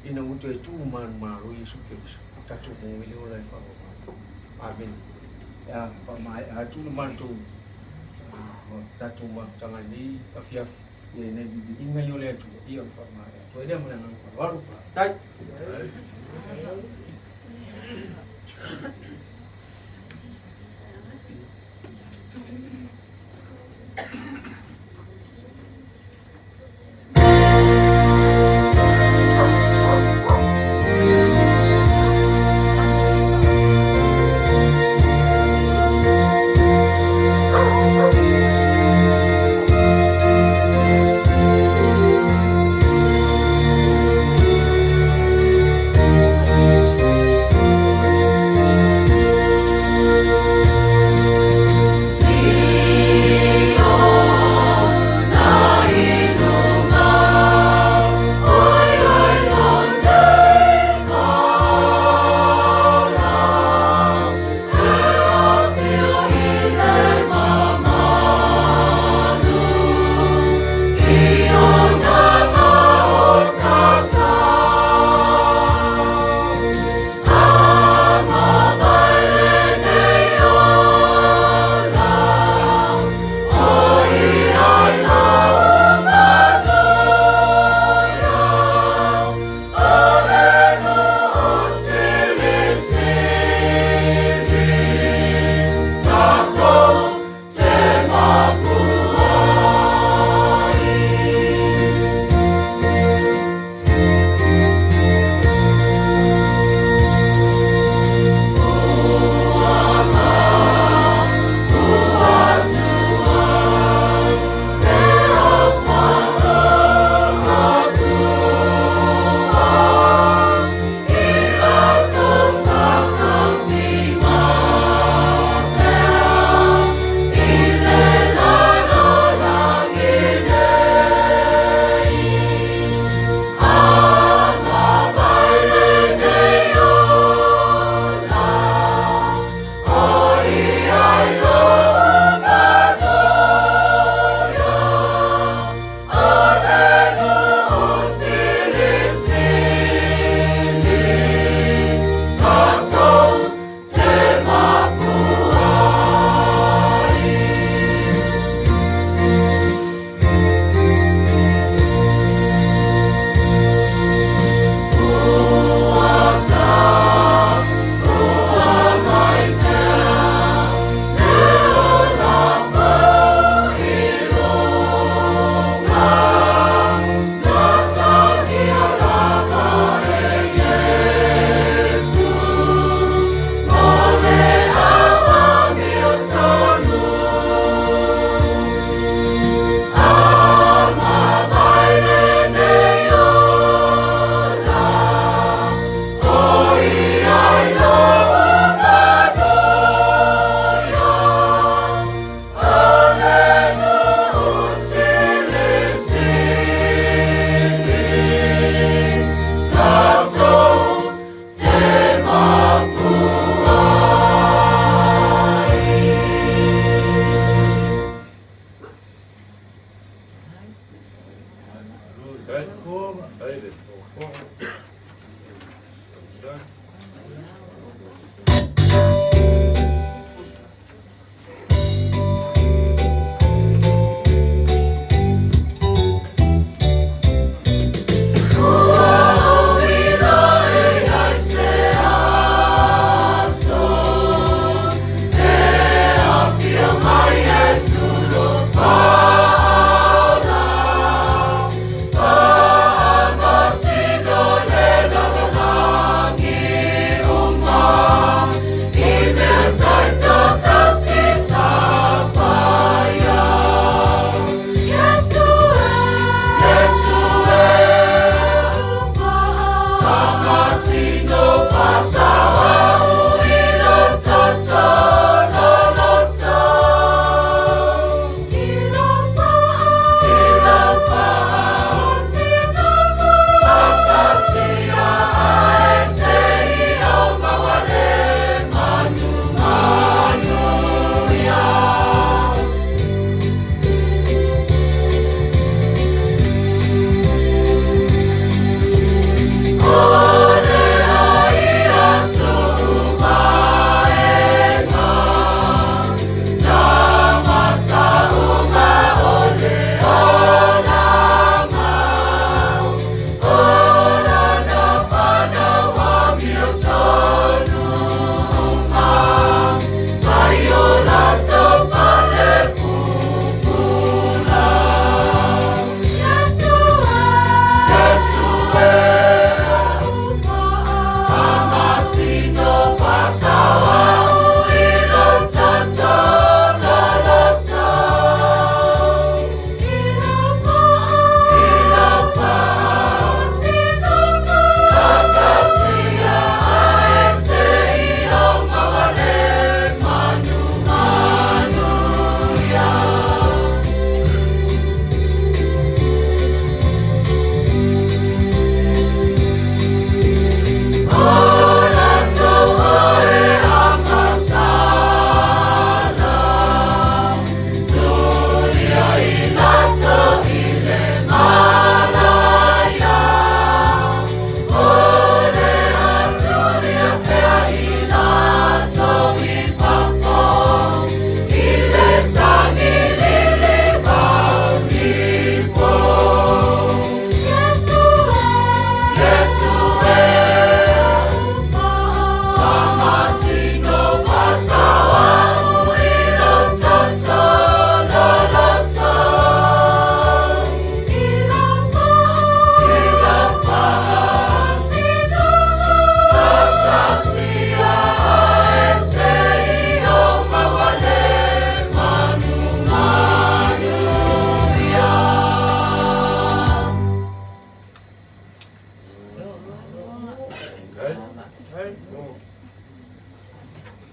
K: Ina uto e tu man maro Iesu Kristo. Tatu mo ile ola e whawa. Amen. Ya, mai a tu le man tu. Tatu ma tanga ni a fiaf. Ye ne bi inga yo le tu. Ia fa mai. To ile mo na waru fa. Tai.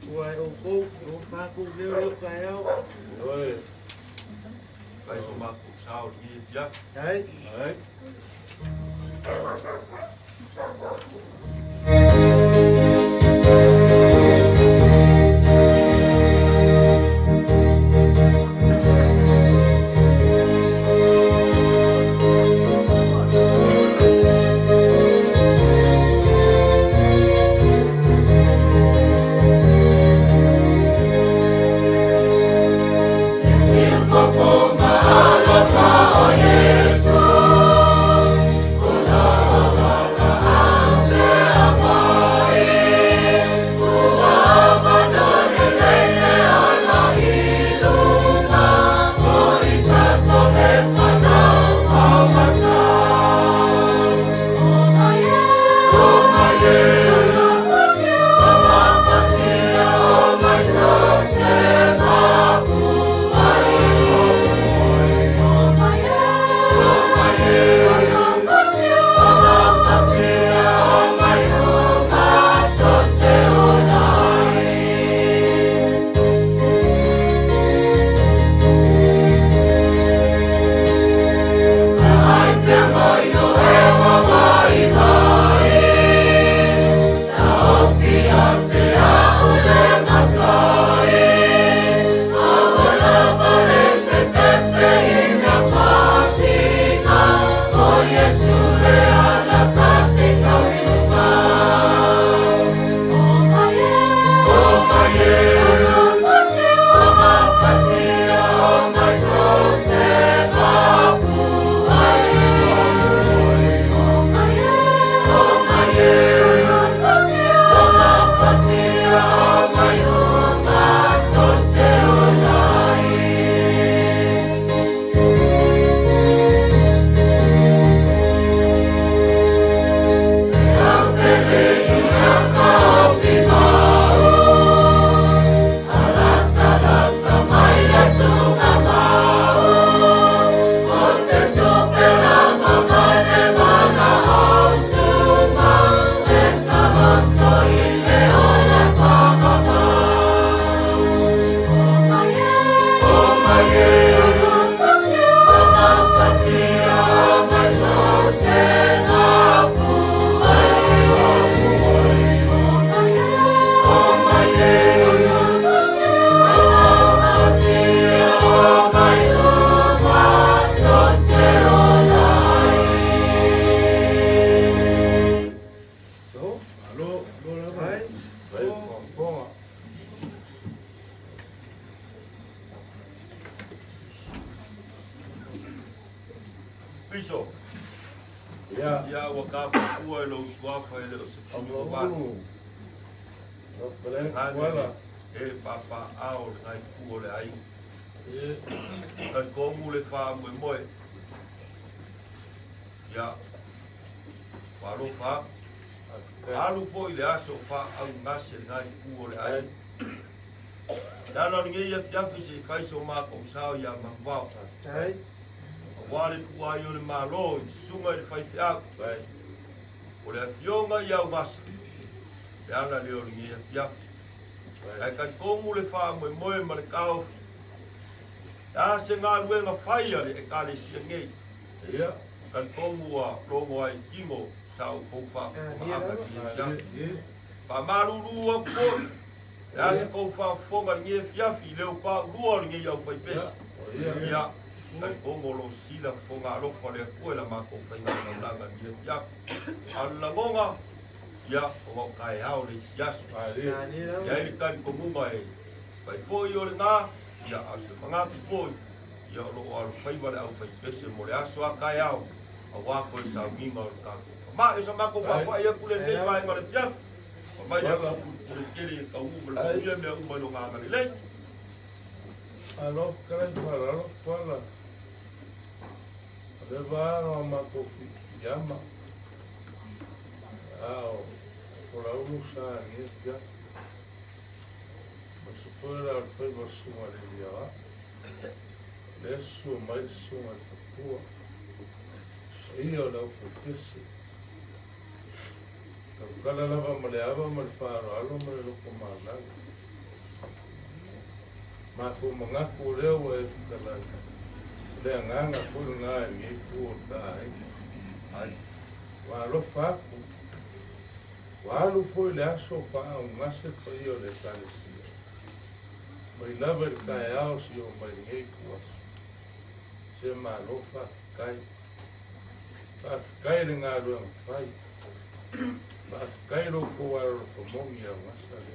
D: Ua e o kou, o whaku leo kai au.
A: Oi.
K: Vai so mako sao ni ya.
D: Ai.
A: Ai.
K: Piso.
A: Ya.
K: Ya wakapa kuwa lo swafa ile osipinyo bani.
A: No pele
K: Wala.
A: wala.
K: Papa ao ngai kuo le ai.
A: E
K: Kan komu le fa mo moe. Ya. Walo fa. Alu fo ile aso fa au ngase ngai kuo le ai. Dana ngi ya fisi faiso ma ko sao ya mambao.
D: Ai.
K: Wale kuwa yo le malo sunga le fai fia. O le fionga ya ngasa. Dana leo ngi ya ai kan komu le fa mo moe ma le kao. Ya se ngā luenga whaia le e kale sia ngei.
A: ya.
K: Kan komu a rongo ai kingo sau kou wha whaaka ki ya. Pa maruru a koi. Ya se kou wha whonga nge fiafi leo pa rua nge iau whai pesa. Ya. Kan komu lo sila whonga alofa le koe la ma kou whainga na langa nge fiafi. Ala ngonga. Ya, o kai hao le siasu. Ya ili kan komunga e. Pai foi o le ngā. Ya aso mangati foi. Ya lo al faiva le au fai pese mo le aso a kai au. A wako i sa minga o le kako. Ma e sa mako whapa ia kule nei mai ma le piaf. Ma ia ka kule kere ka umu le kuia mea uma no nganga ni lei.
A: Alo kare para alo para. Le va no mako yama. Ao por algo sa ni ya. Fuera al fuego suma de viava, le suma il suma di tua, io la potessi, la lava maleava mal faro, allo me lo comandava, Mako mangaku leo e kala le nganga ku nga ngi ku tai ai wa lo fa ku wa lo foi le aso pa un ase pa io le tale si mai lava il kai ao si o mai ngi ku se ma lo fa kai le nga lo fai ba kai lo ku wa lo momi a wasa le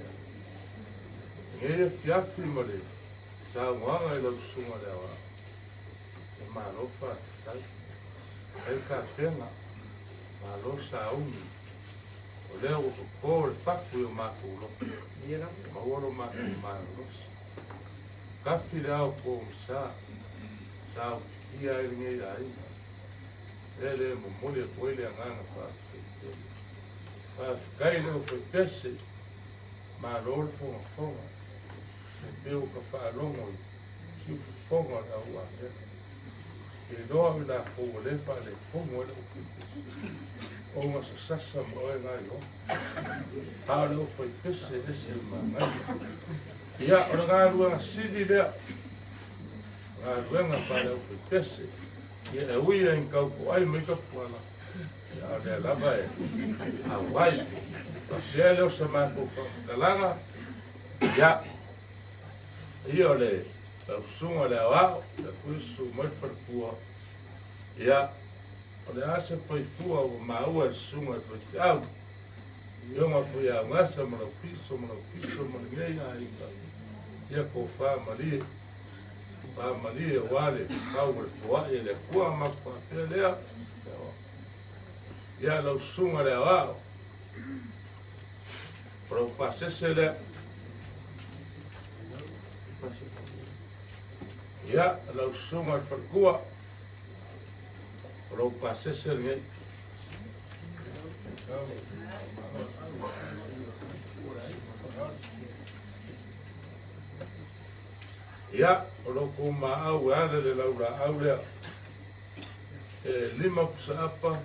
A: ngi fiafi mo le sa wanga lo suma le wa Malofa, el cafena, malosa uni, o leo o ko el papu o makulo, mawolo malos, kafi leo ko sa ia el ngai ai, ele mo mole ko ele ngana fa kai leo ko pese, malol fo, meu ka fa longo, ki fonga da ua. E doa me la fongo le pa le fongo le o ma sa sasa mo e ngai no. A le o fai pese ese ma ngai. Ia, o ngā rua sidi lea. Ngā ruenga pa le o fai pese. Ia e uia in kau ko ai mei ka puana. Ia le lava e Hawaii. Pa pia leo sa mai ko kalanga. Ia, ia o le sunga le awao, le kuisu mai wharpua. Ia, o le ase whaifua o maua e sunga e whaitiau. Ionga whui a ngasa mana piso ngei a inga. Ia ko whamali e wale, kau le fua e le kua makwa te lea. Ia lau sunga le awao. Pro pasese lea. Ia, lau sunga al wharkua, rau pasese ngai. Ia, rau ko maau e ale le laura au lea. E 5 pusa apa,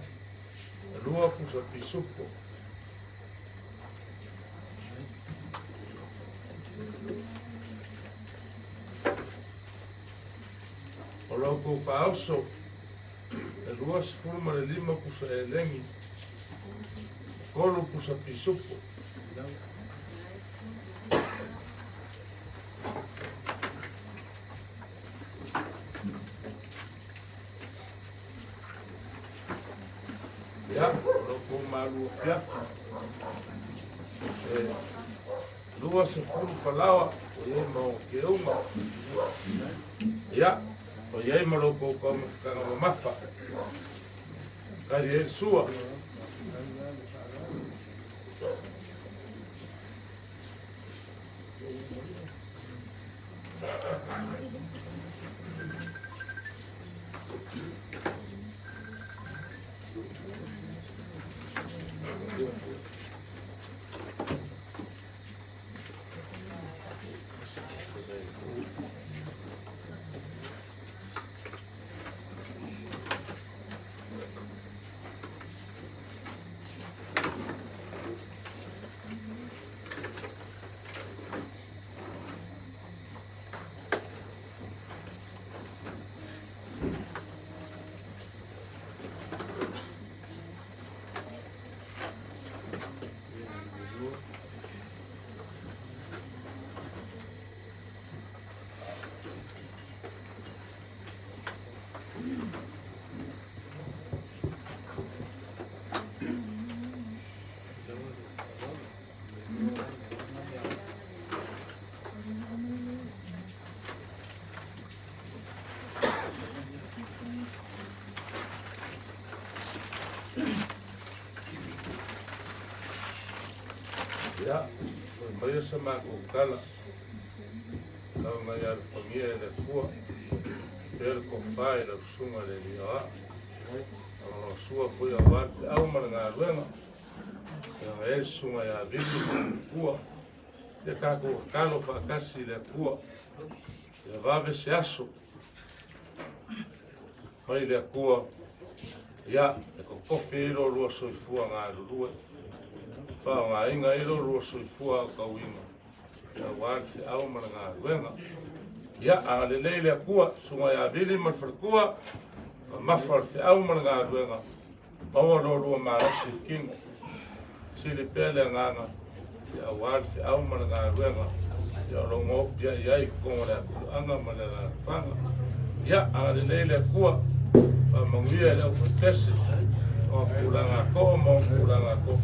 A: 2 pusa pisupo. O lau kou paoso, e 2,5 pusa e lengi, 3 pusa pisupo. Ia, o lau kou marua piafa, e 2,5 palawa, o ie mau ke uma. Ia, o iei maroko ko mafukanga mamafa. Kari e sua. Ya, mai sa ma ko kala. Kau mai al famia de fua. Per ko fai la sunga de dia. Alo sua foi a var, au mana nga ruenga. Ya e sunga ya visi fua. Te ka ko kalo fa kasi de fua. Ya va ve se aso. Mai de fua. Ya, ko kofi ro ro so fua nga ru. Pa nga inga iro ro so fua ka winga. Ya war te au mana nga ruenga. Ia agalelei le kua sunga ia vili ma whalkua mawhar te au mana ngā ruenga maua rorua marasi kinga sili pele nganga ia wāri te au mana ngā ruenga ia rongo ia iai konga rea anga mana ngā panga ia agalelei le kua manguia le uwhatese o pulanga ko mo pulanga ko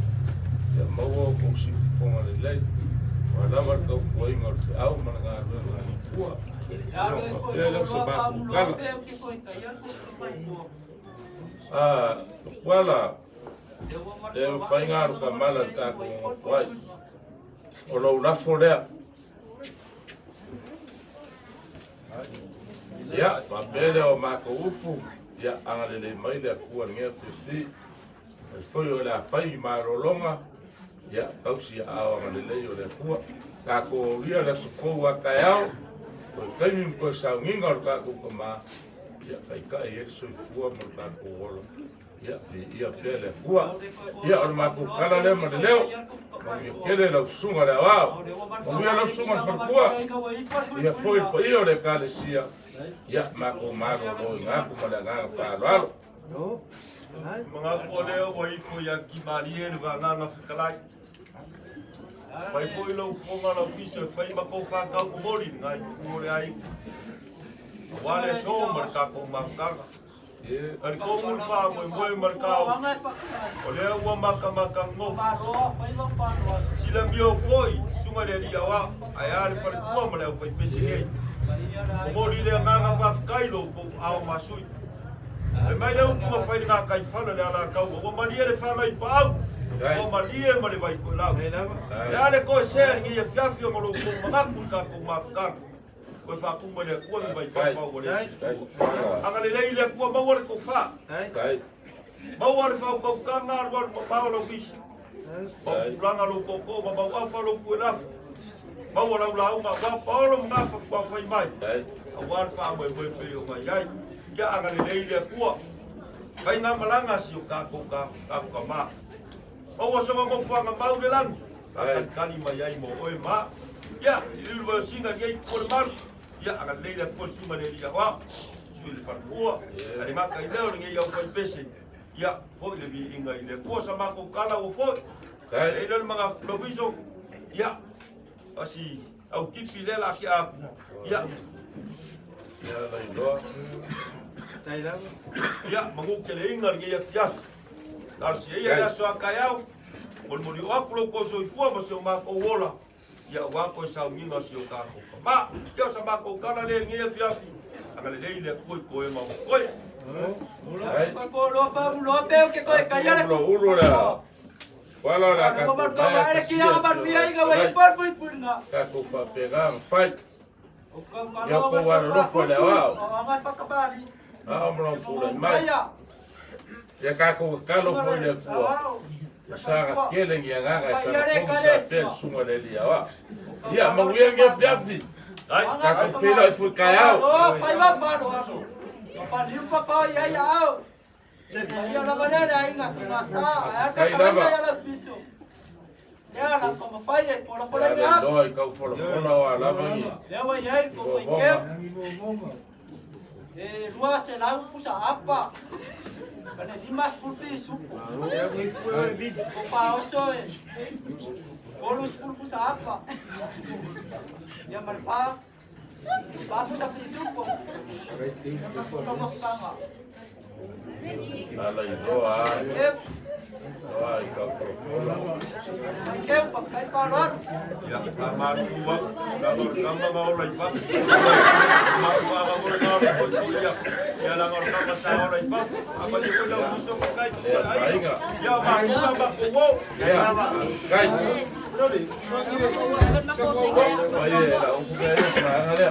A: ia maua kusi konga lelei wa lawa kau kuainga o te au mana ngā ruenga ni kua wala e whaingaru ka mala kako wai o lau lafo lea ia pambele o mako upu ia angalele mai lea kua ngea pisi foi o lea whai marolonga ia kausi ao angalele o lea kua kako o ria lea sufou a kai au Koe kaimi koe sao nginga o kako kama ia whaikai e soi kua mo kako olo ia pele kua ia o mako kala leo ma leo mangi kere lau sunga lea wao mangi lau sunga whakua ia foi po iyo le kale sia ia mako maro o ngako ma lea nganga whaalo alo
J: Mga ko leo wa ifo ya kimarie le nganga whakalai Pai foi lo fonga na fiso fai ma ko fa ka ko mori ngai ko le ai. Wale so mar ka ko ma ka. Ar ko mul fa mo mar ka. O le wa ma ka ngo. Sila bio foi sunga le dia wa ai ale fa ko ma le foi pesile. Ko mori le nga fa kai lo ko au masui. E mai le ko fa nga kai fa le ala ka ko ma le fa mai pa. O malie ma le vai ko lau. Ya le ko se ngi ya fiafio mo lo ko mangaku ka ko mafka. Ko fa ku mo le ko ni vai fa o le. Anga le le ko ba wo ko fa. Ba wo fa ko ka nga ro ba lo bis. Ba ranga lo ko ko ba wa fa lo fu la. Ba wo la la ma ba pa lo ma fa fa fa mai. A wa fa mo mo pe o mai ai. Ya anga le ko. Kai nga malanga si ka ko ka ma. O wasonga mo fuanga mau le lang. Akan kali mai ai mo oi ma. Ya, ilu ba singa ngai ko mar. Ya akan leila ko suma le dia wa. Sul fa ko. Ani ma kai leo ngai au kai pese. Ya, fo le bi inga ile ko sama ko kala o fo. Kai le mga proviso. Ya. Asi au kipi le la ki a. Ya.
A: Ya lai do.
D: Tai la.
J: Ya, mangu kele inga ngai fiaf. Dar si ia so akaiau. Pol mo dio akulo ko so ifua ma so ma ko wola. Ya wa ko sa minga so ka ko. Ma, yo sa ma ko kala le ngia fiafi. Akale le ile ko e ma ko.
D: Ko ko lo fa lo pe ke ko e kaya
A: lo ulo la wala la ka
D: ko ko ale ki ya ba bi ai ga wa por foi punga
A: ka ko pa pegar fight
D: o ko
A: ya ko wa lo fo le wa
D: ma fa ka bari
A: mo fo mai ya ka ko ka lo fo le ko ya sa kele ngi nga sa ko sa te sunga le dia wa ya mo wi ngi fiafi ai ka ko fe lo fu ka ya
D: o fa ba fa lo pa ni pa ya ya ya la manera ai nga sa ya ka ya la piso ya la pa fa ye por ya
A: no ai ka por wa la ba ni
D: ya wa ya ko ke rua se la pusa apa kana limas pulpi supu ya wi fu bid ko pa oso kolus pulpusa apa ya marpa papu sa supu como kama
A: ala ito ai ka por
D: ke pa kai pa lor
J: Ya kamar tua, kalau kamu mau lagi pak, mau apa mau kalau ya, ya lah kalau kamu tahu lagi pak, apa sih kau dah busuk pakai tu lagi? Ya mak wow,
A: ya kai oye la un poco de eso hágale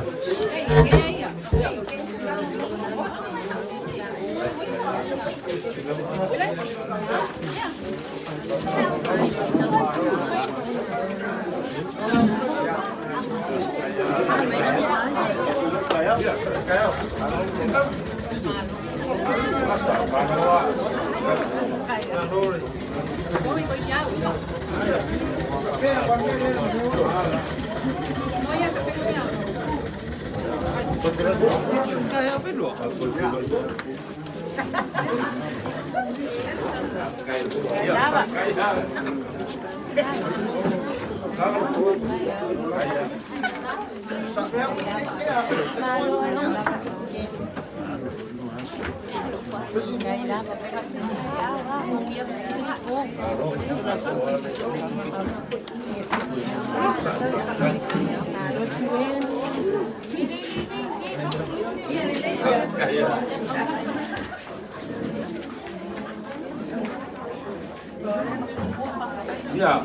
A: Ya.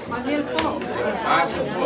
A: Masuk po.